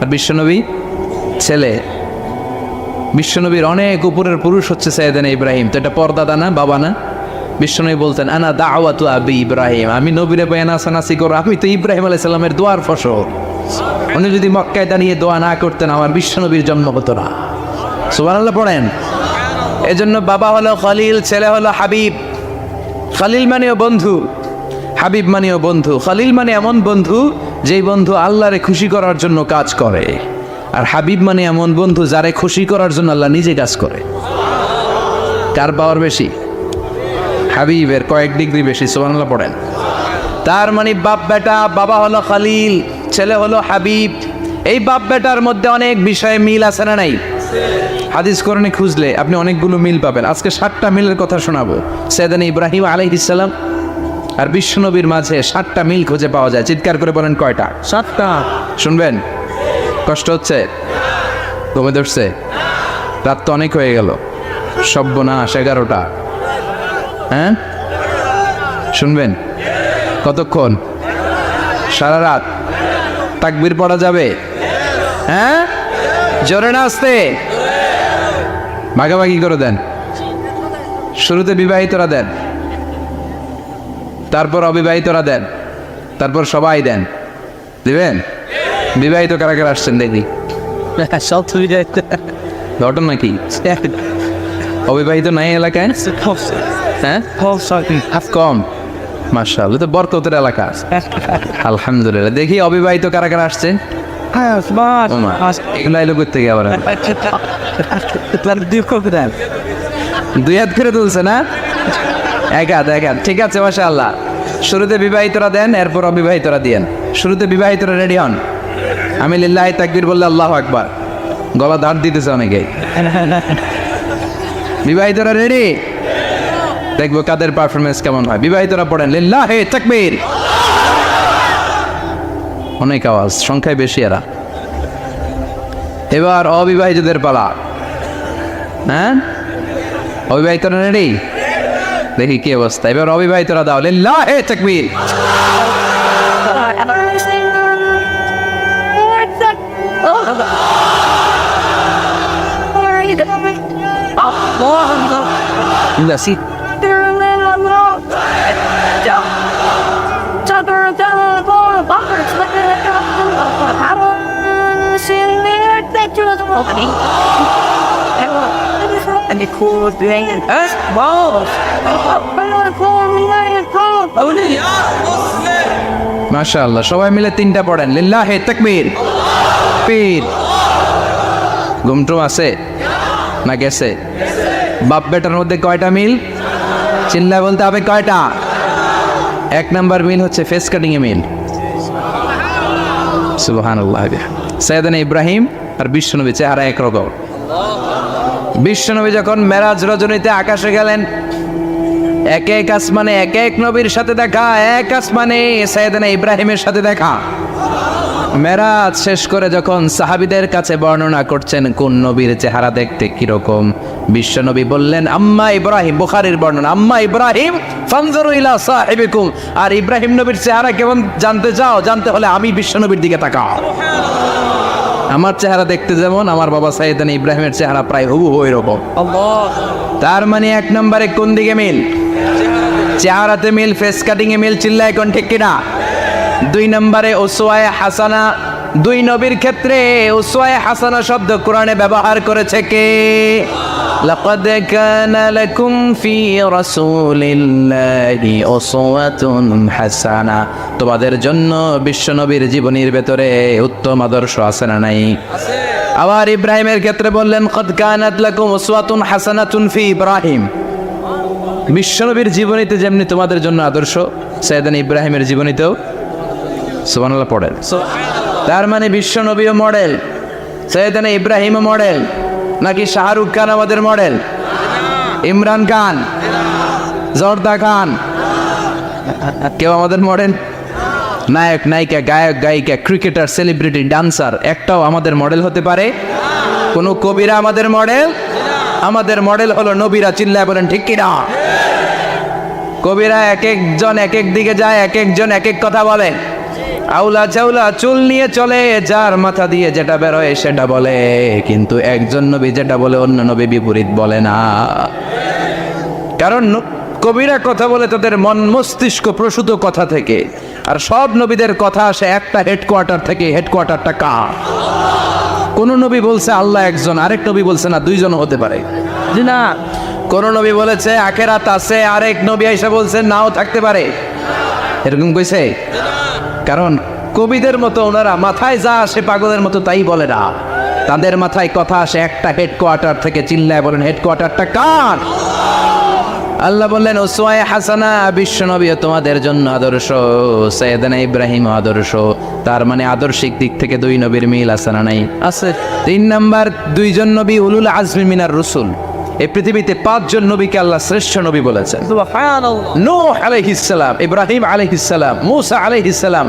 আর বিশ্বনবী ছেলে। বিশ্বনবীর অনেক উপরের পুরুষ হচ্ছে সাইয়েদনা ইব্রাহিম। তো এটা পর্দাদা না, বাবা না? বিশ্বনবী বলতেন আনা দাওয়াতু আবি ইব্রাহিম, আমি নবীরে পাই নাসানাসি করো, আমি তো ইব্রাহিম আলাইহিস সালামের দোয়ার ফসল। উনি যদি মক্কায় দাঁড়িয়ে দোয়া না করতেন আমার বিশ্বনবীর জন্ম হতো না। সুবহানাল্লাহ পড়েন। এজন্য বাবা হলো খলিল, ছেলে হলো হাবিব। খলিল মানেও বন্ধু, হাবিব মানেও বন্ধু। খলিল মানে এমন বন্ধু যেই বন্ধু আল্লাহরে খুশি করার জন্য কাজ করে। আর হাবিব মানে এমন বন্ধু যারে খুশি করার জন্য আল্লাহ নিজে কাজ করে। কার পাওয়ার বেশি? হাবিবের কয়েক ডিগ্রি বেশি। সুবহানাল্লাহ পড়েন। তার মানে বাপ বেটা, বাবা হলো খলিল, ছেলে হলো হাবিব। এই বাপ বেটার মধ্যে অনেক বিষয়ে মিল আছে না নাই? হাদিস কোরআনে খুঁজলে আপনি অনেকগুলো মিল পাবেন। আজকে 7টা মিলের কথা শোনাবো। সাইয়েদনা ইব্রাহিম আলাইহিস সালাম আর বিশ্বনবীর মাঝে 7টা মিল খুঁজে পাওয়া যায়। চিৎকার করে বলেন কয়টা? 7টা। শুনবেন? কষ্ট হচ্ছে? ঘুমে ধরছে? রাত তো অনেক হয়ে গেল। সর্বনাশ, 11টা। হ্যাঁ, শুনবেন? কতক্ষণ? সারা রাত। তাকবীর পড়া যাবে? হ্যাঁ, জোরে না আসতে? ভাগাভাগি করে দেন। শুরুতে বিবাহিতরা দেন, তারপর অবিবাহিতরা দেন, তারপর সবাই দেন। দিবেন? বিবাহিত কারা কারা আসছেন দেখি? সব ঘটন নাকি? অবিবাহিত নাই এলাকায়? হ্যাঁ, কম। মাশাআল্লাহ, তো বরকতের এলাকা। আলহামদুলিল্লাহ। দেখি অবিবাহিত কারা কারা আসছে? এগুলো এলো করতে গিয়ে আবার 2 হাত করে তুলছে না? 1 হাত 1 হাত। ঠিক আছে, মাশাআল্লাহ। শুরুতে বিবাহিতরা দেন, এরপর অবিবাহিতরা দিয়েন। শুরুতে বিবাহিতরা রেডি হন। আমি লিল্লাহি তাকবীর বললে আল্লাহু আকবার। গলা ধার দিতেছে অনেকেই। বিবাহিতরা রেডি? দেখবো কাদের পারফরমেন্স কেমন হয়। বিবাহিতরা পড়েন লিল্লাহি তাকবীর। অনেক আওয়াজ, সংখ্যায় বেশি এরা। এবার অবিবাহিতদের পালা। হ্যাঁ, অবিবাহিতরা রেডি? দেখি কি অবস্থা। এবার অবিবাহিতরা দাও লিল্লাহি তাকবীর। মাশাআল্লাহ, সবাই মিলে 3টা পড়েন লিল্লাহি তাকবীর। পীর ঘুমটু আছে না গেছে? বাপ বেটার মধ্যে কয়টা মিল? চিল্লায় বলতে হবে কয়টা? 1 নাম্বার মিল হচ্ছে ফেস কাটিং এ মিল। সুবহানাল্লাহ। সাইয়েদনা ইব্রাহিম আর বিশ্বনবী চেহারা একরকম। বিশ্বনবী যখন মেরাজ রজনীতে আকাশে গেলেন, এক এক আসমানে এক এক নবীর সাথে দেখা, এক আসমানে সাইয়েদনা ইব্রাহিমের সাথে দেখা। মেরাজ শেষ করে যখন সাহাবীদের কাছে বর্ণনা করছেন কোন নবীর চেহারা দেখতে কিরকম, বিশ্বনবী বললেন আম্মা ইব্রাহিম। বুখারীর বর্ণনা, আম্মা ইব্রাহিম ফানজুরু ইলা সাহিবিকুম। আর ইব্রাহিম নবীর চেহারা কেমন জানতে চাও? জানতে হলে আমি বিশ্বনবীর দিকে তাকাও। আমার চেহারা দেখতে যেমন, আমার বাবা সাইয়েদনা ইব্রাহিমের চেহারা প্রায় হুবহু এরকম। তার মানে 1 নম্বরে কোন দিকে মিল? চেহারাতে মিল, ফেস কাটিং এ মিল। চিল্লায় কোন ঠিক কিনা? 2 নম্বরে উসওয়ায়ে হাসানা। 2 নবীর ক্ষেত্রে উসওয়ায়ে হাসানা শব্দ কোরআনে ব্যবহার করেছে কে? লাকাদ কানা লাকুম ফি রাসূলিল্লাহি উসওয়াতুন হাসানা। তোমাদের জন্য বিশ্বনবীর জীবনীর ভেতরে উত্তম আদর্শ আছে না নাই? আছে। আবার ইব্রাহিমের ক্ষেত্রে বললেন কাদ কানাত লাকুম উসওয়াতুন হাসানাতুন ফি ইব্রাহিম। বিশ্বনবীর জীবনীতে যেমনি তোমাদের জন্য আদর্শ, সাইয়েদনা ইব্রাহিমের জীবনীতেও সুবহানাল্লাহ পড়েন। তার মানে বিশ্ব নবীও মডেল, সৈয়দনা ইব্রাহিমও মডেল, নাকি শাহরুখ খান আমাদের মডেল, ইমরান খান, জর্দা খান কেউ আমাদের মডেল? নায়ক নায়িকা, গায়ক গায়িকা, ক্রিকেটার, সেলিব্রিটি, ডান্সার একটাও আমাদের মডেল হতে পারে? কোন কবিরা আমাদের মডেল? আমাদের মডেল হলো নবীরা। চিল্লায় বলেন ঠিক কিনা? কবিরা এক একজন এক এক দিকে যায়, এক একজন এক এক কথা বলে। আউলা চাউলা চুল নিয়ে চলে, যার মাথা দিয়ে যেটা বের হয় সেটা বলে, কিন্তু একজন নবী যেটা বলে অন্য নবী বিপরীত বলে না। কারণ কবিরা কথা বলে তাদের মন মস্তিষ্ক প্রসূত কথা থেকে, আর সব নবীদের কথা আসে একটা হেডকোয়ার্টার থেকে। হেডকোয়ার্টারটা কার? কোন নবী বলছে আল্লাহ একজন, আরেক নবী বলছে না দুইজন হতে পারে। জি না। কোন নবী বলেছে আখেরাত আছে, আরেক নবী এসে বলছে নাও থাকতে পারে। এরকম কইছে? কারণ কবিদের মতো ওনারা মাথায় যা আসে পাগলের মতো তাই বলে না, তাদের মাথায় কথা আসে একটা হেডকোয়ার্টার থেকে। চিল্লায় বলেন হেডকোয়ার্টারটা কার? আল্লাহ বললেন উসওয়ায়ে হাসানা, বিশ্ব নবী তোমাদের জন্য আদর্শ, সাইয়েদনা ইব্রাহিম আদর্শ। তার মানে আদর্শিক দিক থেকে দুই নবীর মিল আছে না নাই? আছে। 3 নাম্বার, দুইজন নবী উলুল আজমি মিনার রসুল। এই পৃথিবীতে 5 জন নবীকে আল্লাহ শ্রেষ্ঠ নবী বলেছেন। নূহ আলাইহিস সালাম, ইব্রাহিম আলাইহিস সালাম, মূসা আলাইহিস সালাম,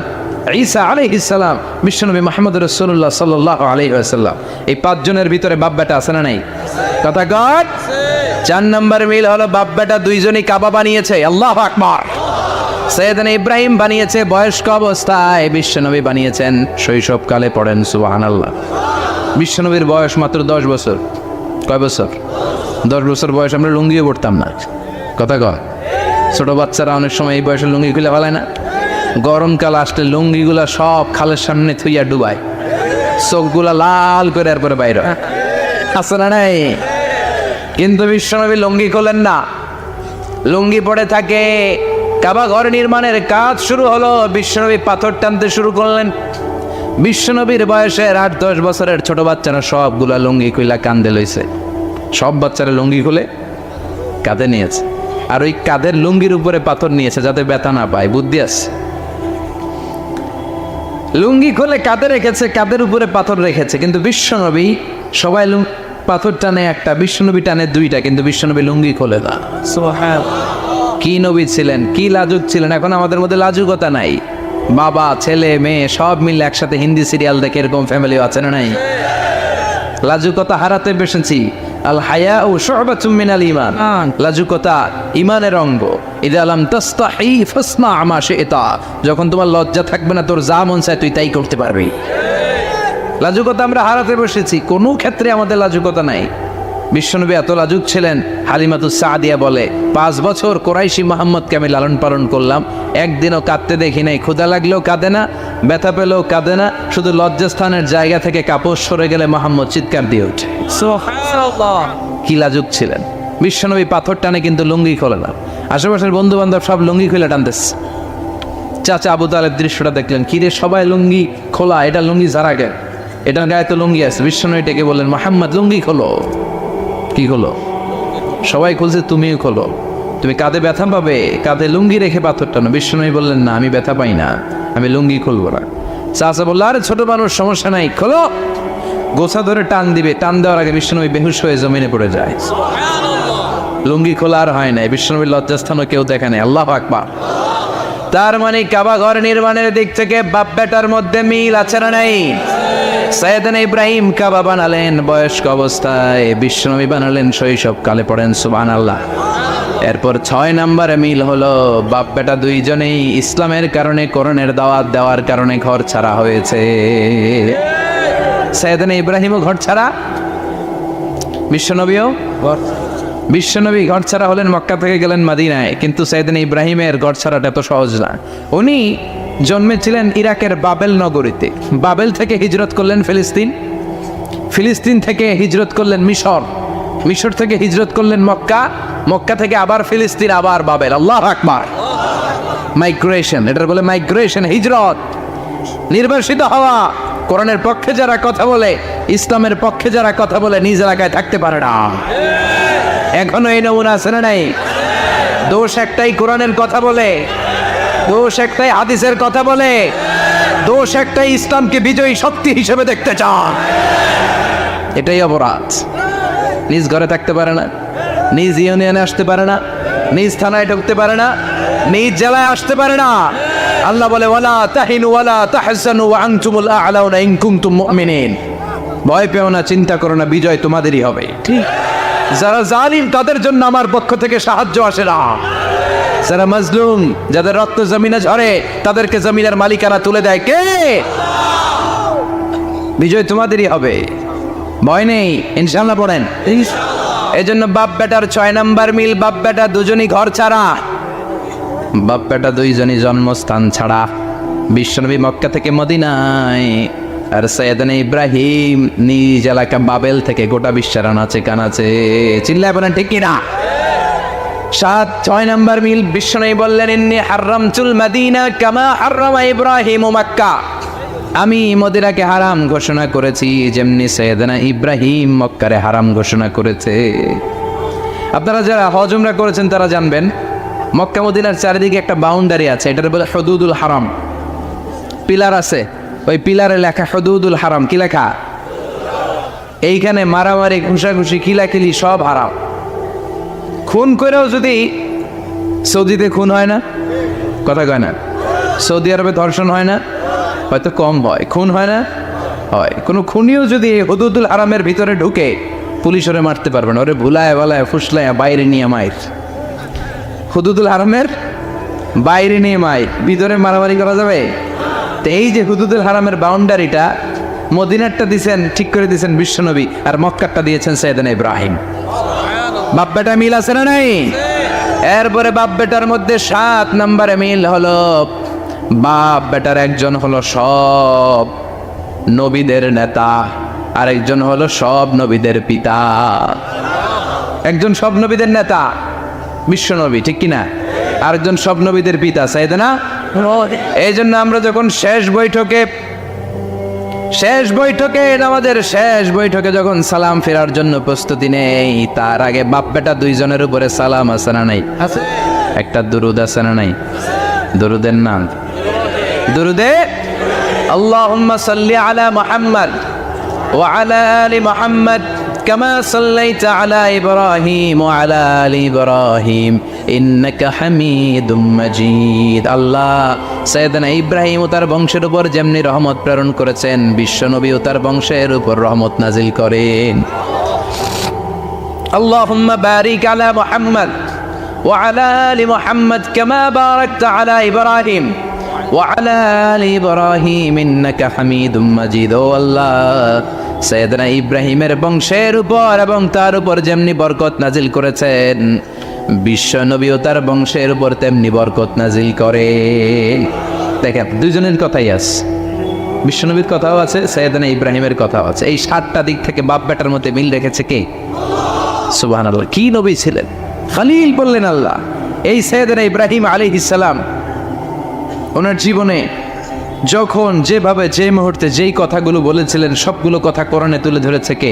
ঈসা আলাইহিস সালাম, বিশ্বনবী মুহাম্মদ রাসূলুল্লাহ সাল্লাল্লাহু আলাইহি ওয়াসাল্লাম। এই 5 জনের ভিতরে বাপ বেটা আছে না নাই? কথা কর। 4 নম্বর মিল হলো বাপ বেটা দুইজনই কাবা বানিয়েছে। আল্লাহু আকবার। সৈয়দনা ইব্রাহিম বানিয়েছে বয়স্ক অবস্থায়, বিশ্বনবী বানিয়েছেন শৈশবকালে। পড়েন সুবহানাল্লাহ। বিশ্বনবীর বয়স মাত্র 10 বছর। কয় বছর? 10 বছর বয়স আমরা লুঙ্গিও পড়তাম না। কথা কয়। ছোট বাচ্চারা অনেক সময় এই বয়সে লুঙ্গি খুলে ফেলায় না? গরমকাল আসলে লুঙ্গিগুলা সব খালের সামনে থুইয়া ডুবায়, চোখগুলা লাল করে এরপরে বাইরে আছে না নাই? কিন্তু বিশ্বনবী লুঙ্গি খোলেন না, লুঙ্গি পড়ে থাকে। কাবা ঘর নির্মাণের কাজ শুরু হলো, বিশ্বনবী পাথর টানতে শুরু করলেন। বিশ্বনবীর বয়সের 8-10 বছরের ছোট বাচ্চারা সবগুলা লুঙ্গি খুইলা কান্দে লইছে। সব বাচ্চারা লুঙ্গি খুলে কাঁধে নিয়েছে, আর ওই কাঁধের লুঙ্গির উপরে পাথর নিয়েছে যাতে ব্যথা না পায়। বুদ্ধি আছে। লুঙ্গি খুলে কাঁধে রেখেছে, কাঁধের উপরে পাথর রেখেছে। কিন্তু বিশ্বনবী সবাই পাথর টানে একটা, বিশ্বনবী টানে 2টা, কিন্তু বিশ্বনবী লুঙ্গি খোলে না। কি নবী ছিলেন, কি লাজুক ছিলেন! এখন আমাদের মধ্যে লাজুকতা নাই। বাবা ছেলে মেয়ে সব মিলে একসাথে হিন্দি সিরিয়াল দেখে, এরকম ফ্যামিলিও আছে না নাই? লাজুকতা হারাতে বসেছি। আল হায়াউ শু'বাতুম মিনাল ঈমান। লাজুকতা ঈমানের অঙ্গ। ইযা লাম তাস্তাহি ফাসনা মা শি'তা। যখন তোমার লজ্জা থাকবে না, তোর যা মন চায় তুই তাই করতে পারবি। লাজুকতা আমরা হারাতে বসেছি, কোনো ক্ষেত্রে আমাদের লাজুকতা নাই। বিশ্বনবী এত লাজুক ছিলেন, হালিমাতুস সাদিয়া বলে 5 বছর কোরাইশি মুহাম্মদকে আমি লালন পালন করলাম, একদিনও কাঁদতে দেখি নাই। ক্ষুধা লাগলেও কাঁদে না, ব্যথা পেলেও কাঁদে না, শুধু লজ্জাস্থানের জায়গা থেকে কাপড় সরে গেলে মুহাম্মদ চিৎকার দিয়ে ওঠে। সুবহানাল্লাহ। কি লাজুক ছিলেন! বিশ্বনবী পাথর টানে কিন্তু লুঙ্গি খোলে না। আশেপাশের বন্ধু বান্ধব সব লুঙ্গি খুলে টানতেছে। চাচা আবু তালেব দৃশ্যটা দেখলেন, কিরে সবাই লুঙ্গি খোলা, এটা লুঙ্গি ছাড়া কেন? এটার গায়ে তো লুঙ্গি আছে। বিশ্বনবী ডেকে বললেন, মুহাম্মদ লুঙ্গি খোলো। কি খোলো? সবাই খুলছে, তুমিও খোলো। তুমি কাঁধে ব্যথা পাবে, কাঁধে লুঙ্গি রেখে পাথর টানো। বিশ্বনবী বললেন, না আমি ব্যথা পাই না, আমি লুঙ্গি খুলবো না। চাচা বললো, আরে ছোট মানুষ, সমস্যা নাই, খোলো। গোছা ধরে টান দিবে, টান দেওয়ার আগে বিশ্বনবী বেহুশ হয়ে জমিনে পড়ে যায়। লুঙ্গি খোলা আর হয় নাই। বিশ্বনবীর লজ্জাস্থানও কেউ দেখে নাই। আল্লাহু আকবার। তার মানে কাবা ঘর নির্মাণের দিক থেকে বাপ বেটার মধ্যে মিল আছে না নাই? সাইয়েদনা ইব্রাহিম কাবা বানালেন বয়স্ক অবস্থায়, বিশ্বনবী বানালেন শৈশবকালে। পড়েন সুবহানাল্লাহ। এরপর 6 নম্বরে মিল হলো বাপ বেটা দুইজনেই ইসলামের কারণে, কোরআনের দাওয়াত দেওয়ার কারণে ঘর ছাড়া হয়েছে। সাইয়েদনা ইব্রাহিমও ঘর ছাড়া, বিশ্বনবীও বিশ্বনবী ঘর ছাড়া হলেন, মক্কা থেকে গেলেন মদিনায়। কিন্তু সাইয়েদনা ইব্রাহিমের ঘর ছাড়াটা এত সহজ না। উনি জন্মেছিলেন ইরাকের বাবেল নগরীতে। বাবেল থেকে হিজরত করলেন ফিলিস্তিন, ফিলিস্তিন থেকে হিজরত করলেন মিশর, মিশর থেকে হিজরত করলেন মক্কা, মক্কা থেকে আবার ফিলিস্তিন, আবার বাবেল। আল্লাহু আকবার। মাইগ্রেশন, এটার বলে মাইগ্রেশন, হিজরত, নির্বাসিত হওয়া। কোরআনের পক্ষে যারা কথা বলে, ইসলামের পক্ষে যারা কথা বলে, নিজ এলাকায় থাকতে পারে না। এখনো এই নমুনা আছে না নাই? দোষ একটাই, কোরআনের কথা বলে, দোষ একটাই, হাদিসের কথা বলে। দোষ একটাই, ইসলামকে বিজয়ী শক্তি হিসেবে দেখতে চান। এটাই অপরাধ। নিজ ঘরে থাকতে পারে না, নিজ ইউনিয়নে আসতে পারে না, নিজ থানায় ঢুকতে পারে না, নিজ জেলায় আসতে পারে না। আল্লাহ বলে ওয়ালা তাহিনু ওয়ালা তাহসানু ওয়া আনতুমুল আ'লাউনা ইন কুনতুম মুমিনিন। ভয় পেও না, চিন্তা করো না, বিজয় তোমাদেরই হবে। ঠিক, যারা জালিম তাদের জন্য আমার পক্ষ থেকে সাহায্য আসে না। যারা মাজলুম, যাদের রক্ত জমিনে ঝরে, তাদেরকে জমিনের মালিকানা তুলে দেয় কে? বিজয় তোমাদেরই হবে, ভয় নেই, ইনশাআল্লাহ পড়েন। এই জন্য বাপ বেটার 6 নাম্বার মিল, বাপ বেটা দুজনই ঘর ছাড়া, বাপ বেটা দুইজনই জন্মস্থান ছাড়া। বিশ্বনবী মক্কা থেকে মদিনায়, আর সৈয়দনা ইব্রাহিম নিজ এলাকা বাবেল থেকে গোটা বিশ্বের আনাচে কানাচে। চিল্লায় বলেন ঠিক কিনা? 6 নাম্বার মিল, বিশ্বনবী বললেন ইন্নী হারামতুল মদিনা কামা হারামা ইব্রাহিম মক্কা। আমি মদিনাকে হারাম ঘোষণা করেছি যেমনি সৈয়দনা ইব্রাহিম মক্কারে হারাম ঘোষণা করেছে। আপনারা যারা হজ উমরা করেছেন তারা জানবেন, মক্কা মদিনার চারিদিকে একটা বাউন্ডারি আছে, এটার বলে হুদুদুল হারাম। পিলার আছে, ওই পিলারে লেখা হুদুদুল হারাম। কি লেখা? এইখানে মারামারি, ঘুষাঘুষি, কিলাকিলি সব হারাম। খুন করেও যদি, সৌদিতে খুন হয় না, কথা কয় না? সৌদি আরবে ধর্ষণ হয় না, হয়তো কম হয়, খুন হয় না, হয়। কোনো খুনিও যদি হুদুদুল হারামের ভিতরে ঢুকে, পুলিশ ওরে মারতে পারবে না, ওরে ভুলায় বালায় ফুসলায় বাইরে নিয়ে মাইর। হুদুদুল হারামের বাইরে নিয়ে মাইর, ভিতরে মারামারি করা যাবে? তো এই যে হুদুদুল হারামের বাউন্ডারিটা, মদিনারটা দিয়েছেন, ঠিক করে দিয়েছেন বিশ্বনবী, আর মক্কারটা দিয়েছেন সৈয়দনা ইব্রাহিম। বাপ বেটা মিল আছে না নাই? এরপরে বাপ বেটার মধ্যে 7 নম্বরে মিল হলো, বাপ বেটার একজন হলো সব নবীদের নেতা, আরেকজন হলো সব নবীদের পিতা। একজন সব নবীদের নেতা বিশ্বনবী, ঠিক কিনা? আরেকজন সব নবীদের পিতা সাইয়েদনা। এই জন্য আমরা যখন শেষ বৈঠকে আমাদের শেষ বৈঠকে যখন সালাম ফেরার জন্য প্রস্তুতি নেই, তার আগে বাপ বেটা দুইজনের উপরে সালাম আছে না নাই? আছে। একটা দুরুদ আছে না নাই? দুরুদের নাম দুরুদে আল্লাহুম্মা সাল্লি আলা মুহাম্মদ ওয়া আলা আলি মুহাম্মদ কামা সাল্লাইতা আলা ইব্রাহিম ওয়া আলা আলি ইব্রাহিম ইন্নাকা হামিদুম মাজিদ। আল্লাহ সৈয়দনা ইব্রাহিম ও তার বংশের উপর যেমনি রহমত প্রেরণ করেছেন, বিশ্বনবী ও তার বংশের উপর রহমত নাজিল করেন। আল্লাহুম্মা বারিক আলা মুহাম্মদ ওয়া আলা আলি মুহাম্মদ কামা বারাকতা আলা ইব্রাহিম ওয়া আলা আলি ইব্রাহিম ইন্নাকা হামিদুম মাজিদ। ও আল্লাহ, সৈয়দনা ইব্রাহিমের বংশের উপর এবং তার উপর যেমনি বরকত নাজিল করেছেন, বিশ্বনবী ও তার বংশের উপর তেমনি বরকত নাজিল করে। দেখেন, দুইজনের কথাই আছে, বিশ্বনবীর কথাও আছে, সৈয়দনা ইব্রাহিমের কথাও আছে। এই 7টা দিক থেকে বাপ বেটার মধ্যে মিল রেখেছে কে? সুবহানাল্লাহ। কি নবী ছিলেন? খলিল বললেন আল্লাহ। এই সৈয়দনা ইব্রাহিম আলাইহিস সালাম ওনার জীবনে যখন যেভাবে, যে মুহূর্তে যেই কথাগুলো বলেছিলেন, সবগুলো কথা কোরআনে তুলে ধরেছে কে?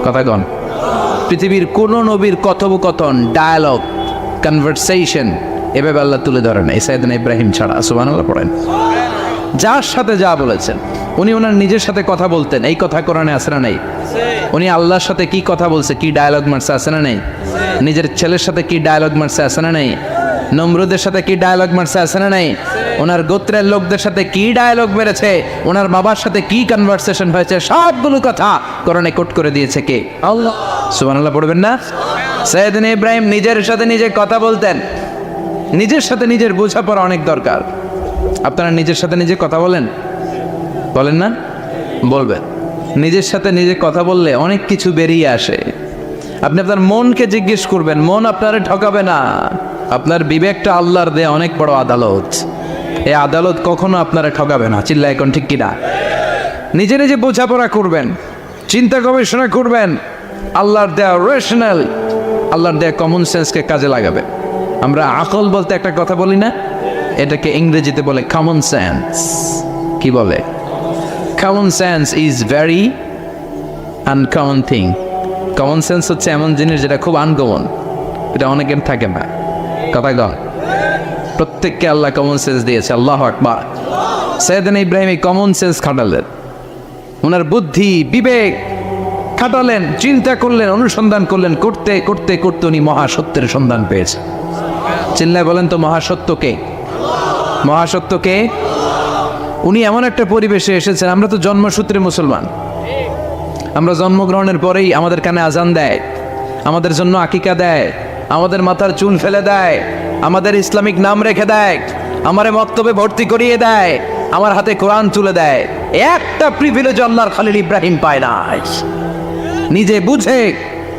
কথা কন। পৃথিবীর কোন নবীর কথোপকথন, ডায়ালগ, কনভারসেশন এভাবে আল্লাহ তুলে ধরেন এই সৈয়দনা ইব্রাহিম ছাড়া। সুবহানাল্লাহ পড়েন। যার সাথে যা বলেছেন, উনি ওনার নিজের সাথে কথা বলতেন, এই কথা কোরআনে আছে না নাই? উনি আল্লাহর সাথে কি কথা বলছে, কি ডায়ালগ মারছে, আছে না নাই? নিজের ছেলের সাথে কি ডায়ালগ মারছে, আছে না নাই? নমরুদের সাথে কি ডায়ালগ মারছে, আছে না নাই? ওনার গোত্রের লোকদের সাথে কি ডায়ালগ মেরেছে, ওনার বাবার সাথে কি কনভারসেশন হয়েছে, সবগুলো কথা কোরআনে কোট করে দিয়েছে কে? আল্লাহ। সুবহানাল্লাহ পড়বেন না? সৈয়দনা ইব্রাহিম নিজের সাথে নিজে কথা বলতেন। নিজের সাথে নিজের বোঝাপড়া অনেক দরকার। আপনারা নিজের সাথে নিজে কথা বলেন? বলেন না? বলবেন। নিজের সাথে নিজে কথা বললে অনেক কিছু বেরিয়ে আসে। আপনি আপনার মনকে জিজ্ঞেস করবেন, মন আপনারে ঠকাবে না। আপনার বিবেকটা আল্লাহর দেয়া অনেক বড় আদালত, এই আদালত কখনো আপনারা ঠকাবে না। চিল্লা এখন ঠিক কিনা? নিজে নিজে বোঝাপড়া করবেন, চিন্তা গবেষণা করবেন, আল্লাহর দেয়া রেশনাল, আল্লাহর দেয়া কমন সেন্সকে কাজে লাগাবেন। আমরা আকল বলতে একটা কথা বলি না, এটাকে ইংরেজিতে বলে কমন সেন্স। কি বলে? Common sense is very uncommon thing. Common sense হচ্ছে এমন জিনিস যেটা খুব আনকমন, এটা অনেকের থাকে না। কথা কন। প্রত্যেককে আল্লাহ কমন সেন্স দিয়েছে। আল্লাহু আকবার। সাইয়েদনা ইব্রাহিম এই কমন সেন্স খাটালেন, ওনার বুদ্ধি বিবেক খাটালেন, চিন্তা করলেন, অনুসন্ধান করলেন, করতে করতে করতে উনি মহাসত্যের সন্ধান পেয়েছেন। চিল্লায় বলেন তো মহাসত্যকে, মহাসত্যকে। উনি এমন একটা পরিবেশে এসেছেন, আমরা তো জন্মসূত্রে মুসলমান, আমরা জন্মগ্রহণের পরেই আমাদের কানে আজান দেয়, আমাদের জন্য আকিকা দেয়, আমাদের মাথার চুল ফেলে দেয়, আমাদের ইসলামিক নাম রেখে দেয়, আমারে মক্তবে ভর্তি করিয়ে দেয়, আমার হাতে কোরআন তুলে দেয়। একটা প্রিভিলেজ আল্লাহর খলিল ইব্রাহিম পায় না। নিজে বুঝে,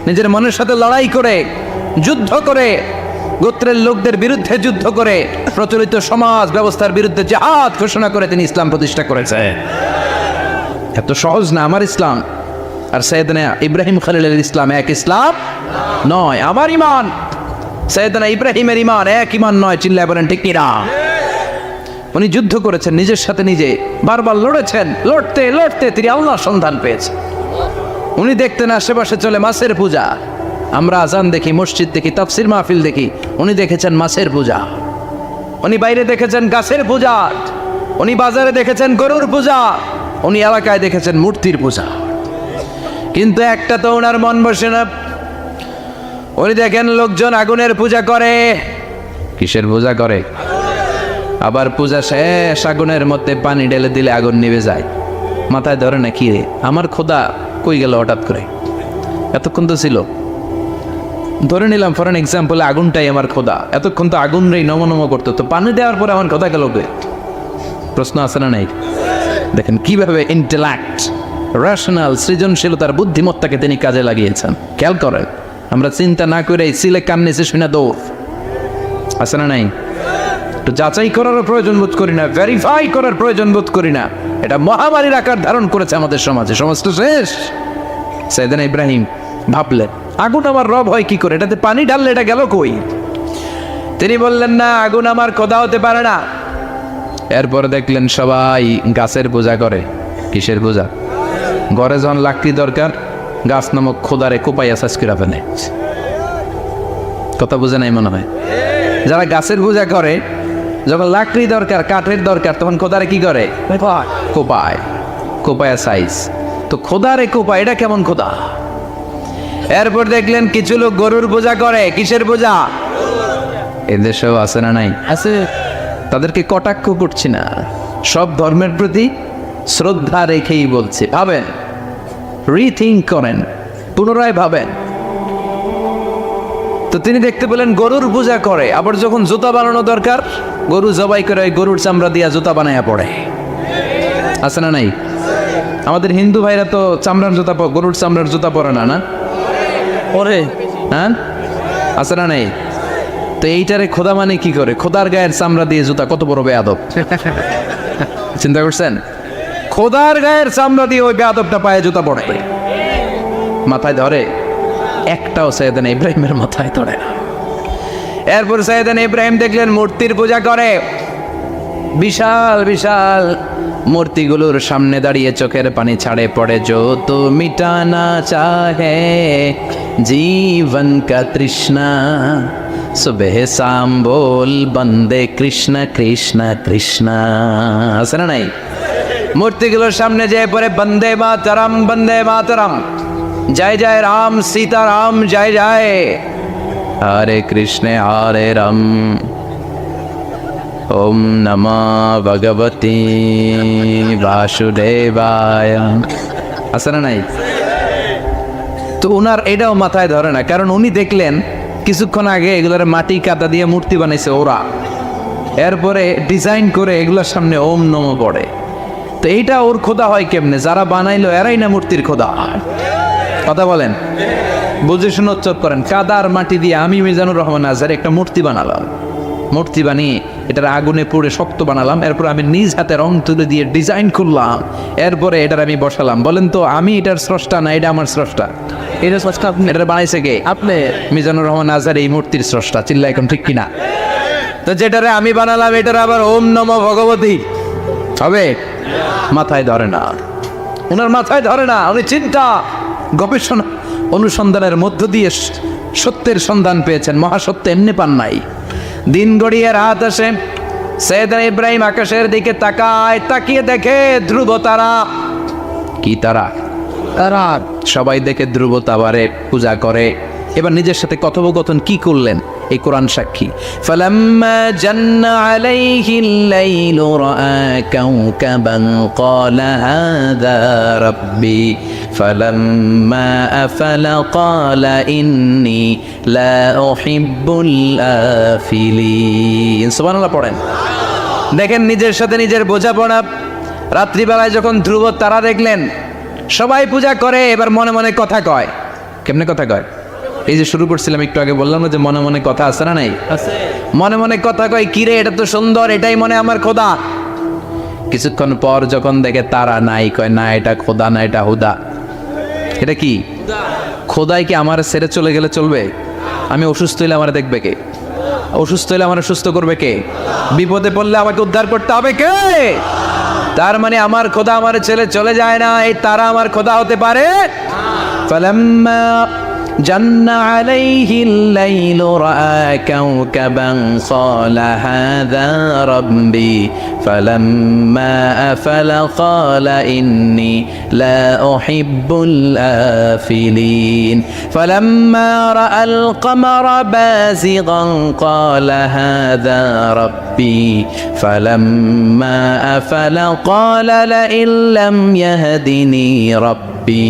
নিজের মনের সাথে লড়াই করে, যুদ্ধ করে, গোত্রের লোকদের বিরুদ্ধে যুদ্ধ করে, প্রচলিত সমাজ ব্যবস্থার বিরুদ্ধে জিহাদ ঘোষণা করে তিনি ইসলাম প্রতিষ্ঠা করেছে। এত সহজ না আমার ইসলাম আর সাইয়েদনা ইব্রাহিম খলিলের ইসলাম এক ইসলাম নয়। আমার ঈমান সাইয়েদনা ইব্রাহিমের ঈমান এক ঈমান নয়। চিল্লায় বলেন ঠিক কিনা? উনি যুদ্ধ করেছেন নিজের সাথে নিজে, বারবার লড়েছেন, লড়তে লড়তে তিনি আল্লাহর সন্ধান পেয়েছেন। উনি দেখতেন আশেপাশে চলে মাছের পূজা, আমরা আজান দেখি, মসজিদ দেখি, তাফসির মাহফিল দেখি, উনি দেখেছেন মাছের পূজা। উনি বাইরে দেখেছেন গাছের পূজা, উনি বাজারে দেখেছেন গরুর পূজা, উনি এলাকায় দেখেছেন মূর্তির পূজা। কিন্তু একটা তো ওনার মন বসে না। উনি দেখেন লোকজন আগুনের পূজা করে। কিসের পূজা করে? আবার পূজা শেষ আগুনের মধ্যে পানি ঢেলে দিলে আগুন নিভে যায়। মাথায় ধরে না কি রে, আমার খোদা কই গেল হঠাৎ করে? এতক্ষণ তো ছিল, ধরে নিলাম ফর এন এক্সাম্পল আগুনটাই আমার খোদা, এতক্ষণ তো আগুন রেই নম করতো, তো পানি দেওয়ার পরে আমার খোদা গেল গে? প্রশ্ন আছে না নাই? দেখেন কিভাবে ইন্টেলেক্ট, রেশনাল, সৃজনশীলতার বুদ্ধিমত্তাকে তিনি কাজে লাগিয়েছেন। খেয়াল করেন, আমরা চিন্তা না করে সিলে কান নিচে শুনে দৌড়, আছে না নাই? একটু যাচাই করারও প্রয়োজন বোধ করি না, ভেরিফাই করার প্রয়োজন বোধ করি না। এটা মহামারীর আকার ধারণ করেছে আমাদের সমাজে, সমাজটা শেষ। সাইয়েদনা ইব্রাহিম ভাবলেন আগুন আমার রব হয় কি করে, এটাতে পানি ঢাললে এটা গেল কই? তিনি বললেন না, আগুন আমার খোদা হতে পারে না। এরপরে দেখলেন সবাই গাছের পূজা করে। কিসের পূজা? ঘরে যখন লাকড়ি দরকার, গাছ নামক খোদারে কোপাইয়া সাজ করে ফেলে। কথা বুঝে নাই মনে হয়? যারা গাছের পূজা করে, যখন লাকড়ি দরকার, কাঠের দরকার, তখন খোদারে কি করে? কোপায়, কোপায়া সাইজ। তো খোদারে কোপায়, এটা কেমন খোদা? এরপর দেখলেন কিছু লোক গরুর পূজা করে। কিসের পূজা? এদেশেও আছে না নাই? আছে। তাদেরকে কটাক্ষ করছি না, সব ধর্মের প্রতি শ্রদ্ধা রেখেই বলছি। ভাবেন, রিথিঙ্ক করেন, পুনরায় ভাবেন। তো তিনি দেখতে পেলেন গরুর পূজা করে, আবার যখন জুতা বানানো দরকার, গরু জবাই করে গরুর চামড়া দিয়া জুতা বানায়া পড়ে। আছে না নাই? আমাদের হিন্দু ভাইরা তো চামড়ার জুতা, গরুর চামড়ার জুতা পরে না, না পরে? হ্যাঁ, আছে না নাই? তো এইটারে খোদা মানে কি করে? খোদার গায়ের চামড়া দিয়ে জুতা, কত বড় বেয়াদব! চিন্তা করছেন? খোদার গায়ের চামড়া দিয়ে ওই বেয়াদবটা পায়ে জুতা পড়ে। মাথায় ধরে? একটাও সাইয়েদনা ইব্রাহিমের মাথায় ধরে না। এরপর সাইয়েদনা ইব্রাহিম দেখলেন মূর্তির পূজা করে। বিশাল বিশাল মূর্তিগুলোর সামনে দাঁড়িয়ে চোখের পানি ছাড়ে পড়ে। যো তো মিটানা চাহে জীবন কা তৃষ্ণা, সুবহ শাম বল বন্দে কৃষ্ণ কৃষ্ণ কৃষ্ণ। আছে না নাই? মূর্তিগুলোর সামনে যেয়ে পড়ে বন্দে মাতরম, বন্দে মাতরম, জয় জয় রাম সীতারাম, জয় জয় হরে কৃষ্ণ হরে রাম, ওম নমঃ ভগবতে বাসুদেবায়। আছে না নাই? তো ওনার এটাও মাথায় ধরে না, কারণ উনি দেখলেন কিছুক্ষণ আগে এগুলোর মাটি কাদা দিয়ে মূর্তি বানাইছে ওরা, এরপরে ডিজাইন করে এগুলোর সামনে ওম নমঃ পড়ে। তো এইটা ওর খোদা হয় কেমনে? যারা বানাইলো এরাই না মূর্তির খোদা। কথা বলেন, বুঝে শুনে উচ্চারণ করেন। কাদার মাটি দিয়ে আমি মিজানুর রহমান আজহার একটা মূর্তি বানালাম, মূর্তি বানিয়ে এটার আগুনে পুড়ে শক্ত বানালাম, এরপর আমি নিজ হাতে রং তুলে দিয়ে ডিজাইন করলাম, এরপরে এটার আমি বসালাম। বলেন তো আমি এটার স্রষ্টা না এটা আমার স্রষ্টা? এটা স্রষ্টা আপনি, এটা বানাইছে কে? আপনি। মিজানুর রহমান আজহার এই মূর্তির স্রষ্টা। চিল্লা এখন ঠিক কিনা? তো যেটারে আমি বানালাম এটার আবার ওম নমঃ ভগবতী হবে? মাথায় ধরে না, ওনার মাথায় ধরে না। উনি চিন্তা, গবেষণা, অনুসন্ধানের মধ্য দিয়ে সত্যের সন্ধান পেয়েছেন। মহাসত্য এমনি পান নাই। দিন গড়িয়ে রাত আসে, সাইয়েদনা ইব্রাহিম আকাশের দিকে তাকায়, তাকিয়ে দেখে ধ্রুব তারা। কি তারা? তারা। সবাই দেখে ধ্রুব তারারে পূজা করে। এবার নিজের সাথে কথোপকথন কি করলেন এই কোরআন সাক্ষী। ফালাম্মা জান্না আলাইহিল লাইলু রাআ কাওকাবান ক্বালা হাযা রাব্বি ফালাম্মা আফালা ক্বালা ইন্নী লা উহিব্বুল আফিলিন। সুবহানাল্লাহ পড়েন। দেখেন নিজের সাথে নিজের বোঝাপড়া। রাত্রিবেলায় যখন ধ্রুব তারা দেখলেন সবাই পূজা করে, এবার মনে মনে কথা কয়। কেমনে কথা কয়? এই যে শুরু করছিলাম একটু আগে, বললাম না যে মনে মনে কথা আছে না নাই? মনে মনে কথা কয়, কিরে এটা তো সুন্দর, এটাই মনে আমার খোদা। কিছুক্ষণ পর যখন দেখে তারা নাই, কয় না এটা খোদা না, এটা হুদা। এটা কি? খোদাই কি আমার ছেড়ে চলে গেলে চলবে? আমি অসুস্থ হইলে আমার দেখবে কে? অসুস্থ হইলে আমার সুস্থ করবে কে? বিপদে পড়লে আমাকে উদ্ধার করতে হবে কে? তার মানে আমার খোদা আমার ছেলে চলে যায় না, এই তারা আমার খোদা হতে পারে? ফালাম্মা জান্না আলাইহিল লাইলু রাআ কাওকাবান ক্বালা হাযা রাব্বি ফালাম্মা আফালা ক্বালা ইন্নী লা উহিব্বুল আফিলিন ফালাম্মা রাআল কমারা বাযিগান ক্বালা হাযা রাব্বি ফালাম্মা আফালা ক্বালা লাইন লাম ইয়াহদিনি রাব্বি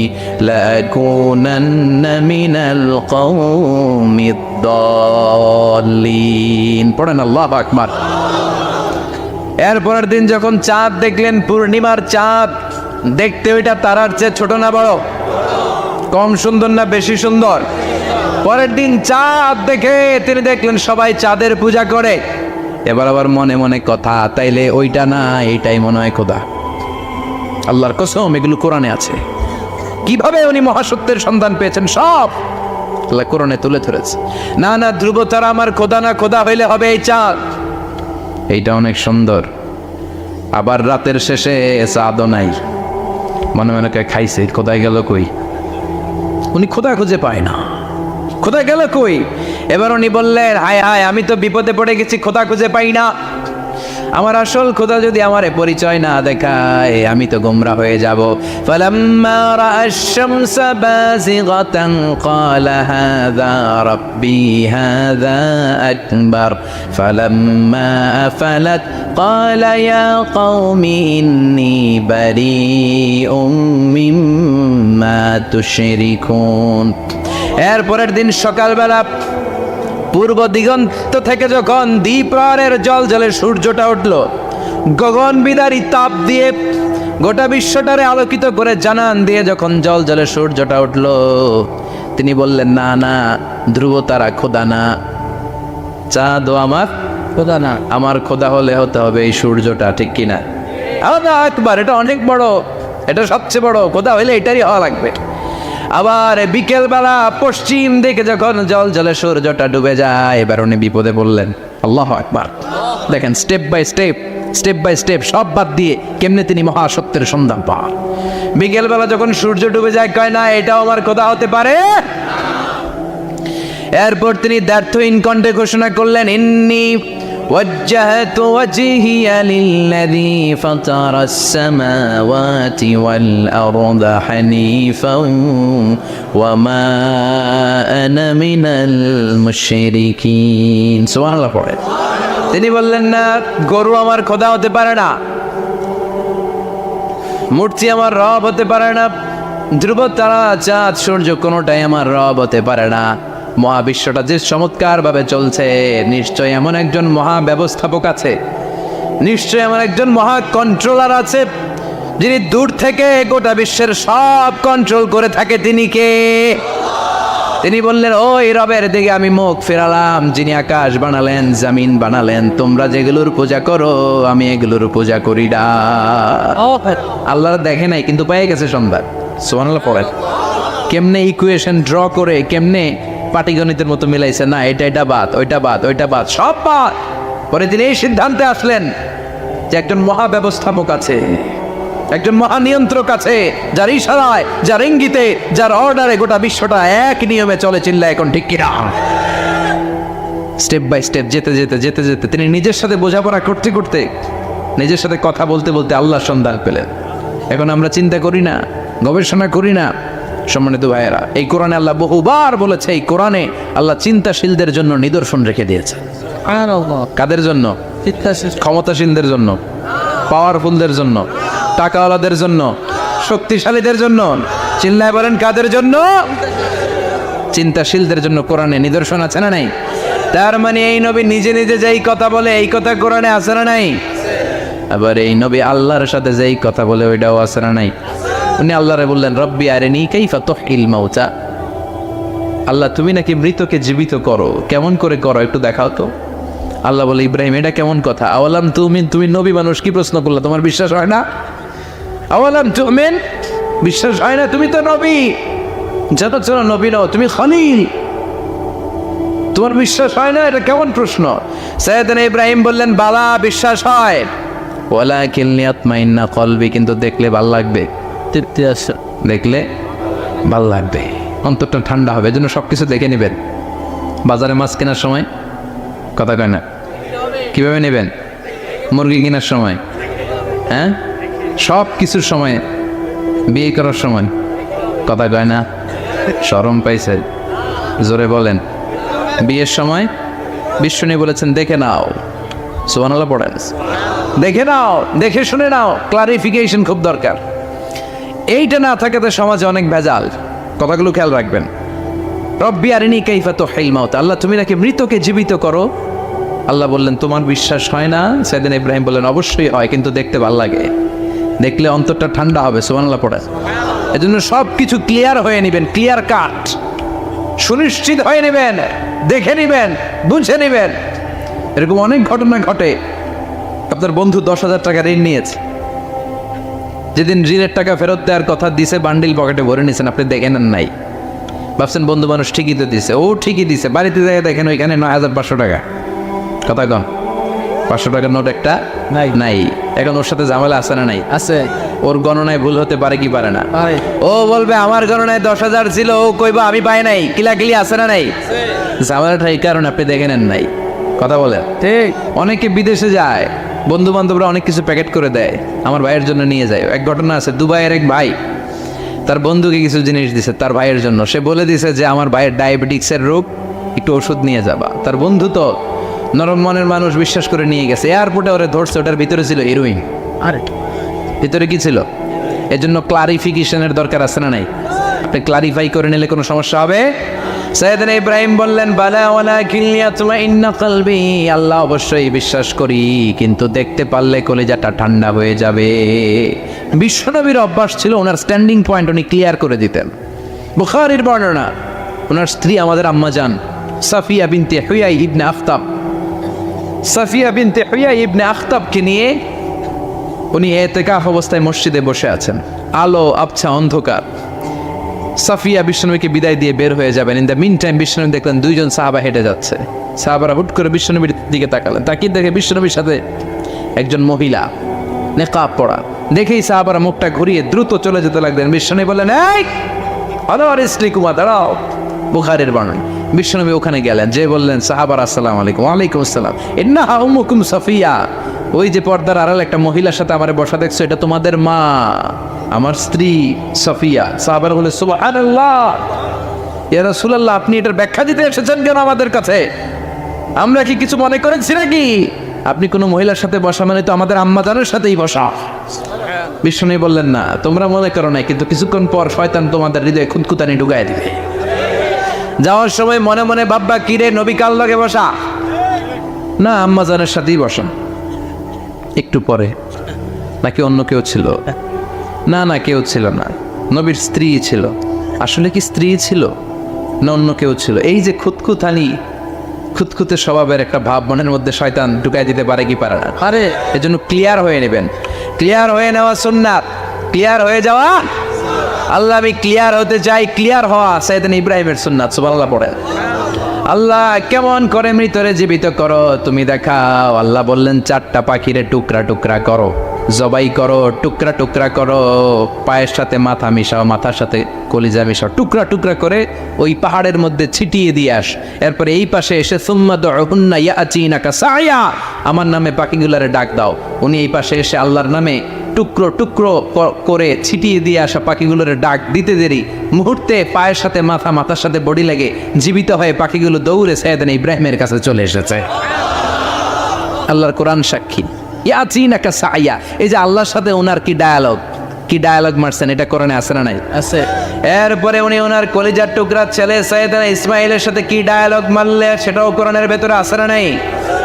লাকুনান্না মিনাল কওমিদ দাল্লিন। পড়েন আল্লাহু আকবার। এরপরের দিন যখন চাঁদ দেখলেন, পূর্ণিমার চাঁদ, দেখতে ওইটা তারার চেয়ে ছোট না বড়? কম সুন্দর না বেশি সুন্দর? পরের দিন চাঁদ দেখে তিনি দেখলেন সবাই চাঁদের পূজা করে। এবার আবার মনে মনে কথা, তাইলে ওইটা না এইটাই মনে হয় খোদা। আল্লাহর কসম এগুলো কোরআনে আছে। কিভাবে উনি মহাসত্যের সন্ধান পেয়েছেন সব আল্লাহ কোরআনে তুলে ধরেছে। না না, ধ্রুব তারা আমার খোদা না, খোদা হইলে হবে এই চাঁদ। এইটা অনেক সুন্দর। আবার রাতের শেষে চাঁদও নাই, মনে মনে খাইছে খোদায় গেল কই? উনি খোদা খুঁজে পায় না, খোদা গেল কই? এবার উনি বললেন, হায় হায়, আমি তো বিপদে পড়ে গেছি, খোদা খুঁজে পাই না। আমার আসল খোদা যদি আমারে পরিচয় না দেখায় আমি তো গোমরা হয়ে যাব। ফালাম্মা রাআশ শামসা বাযিগাতান ক্বালা হাযা রাব্বি হাযা আকবার ফালাম্মা আফালাত ক্বালা ইয়া কওমি ইন্নী বারীউম মিম্মা তুশরিকুন। এরপরের দিন সকালবেলা পূর্ব দিগন্ত থেকে যখন দ্বিপ্রহরের জলজলে সূর্যটা উঠল, গগন বিদারী তাপ দিয়ে গোটা বিশ্বটারে আলোকিত করে জানান দিয়ে যখন জলজলে সূর্যটা উঠল, তিনি বললেন, না না, ধ্রুব তারা খোদা না, চাঁদও আমার খোদা না, আমার খোদা হলে হতে হবে এই সূর্যটা, ঠিক কিনা? আল্লাহু আকবার, এটা অনেক বড়, এটা সবচেয়ে বড় খোদা হইলে এটারই হওয়া লাগবে। আবার বিকেলবেলা পশ্চিম দিকে যখন জল জলে সূর্যটা ডুবে যায়, এবার উনি বিপদে বললেন। আল্লাহু আকবার। দেখেন স্টেপ বাই স্টেপ সব বাদ দিয়ে কেমনে তিনি মহাসত্যের সন্ধান পান। বিকেলবেলা যখন সূর্য ডুবে যায়, কয় না এটাও আমার খোদা হতে পারে। এরপর তিনি দ্ব্যর্থহীন কণ্ঠে ঘোষণা করলেন, ইন্নী وجهت وجهي للذي فطر السماوات والأرض حنيفا وما أنا من المشركين। সুবহানাল্লাহ পড়ে। তিনি বললেন, না, গরু আমার খোদা হতে পারে না, মূর্তি আমার রব হতে পারে না, ধ্রুব তারা চাঁদ সূর্য কোনোটাই আমার রব হতে পারে না। মহাবিশ্বটা যে চমৎকার ভাবে চলছে, নিশ্চয় এমন একজন মহা ব্যবস্থাপক আছে, নিশ্চয় এমন একজন মহা কন্ট্রোলার আছে, যিনি দূর থেকে গোটা বিশ্বের সব কন্ট্রোল করে থাকে। তিনি কে? তিনি বললেন, ওই রবের দিকে আমি মুখ ফেরালাম, যিনি আকাশ বানালেন, জমিন বানালেন। তোমরা যেগুলোর পূজা করো আমি এগুলোর পূজা করি না। আল্লাহ দেখে নাই কিন্তু পেয়ে গেছে সংবাদ। সুবহানাল্লাহ পড়েন। কেমনে ইকুয়েশন ড্র করে, কেমনে পাটিগণিতের মতো মিলাইছে, না এটা বাদ, ওইটা বাদ, ওইটা বাদ, সব বাদ। পরে তিনি এই সিদ্ধান্তে আসলেন যে একজন মহা ব্যবস্থাপক আছে, একজন মহা নিয়ন্ত্রক আছে, যার ইশারায়, যার ইঙ্গিতে, যার অর্ডারে গোটা বিশ্বটা এক নিয়মে চলে। চিল্লা এখন ঠিক কিনা? স্টেপ বাই স্টেপ যেতে যেতে যেতে যেতে তিনি নিজের সাথে বোঝাপড়া করতে করতে নিজের সাথে কথা বলতে বলতে আল্লাহর সন্ধান পেলেন। এখন আমরা চিন্তা করি না, গবেষণা করি না। সম্মানিত ভাইয়েরা, এই কোরআনে আল্লাহ বহুবার বলেছে, এই কোরআনে আল্লাহ চিন্তাশীলদের জন্য নিদর্শন রেখে দিয়েছে। কাদের জন্য? ক্ষমতাশীলদের জন্য, পাওয়ারফুলদের জন্য, টাকাওয়ালাদের জন্য, শক্তিশালীদের জন্য। চিল্লায় বলেন কাদের জন্য? চিন্তাশীলদের জন্য কোরআনে নিদর্শন আছে না নাই? তার মানে এই নবী নিজে নিজে যেই কথা বলে এই কথা কোরআনে আছে না নাই? আবার এই নবী আল্লাহর সাথে যেই কথা বলে ওইটাও আছে না নাই? উনি আল্লাহরে বললেন, রব্বি আরিনি কাইফা তুহয়িল মাউতা, আল্লাহ তুমি নাকি মৃতকে জীবিত করো, কেমন করে করো একটু দেখাও তো। আল্লাহ বলে, ইব্রাহিম এটা কেমন কথা? আওয়ালাম তুমিন, তুমি নবী মানুষ কি প্রশ্ন করলা, তোমার বিশ্বাস হয় না? আওয়ালাম তুমিন, বিশ্বাস হয় না? তুমি তো নবী, যত চলো নবী নও, তুমি খলিল, তোমার বিশ্বাস হয় না? এটা কেমন প্রশ্ন? সাইয়েদনা ইব্রাহিম বললেন, বালা বিশ্বাস হয়, ওয়ালাকিন লিয়াতমাইন্না কলবি, কিন্তু দেখলে ভাল লাগবে, তৃপ্তি আসে, দেখলে ভাল লাগবে, অন্তরটা ঠান্ডা হবে। এজন্য সব কিছু দেখে নেবেন। বাজারে মাছ কেনার সময় কথা কয় না, কিভাবে নেবেন? মুরগি কেনার সময়, হ্যাঁ, সব কিছুর সময়, বিয়ে করার সময় কথা কয় না, শরম পাইছে, জোরে বলেন। বিয়ের সময় বিষ্ণু বলেছেন, দেখে নাও, সুবহানাল্লাহ পড়েন, দেখে নাও, দেখে শুনে নাও, ক্লারিফিকেশন খুব দরকার। এইটা না থাকাতে সমাজে অনেক ভেজাল। কথাগুলো খেয়াল রাখবেন। রব্বি আরিনি কাইফা তুহয়িল মাউতা, আল্লাহ তুমি নাকি মৃতকে জীবিত করো। আল্লাহ বললেন, তোমার বিশ্বাস হয় না? সাইয়েদনা ইব্রাহিম বললেন, অবশ্যই হয়, কিন্তু দেখতে ভালো লাগে, দেখলে অন্তরটা ঠান্ডা হবে। সুবহানাল্লাহ পড়েন। এজন্য সব কিছু ক্লিয়ার হয়ে নেবেন, ক্লিয়ার কাট, সুনিশ্চিত হয়ে নেবেন, দেখে নেবেন, বুঝে নেবেন। এরকম অনেক ঘটনা ঘটে। আপনার বন্ধু 10,000 টাকা ঋণ নিয়েছে, যেদিন ঋণের টাকা ফেরত দেওয়ার কথা দিছে, বান্ডিল পকেটে ভরে নিয়েছেন, আপনি দেখে নেন নাই, ভাবছেন বন্ধু মানুষ ঠিকই তো দিছে। ও ঠিকই দিছে, বাড়িতে যাই দেখেন ওইখানে 9,500 টাকা। কথা কন, 500 টাকার নোট একটা নাই নাই। এখন ওর সাথে ঝামেলা আছে না নাই? আছে। ওর গণনায় ভুল হতে পারে কি পারে না? ও বলবে আমার গণনায় 10,000 ছিল, ও কইবা আমি পাই নাই, কিলাকিলি আছে না নাই? ঝামেলাটা এই কারণে আপনি দেখে নেন নাই। কথা বলে ঠিক। অনেকে বিদেশে যায়, বন্ধু বান্ধবরা অনেক কিছু প্যাকেট করে দেয়, আমার ভাইয়ের জন্য নিয়ে যায়। এক ঘটনা আছে, দুবাইয়ের এক ভাই তার বন্ধুকে কিছু জিনিস দিছে তার ভাইয়ের জন্য। সে বলে দিছে যে আমার ভাইয়ের ডায়াবেটিক্সের রোগ, একটু ওষুধ নিয়ে যাবা। তার বন্ধু তো নরম মনের মানুষ, বিশ্বাস করে নিয়ে গেছে। এয়ারপোর্টে ওরে ধরছে, ওটার ভিতরে ছিল হিরোইন। আরে ভিতরে কি ছিল? এজন্য ক্লারিফিকেশনের দরকার আছে না নাই? আপনি ক্লারিফাই করে নিলে কোনো সমস্যা হবে? সাইয়েদনা ইব্রাহিম বললেন, বালা ওয়ালাকিন লিয়াতমাইন্না কলবি, আল্লাহ অবশ্যই বিশ্বাস করি, কিন্তু দেখতে পারলে কলিজাটা ঠান্ডা হয়ে যাবে। বিশ্বনবীর অভ্যাস ছিল, ওনার স্ট্যান্ডিং পয়েন্ট উনি ক্লিয়ার করে দিতেন। বুখারীর বর্ণনা, ওনার স্ত্রী আমাদের আম্মা জান সাফিয়া বিনতে হুয়াই ইবনে আখতাব, সাফিয়া বিনতে হুয়াই ইবনে আখতাবকে নিয়ে উনি ইতিকাফ অবস্থায় মসজিদে বসে আছেন। আলো আবছা অন্ধকার। সাফিয়া বিশ্বনবীকে বিদায় দিয়ে বের হয়ে যাবেন। ইন দ্য মিন টাইম বিশ্বনবী দেখলেন 2 জন সাহাবা হেঁটে যাচ্ছে। সাহাবারা হুট করে বিশ্বনবীর দিকে তাকালেন। তাকিয়ে দেখে বিশ্বনবীর সাথে একজন মহিলা, নেকাব পরা। দেখেই সাহাবারা মুখটা ঘুরিয়ে দ্রুত চলে যেতে লাগলেন। বিশ্বনবী বললেন, এই আনোয়ার ইসলিকুমা, দাঁড়াও। বুখারীর বর্ণনা। বিশ্বনবী ওখানে গেলেন, যে বললেন, সাহাবারা আসসালামু আলাইকুম। ওয়ালাইকুম আসসালাম। ইন্নাহা উম্মুকুম সাফিয়া, ওই যে পর্দার আড়াল একটা মহিলার সাথে আমারে বসা দেখছো, এটা তোমাদের মা, আমার স্ত্রী সাফিয়া। সাহাবারা বলে, সুবহানাল্লাহ, ইয়া রাসূলুল্লাহ, আপনি এটার ব্যাখ্যা দিতে এসেছেন কেন আমাদের কাছে? আমরা কি কিছু মনে করেছি নাকি? আপনি কোনো মহিলার সাথে বসা মানে তো আমাদের আম্মা জানের সাথেই বসা। বিষ্ণু বললেন, না তোমরা মনে করো না, কিন্তু কিছুক্ষণ পর শয়তান তোমাদের হৃদয়ে খুঁতখুঁতানি ঢুকায় দিবে। যাওয়ার সময় মনে মনে ভাববা, কিরে নবী কার লগে বসা? না, আম্মা জানের সাথেই বসা। একটু পরে, নাকি অন্য কেউ ছিল? না না, কেউ ছিল না, নবীর স্ত্রী ছিল। আসলে কি স্ত্রী ছিল না অন্য কেউ ছিল? এই যে খুঁতখুঁতানি, খুঁতখুঁতে স্বভাবের একটা ভাব মনের মধ্যে শয়তান ঢুকাই দিতে পারে কি পারে না? আরে এজন্য ক্লিয়ার হয়ে নেবেন। ক্লিয়ার হয়ে নেওয়া সুন্নাত, ক্লিয়ার হয়ে যাওয়া। আল্লাহ আমি ক্লিয়ার হতে চাই, ক্লিয়ার হওয়া সাইয়েদনা ইব্রাহিমের সুন্নাত। সুবহানাল্লাহ পড়েন। আল্লাহ কেমন করে মৃতরে জীবিত করো তুমি দেখাও। আল্লাহ বললেন, 4টা পাখিরে টুকরা টুকরা করো। জবাই করো, টুকরা টুকরা করো, পায়ের সাথে মাথা মিশাও, মাথার সাথে কলিজা মিশাও, টুকরা টুকরা করে ওই পাহাড়ের মধ্যে ছিটিয়ে দিয়ে আস। এরপরে এই পাশে এসে সুম্মা দুউহুন্না ইয়াতিনাকা সায়া, আমার নামে পাখিগুলারে ডাক দাও। উনি এই পাশে এসে আল্লাহর নামে টুকরো টুকরো করে ছিটিয়ে দিয়ে আসা পাখিগুলোর ডাক দিতে দেরি, মুহূর্তে পায়ের সাথে মাথা, মাথার সাথে বডি লাগে জীবিত হয়ে পাখিগুলো দৌড়ে সাইয়েদনা ইব্রাহিমের কাছে চলে এসেছে। আল্লাহর কোরআন সাক্ষী। ইয়াতিনাকা সায়া, এই যে আল্লাহর সাথে ওনার কি ডায়ালগ মারছেন, এটা কোরআনে আছে না নাই? আছে। এরপরে উনি ওনার কলিজার টুকরা ছেলে সাইয়েদনা ইসমাইলের সাথে কি ডায়ালগ মারলে, সেটাও কোরআনের ভেতরে আছে না নাই?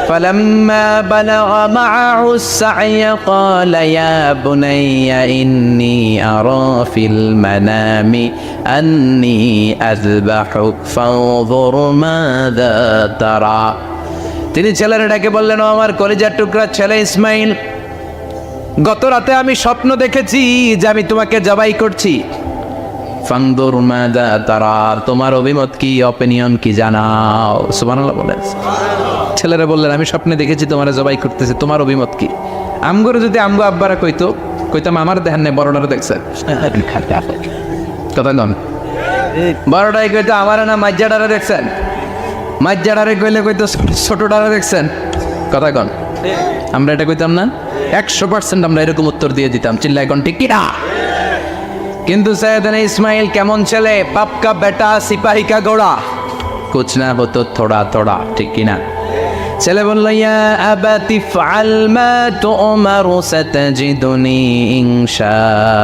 فلما بلغ معه السعي قال يا بني إني أرى في المنام أني أذبحك فانظر ماذا ترى। তিনি ছেলের ডাকে বললেন, ও আমার কলিজার টুকরা ছেলে ইসমাইল, গত রাতে আমি স্বপ্ন দেখেছি যে আমি তোমাকে জবাই করছি। ফানদুর মাযা তারা, তোমার অভিমত কি, অপিনিয়ন কি জানাও। সুবহানাল্লাহ বলেন। ছেলেরা বললেন, আমি স্বপ্নে দেখেছি তোমার জবাই করতেছে, তোমার অভিমত কি? আমগরে যদি আমগো আব্বারা কইতাম আমার দেখেন না, বড়টারে দেখছেন কথা নন, বড়টাই কইতো আমার না মাজ্জাডারে দেখছেন, মাজ্জাডারে কইলে কইতো ছোটটারে দেখছেন, কথা কন। আমরা এটা কইতাম না? 100% আমরা এরকম উত্তর দিয়ে দিতাম, চিল্লায় কোন ঠিক কিনা? কিন্তু সাইয়েদনা ইসমাইল কেমন ছেলে, বাপ কা বেটা সিপাহী কা ঘোড়া, কুছ না হতো থোড়া থোড়া, ঠিক কিনা? ছেলে বলল, ইয়া আবাতি ফাআল মা তুমারু সাতাজিদুনি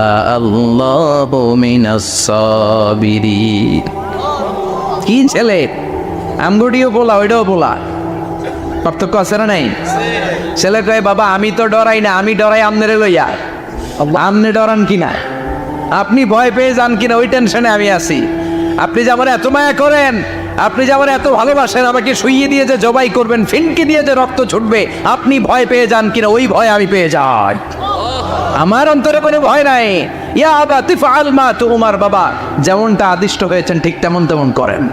ইনশাআল্লাহু মিনাস সাবিরিন। কি ছেলে, আমগুডিও বলা ওইটাও বলা, পার্থক্য আছে না নাই? ছেলে কয়, বাবা আমি তো ডরাই না, আমি ডরাই আমনেরে লইয়া। আমনে ডরান কিনা, আপনি ভয় পেয়ে যান কিনা, ওই টেনশনে আমি আছি। আপনি যে আমার এত মায়া করেন, আপনি যে আমার এত ভালোবাসেন, আমাকে শুইয়ে দিয়ে যে জবাই করবেন, ফিনকে দিয়ে যে রক্ত ছুটবে, আপনি ভয় পেয়ে যান কিনা, ওই ভয় আমি পেয়ে যাই। আমার অন্তরে কোনো ভয় নাই। ইয়া আবাতি ফাআল মা তুমার, বাবা যেমনটা আদিষ্ট হয়েছেন ঠিক তেমন করেন।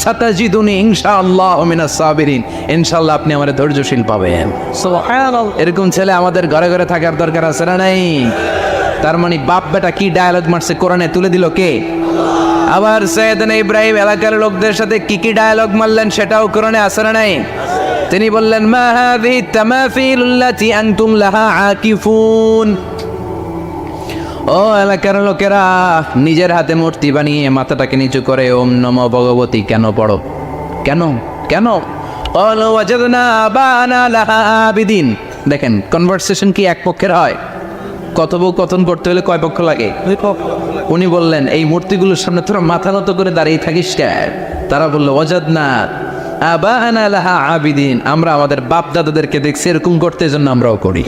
সাতাজিদুনি ইনশাআল্লাহু মিনাস সাবিরিন, ইনশাআল্লাহ আপনি আমারে ধৈর্যশীল পাবেন। সুবহানাল্লাহ। এরকম ছেলে আমাদের ঘরে ঘরে থাকার দরকার আছে না নাই? তার মানে বাপ বেটা কি ডায়ালগ মারছে কোরআনে তুলে দিল কে? আবার সাইয়েদনা ইব্রাহিম এলাকার লোকদের সাথে কি ডায়ালগ মারলেন, সেটাও কোরআনে আছে না নাই? তিনি বললেন, মা হাযিহি তামাসিলুল্লাতী আনতুম লাহা আকিফুন। ও এলাকার লোকেরা, নিজের হাতে মূর্তি বানিয়ে মাথাটাকে নিচু করে ওম নমো ভগবতী কেন পড়ো? কেন কেন? ক্বালু ওয়াজাদনা আবানা লাহা আবিদিন। দেখেন কনভারসেশন কি এক পক্ষের হয়? কথোপকথন করতে হলে কয় পক্ষ লাগে? উনি বললেন, এই মূর্তিগুলোর সামনে তোরা মাথা নত করে দাঁড়িয়ে থাকিস কেন? তারা বলল, ওয়াজাদনা আবানা লাহা আবিদিন, আমরা আমাদের বাপ দাদাদেরকে দেখছি এরকম করতে, জন্য আমরাও করি।